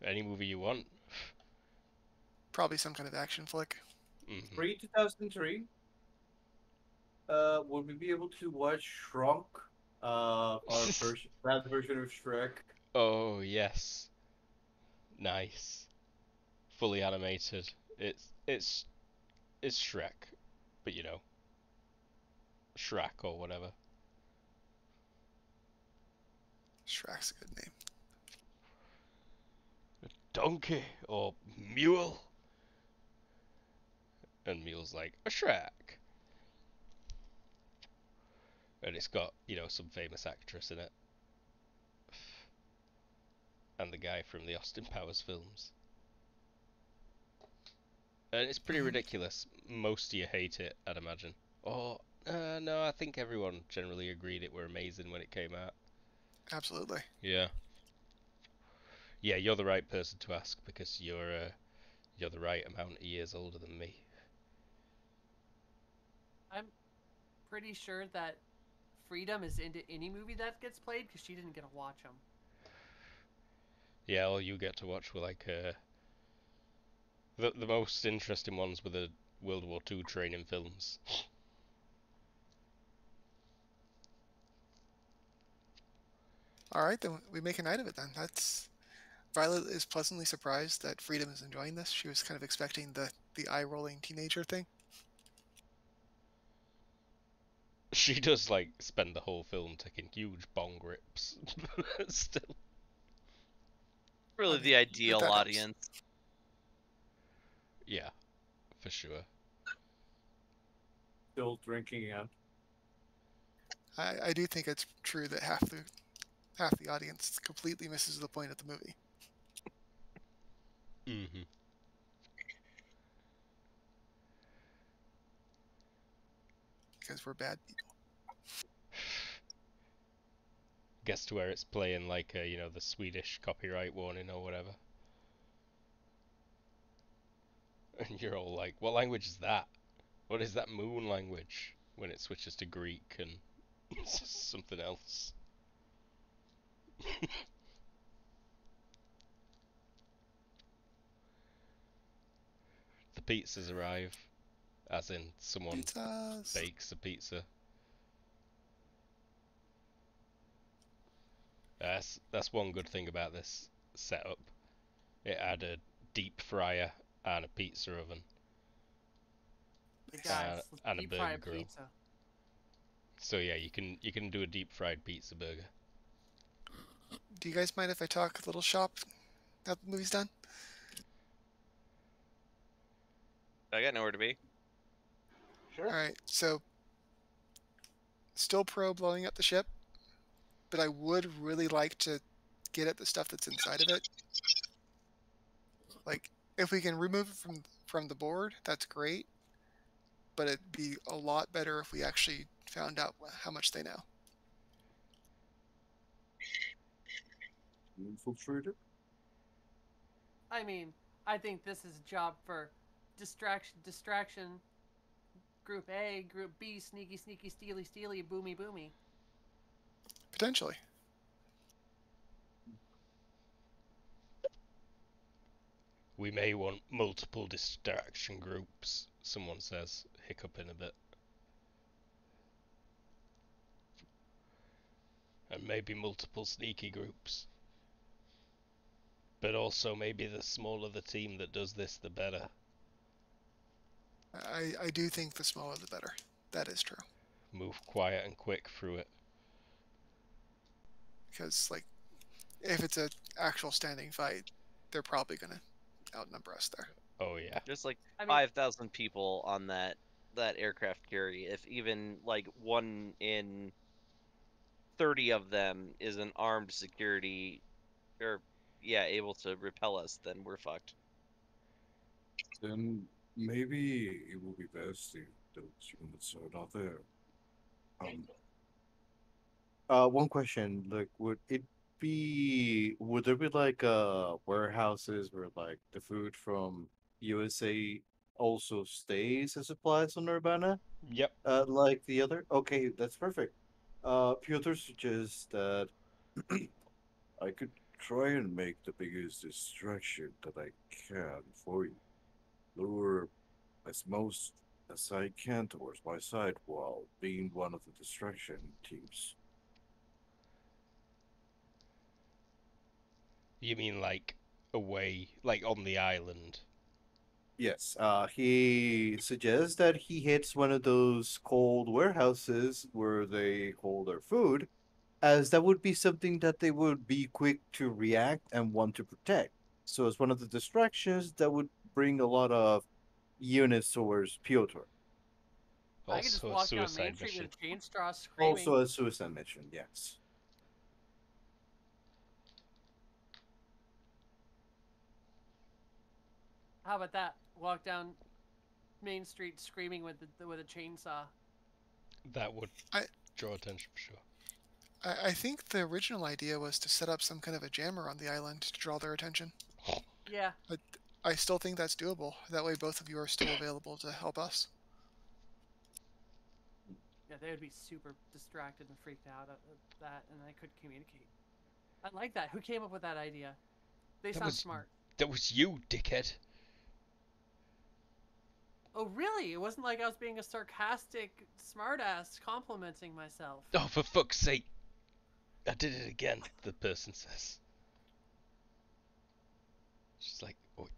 movie you want. Probably some kind of action flick. Pre-2003, would we be able to watch Shrunk? Our version, that version of Shrek. Oh yes, nice, fully animated. It's Shrek, but you know, Shrek or whatever. Shrek's a good name. Donkey or mule, and mule's like a Shrek, and it's got, you know, some famous actress in it, and the guy from the Austin Powers films. And it's pretty ridiculous. Most of you hate it, I'd imagine. Oh, no, I think everyone generally agreed it were amazing when it came out. Absolutely. Yeah. Yeah, you're the right person to ask because you're the right amount of years older than me. I'm pretty sure that Freedom is into any movie that gets played because she didn't get to watch them. Yeah, all you get to watch were like the most interesting ones were the World War II training films. All right, then we make a night of it then. That's Violet is pleasantly surprised that Freedom is enjoying this. She was kind of expecting the eye-rolling teenager thing. She does like spend the whole film taking huge bong rips. Still. Really, the ideal that helps. audience. Yeah, for sure. Still drinking out. I do think it's true that half the audience completely misses the point of the movie. Mm-hmm. Because we're bad people. Gets to where it's playing like you know, the Swedish copyright warning or whatever. And you're all like, what language is that? What is that moon language? When it switches to Greek and something else. The pizzas arrive, as in someone Pizzas. bakes a pizza. That's one good thing about this setup. It had a deep fryer and a pizza oven. Hey guys, let's and a deep fry a burger grill. pizza. So yeah, you can do a deep fried pizza burger. Do you guys mind if I talk a little shop now the movie's done? I got nowhere to be. Sure. All right, so still pro blowing up the ship, but I would really like to get at the stuff that's inside of it. Like, if we can remove it from the board, that's great. but it'd be a lot better if we actually found out how much they know. Infiltrator? I mean, I think this is a job for distraction. Group A, Group B, sneaky, sneaky, steely, steely, boomy, boomy. Potentially. We may want multiple distraction groups, someone says, hiccuping a bit. And maybe multiple sneaky groups. But also maybe the smaller the team that does this, the better. I do think the smaller the better. That is true. Move quiet and quick through it. Because, like, if it's an actual standing fight, they're probably going to outnumber us there. Oh yeah. There's like I mean, 5,000 people on that aircraft carrier. If even like 1 in 30 of them is an armed security, or able to repel us, then we're fucked. Then maybe it will be best if those units are not there. One question, like, would there be like warehouses where like the food from USA also stays as supplies on Urbana? Yep. Like the other? Okay, that's perfect. Piotr suggests that I could try and make the biggest distraction that I can for you. Lure as most as I can towards my side while being one of the distraction teams. You mean like away, like on the island? yes, he suggests that he hits one of those cold warehouses where they hold their food, as that would be something that they would be quick to react and want to protect. So, as one of the distractions, that would bring a lot of units towards Piotr. I could just Also a walk down suicide Main Street mission. with a chainsaw screaming. Also, a suicide mission, yes. How about that? Walk down Main Street screaming with a chainsaw. That would I- draw attention for sure. I think the original idea was to set up some kind of a jammer on the island to draw their attention. Yeah. But I still think that's doable. That way both of you are still available to help us. Yeah, they would be super distracted and freaked out at that, and I couldn't communicate. I like that. Who came up with that idea? They That sound was- smart. That was you, dickhead. Oh, really? It wasn't like I was being a sarcastic smartass complimenting myself. Oh, for fuck's sake. I did it again, the person says. She's like, oh,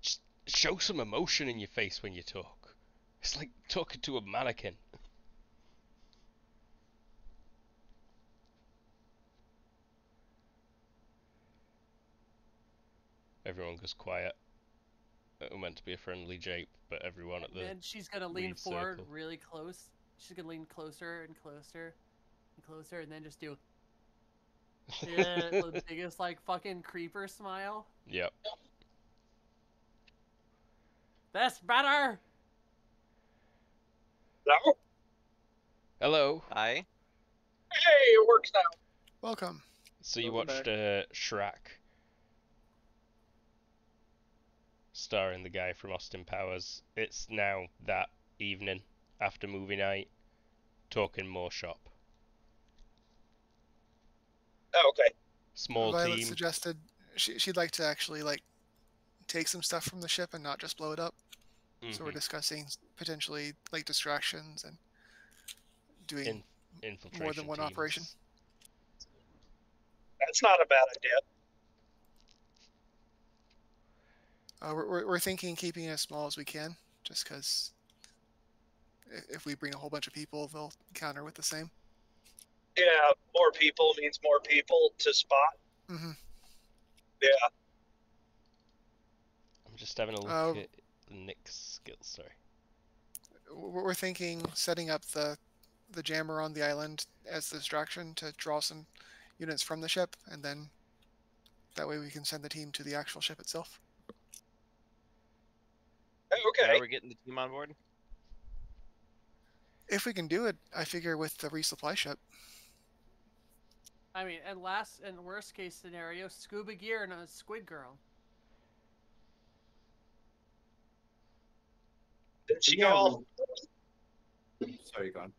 just show some emotion in your face when you talk. It's like talking to a mannequin. Everyone goes quiet. It was meant to be a friendly jape, but everyone at the Then she's gonna lean read forward circle. really close. She's gonna lean closer and closer and closer, and then just do the biggest like fucking creeper smile. Yep. That's better. No? Hello. Hi. Hey, it works now. Welcome. So you Welcome watched Shrek, starring the guy from Austin Powers. It's now that evening after movie night, talking more shop. Oh, okay. Small Violet team. suggested she'd like to actually like take some stuff from the ship and not just blow it up. So we're Mhm. discussing potentially like distractions and doing Infiltration more than one teams. operation. That's not a bad idea. We're thinking keeping it as small as we can, just because if we bring a whole bunch of people, they'll counter with the same. Yeah, more people means more people to spot. Mm-hmm. Yeah. I'm just having a look Uh, at Nick's skills. Sorry. We're thinking setting up the jammer on the island as the distraction to draw some units from the ship, and then that way we can send the team to the actual ship itself. Okay. Are we getting the team on board? If we can do it, I figure with the resupply ship. I mean, and worst case scenario, scuba gear and a squid girl. Didn't she Yeah, go all? Sorry, go on.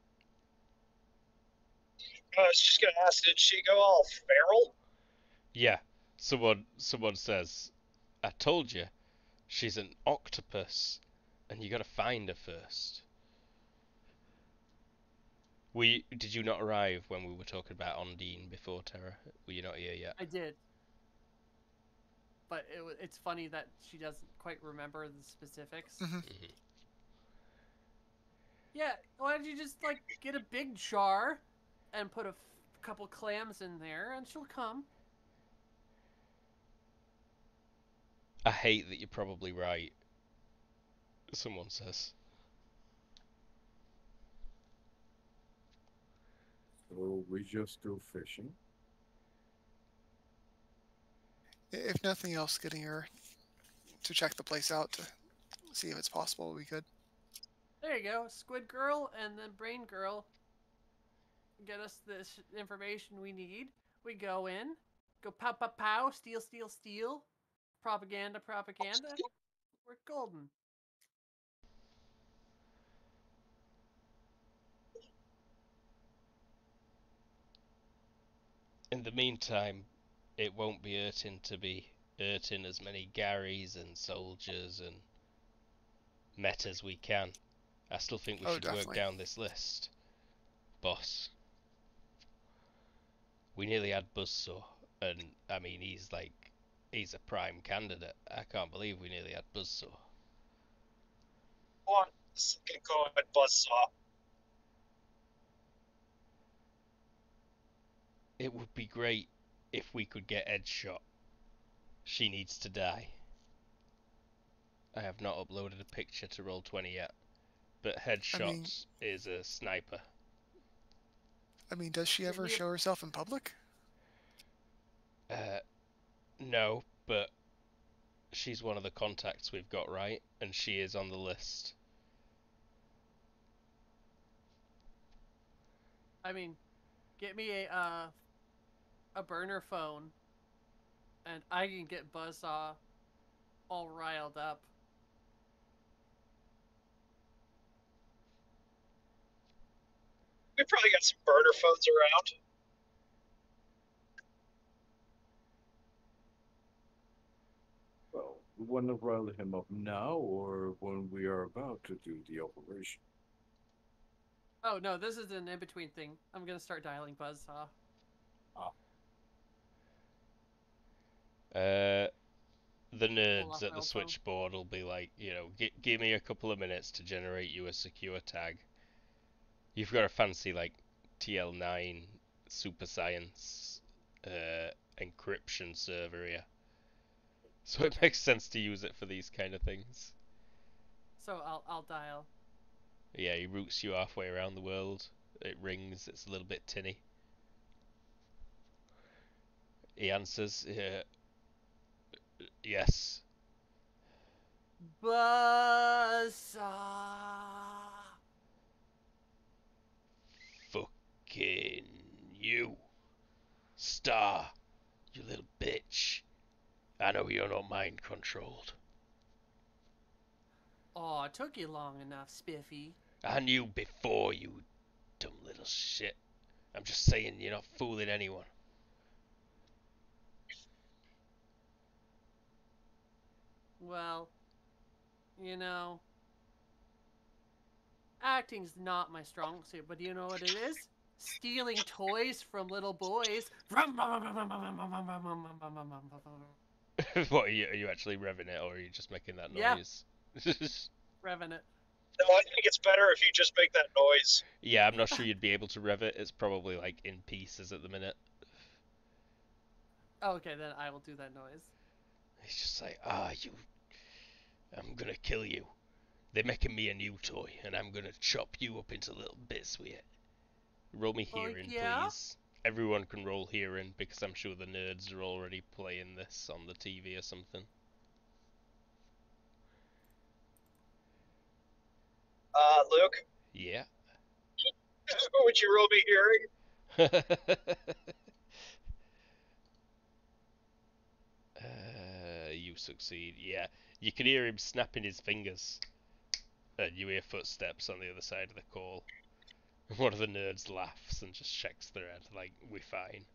I was just gonna ask, did she go all feral? Yeah, someone says, I told you, she's an octopus, and you gotta find her first. Did you not arrive when we were talking about Ondine before, Terra? Were you not here yet? I did. But it's funny that she doesn't quite remember the specifics. Mhm. Mhm. Yeah, why don't you just like get a big jar and put a couple clams in there, and she'll come. I hate that you're probably right, someone says. So we just go fishing. If nothing else, getting her to check the place out to see if it's possible we could. There you go, Squid Girl and then Brain Girl get us this information we need. We go in, go pow pow pow, steal steal steal, propaganda propaganda. We're golden. In the meantime, it won't be hurting to be hurting as many Garys and soldiers and met as we can. I still think we Oh, should work definitely. down this list, boss. We nearly had Buzzsaw, and I mean he's a prime candidate. I can't believe we nearly had Buzzsaw. One second go at Buzzsaw. It would be great if we could get Ed shot. She needs to die. I have not uploaded a picture to Roll20 yet, but Headshot is a sniper. I mean, does she ever show herself in public? No, but she's one of the contacts we've got, right? And she is on the list. I mean, get me a burner phone, and I can get Buzzsaw all riled up. We probably got some burner phones around. Well, we want to rile him up now or when we are about to do the operation. Oh no, this is an in-between thing. I'm gonna start dialing Buzzsaw. The Pull off nerds at my the old phone. switchboard will be like, give me a couple of minutes to generate you a secure tag. You've got a fancy like TL9 super science encryption server here, so it makes sense to use it for these kind of things. So I'll dial. Yeah, he routes you halfway around the world. It rings. It's a little bit tinny. He answers, yes. Buzzsaw. Fucking you, Star, you little bitch. I know you're not mind controlled. Oh, it took you long enough, Spiffy. I knew before, you dumb little shit. I'm just saying you're not fooling anyone. Well, you know, acting's not my strong suit, but you know what it is? Stealing toys from little boys. What, are you actually revving it, or are you just making that Yeah. noise? Revving it. No, I think it's better if you just make that noise. Yeah, I'm not sure you'd be able to rev it. It's probably like in pieces at the minute. Okay, then I will do that noise. He's just like, I'm gonna kill you. They're making me a new toy, and I'm gonna chop you up into little bits with it. Roll me hearing, yeah? please. Everyone can roll hearing, because I'm sure the nerds are already playing this on the TV or something. Luke, Yeah. Would you roll me hearing? You succeed. Yeah, you can hear him snapping his fingers, and you hear footsteps on the other side of the call. One of the nerds laughs and just shakes their head like, "We're fine."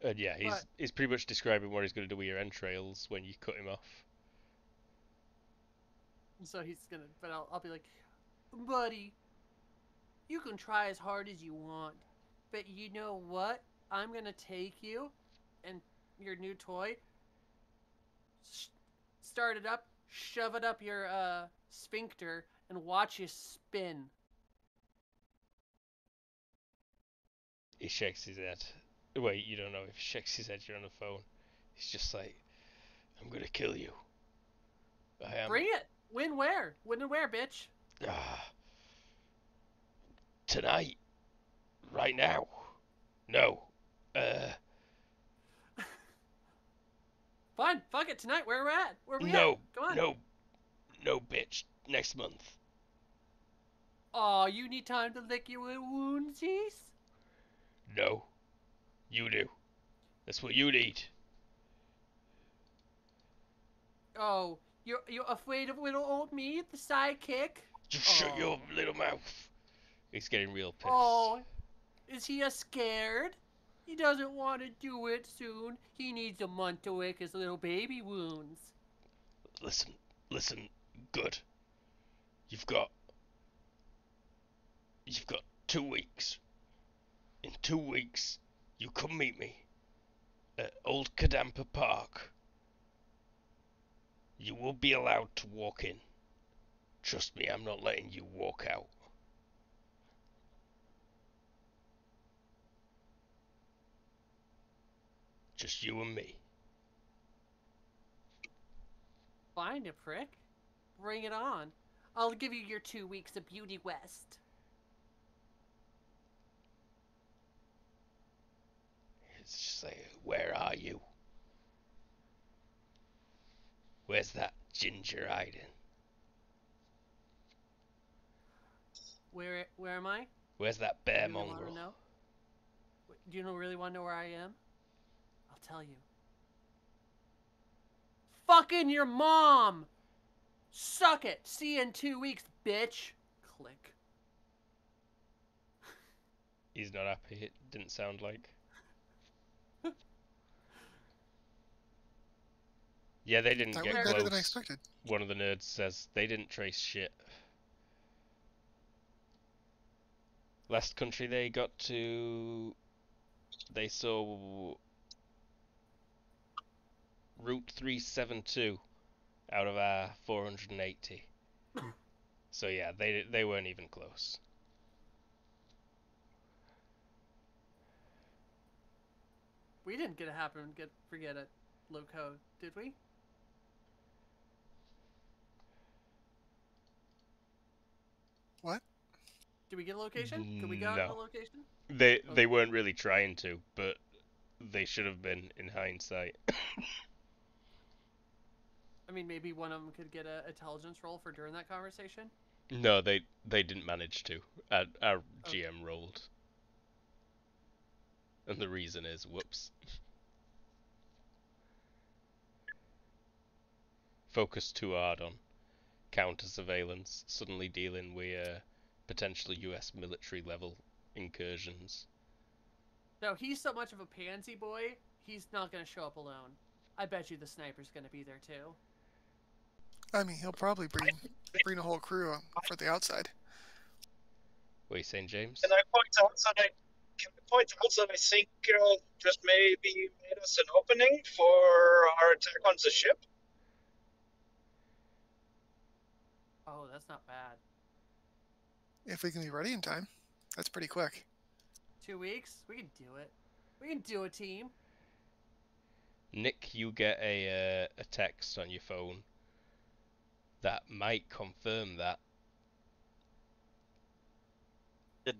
And yeah, he's pretty much describing what he's going to do with your entrails when you cut him off. So he's gonna, but I'll be like, buddy, you can try as hard as you want, but you know what? I'm gonna take you and your new toy, start it up, shove it up your sphincter, and watch you spin. He shakes his head. Wait, you don't know if he shakes his head, you're on the phone. He's just like, "I'm gonna kill you. I am." Bring it! Win where? Win and where, bitch? Tonight. Right now. No. Fine, fuck it, tonight, where we're at? Where we No. at? Come on. No, bitch. Next month. Aw, you need time to lick your woundsies? No. You do. That's what you need. Oh, you're afraid of little old me, the sidekick? Just shut your little mouth. He's getting real pissed. Oh, is he scared? He doesn't want to do it soon. He needs a month to lick his little baby wounds. Listen, good. You've got 2 weeks. In 2 weeks, you come meet me at Old Kadampa Park. You will be allowed to walk in. Trust me, I'm not letting you walk out. Just you and me. Fine, you prick. Bring it on. I'll give you your 2 weeks of Beauty West. It's just like, where are you? Where's that ginger hiding? Where am I? Where's that bear Do you really mongrel? wanna know? Do you really want to know where I am? I'll tell you. Fucking your mom! Suck it! See you in 2 weeks, bitch! Click. He's not happy, it didn't sound like. Yeah, they didn't That get went close. better than I expected. One of the nerds says they didn't trace shit. Last country they got to, they saw Route 372 out of our 480. So yeah, they weren't even close. We didn't forget a low code, did we? What? Did we get a location? Could we got a No. location? They weren't really trying to, but they should have been in hindsight. I mean, maybe one of them could get a intelligence roll for during that conversation. No, they didn't manage to. Our GM rolled. And the reason is, whoops. Focus too hard on counter surveillance, suddenly dealing with potential US military level incursions. No, he's so much of a pansy boy, he's not going to show up alone. I bet you the sniper's going to be there too. I mean, he'll probably bring a whole crew for the outside. What are you saying, James? Can I point out that I think just maybe made us an opening for our attack on the ship? Oh, that's not bad. If we can be ready in time, that's pretty quick. 2 weeks? We can do it. We can do it, team. Nick, you get a text on your phone that might confirm that.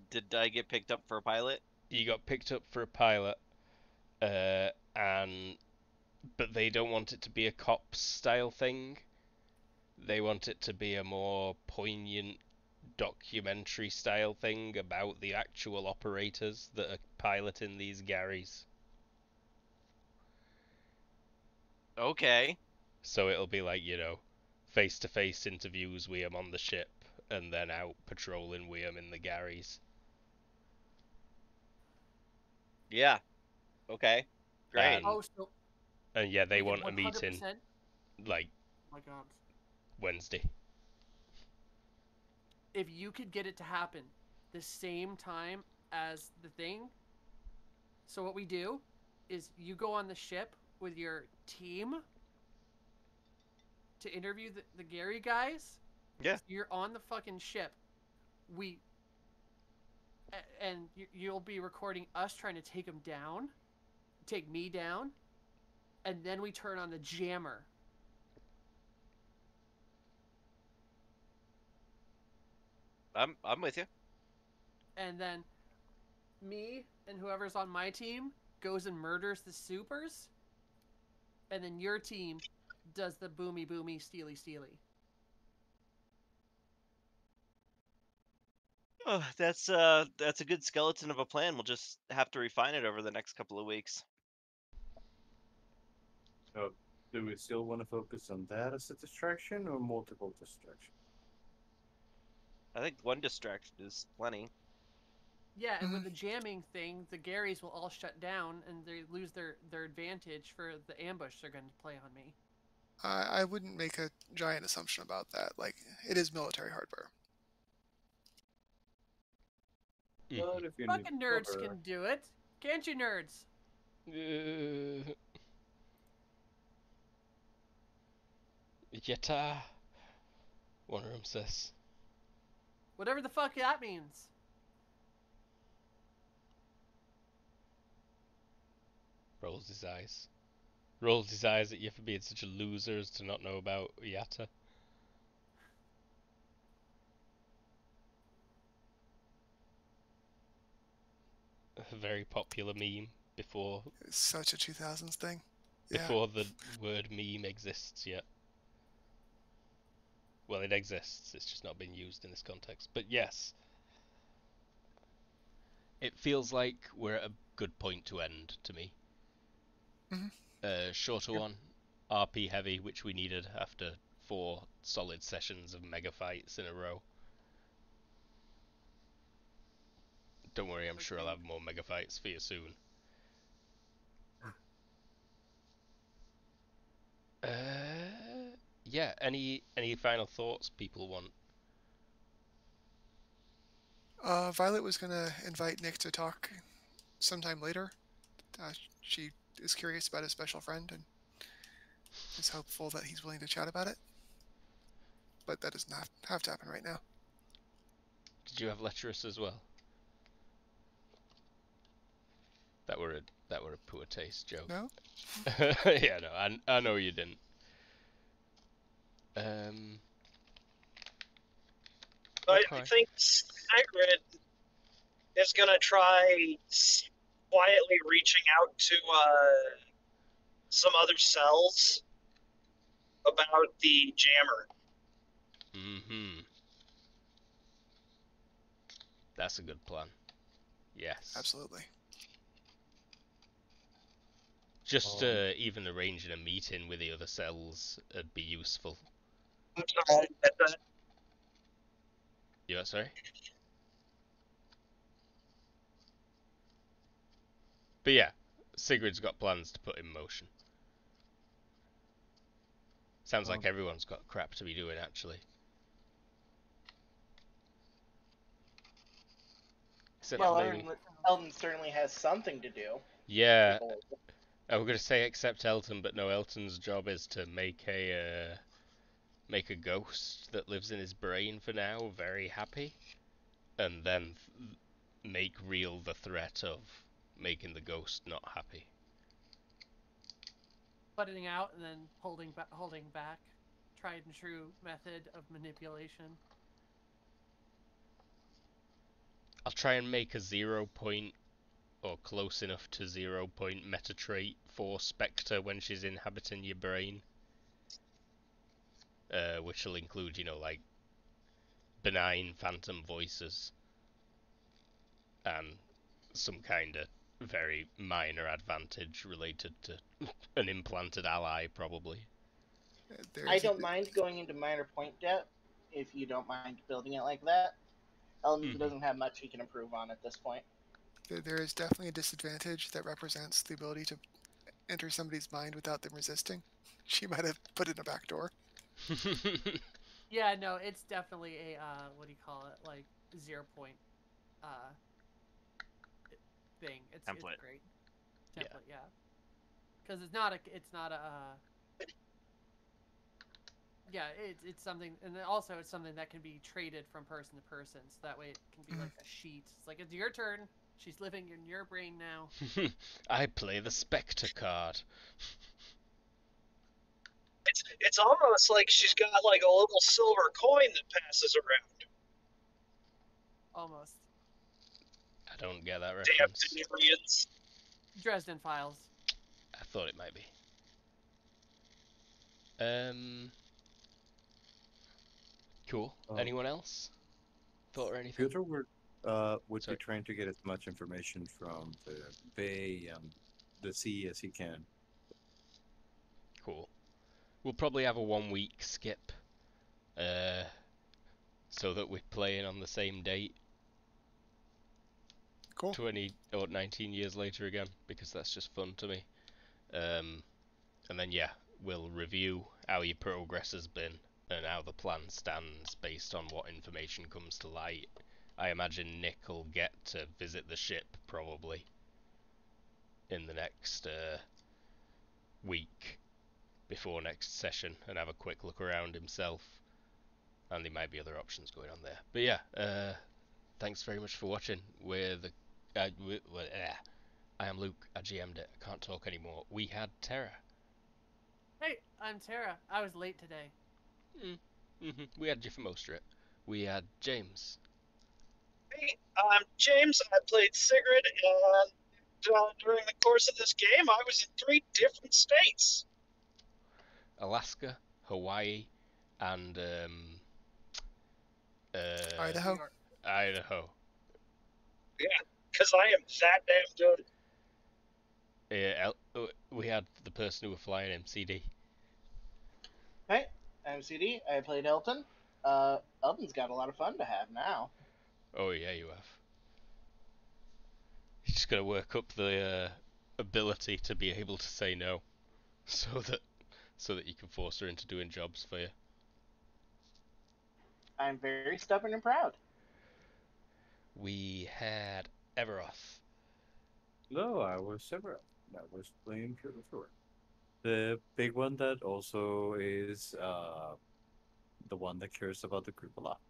Did I get picked up for a pilot? You got picked up for a pilot, but they don't want it to be a cops style thing. They want it to be a more poignant documentary style thing about the actual operators that are piloting these Garys. Okay. So it'll be like, face-to-face interviews with 'em on the ship, and then out patrolling with 'em in the Garys. Yeah. Okay. Great. And, Oh, so and yeah, they we can want a meeting 100%. like Oh my God. Wednesday. If you could get it to happen the same time as the thing, so what we do is you go on the ship with your team to interview the Gary guys. Yeah. You're on the fucking ship. And you'll be recording us trying to take him down, take me down, and then we turn on the jammer. I'm with you. And then me and whoever's on my team goes and murders the supers, and then your team does the boomy steely. Oh, that's a good skeleton of a plan. We'll just have to refine it over the next couple of weeks. So, do we still want to focus on that as a distraction or multiple distractions? I think one distraction is plenty. Yeah, and with the jamming thing, the Garys will all shut down and they lose their advantage for the ambush they're going to play on me. I wouldn't make a giant assumption about that. Like, it is military hardware. But if you need Fucking nerds cover- can do it. Can't you, nerds? Yeta, one of them says. Whatever the fuck that means. Rolls his eyes. Rolls his eyes at you for being such a loser as to not know about Yata. A very popular meme before It's such a 2000s thing. Yeah. before the word meme exists yet. Well, it exists, it's just not been used in this context. But yes, it feels like we're at a good point to end to me. Shorter one, RP heavy, which we needed after 4 solid sessions of mega fights in a row. Don't worry, I'm sure I'll have more mega fights for you soon. Yeah, any final thoughts people want? Violet was going to invite Nick to talk sometime later. She is curious about his special friend and is hopeful that he's willing to chat about it. But that does not have to happen right now. Did you have lecherous as well? That were a poor taste joke. No? Yeah, no, I know you didn't. I think Hagrid is going to try quietly reaching out to some other cells about the jammer. Mm-hmm. That's a good plan. Yes. Absolutely. Just even arranging a meeting with the other cells would be useful. You what, sorry? But yeah, Sigrid's got plans to put in motion. Sounds like everyone's got crap to be doing, actually. Except Well, maybe... Elton certainly has something to do. Yeah, I was going to say except Elton, but no, Elton's job is to make a ghost that lives in his brain for now very happy, and then make real the threat of making the ghost not happy. Buttoning out and then holding back. Tried and true method of manipulation. I'll try and make a 0 point or close enough to 0 point meta trait for Spectre when she's inhabiting your brain. which will include, like benign phantom voices and some kind of very minor advantage related to an implanted ally, probably. I don't mind going into minor point depth if you don't mind building it like that. Elton doesn't have much he can improve on at this point. There is definitely a disadvantage that represents the ability to enter somebody's mind without them resisting. She might have put in a back door. Yeah, no, it's definitely a what do you call it? Like 0 point thing. It's great. Template, yeah. Because it's not a yeah, it's something, and then also it's something that can be traded from person to person, so that way it can be like a sheet. It's like, it's your turn. She's living in your brain now. I play the Spectre card. It's almost like she's got like a little silver coin that passes around. Almost. I don't get that reference. Damn Demetrians. Dresden Files. I thought it might be. Cool. Anyone else? Thought or anything? Peter would be trying to get as much information from the bay and the sea as he can. Cool. We'll probably have a 1 week skip, so that we're playing on the same date. Cool. 20 or 19 years later again, because that's just fun to me. And then yeah, we'll review how your progress has been and how the plan stands based on what information comes to light. I imagine Nick will get to visit the ship probably in the next week before next session and have a quick look around himself. And there might be other options going on there. But yeah, thanks very much for watching. I am Luke. I GM'd it. I can't talk anymore. We had Terra. Hey, I'm Terra. I was late today. We had you for most of it. We had James. Hey, I'm James. I played Sigrid, and during the course of this game, I was in 3 different states. Alaska, Hawaii, and Idaho. Idaho. Yeah, because I am that damn good. Yeah, we had the person who were flying MCD. Hey, I'm CD. I played Elton. Elton's got a lot of fun to have now. Oh yeah, you have. You just gotta work up the ability to be able to say no, so that you can force her into doing jobs for you. I'm very stubborn and proud. We had Everoth. No, I was Sephiroth. I was playing Pure Sword. The big one that also is the one that cares about the group a lot.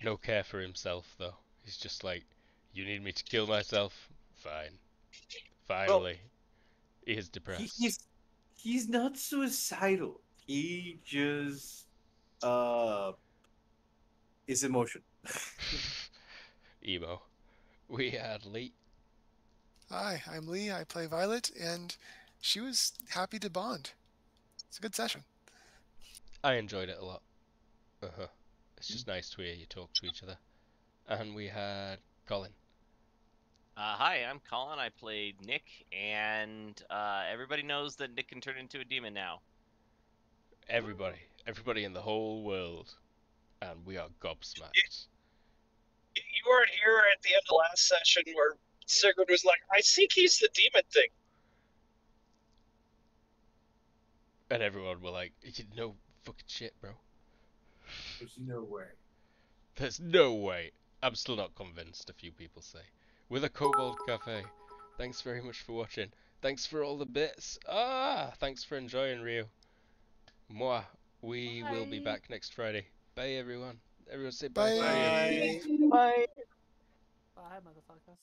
No care for himself though. He's just like, you need me to kill myself? Fine. Finally. He is depressed. He's not suicidal. He just is emotion. Emo. We had Lee. Hi, I'm Lee. I play Violet, and she was happy to bond. It's a good session. I enjoyed it a lot. It's just nice to hear you talk to each other. And we had Colin. Hi, I'm Colin. I played Nick, and everybody knows that Nick can turn into a demon now. Everybody in the whole world. And we are gobsmacked. You weren't here at the end of last session where Sigrid was like, I think he's the demon thing. And everyone were like, no fucking shit, bro. There's no way. There's no way. I'm still not convinced, a few people say. With a Kobold Cafe. Thanks very much for watching. Thanks for all the bits. Thanks for enjoying Rio. Moi. We will be back next Friday. Bye, everyone. Everyone say bye. Bye. Bye. Bye, motherfuckers.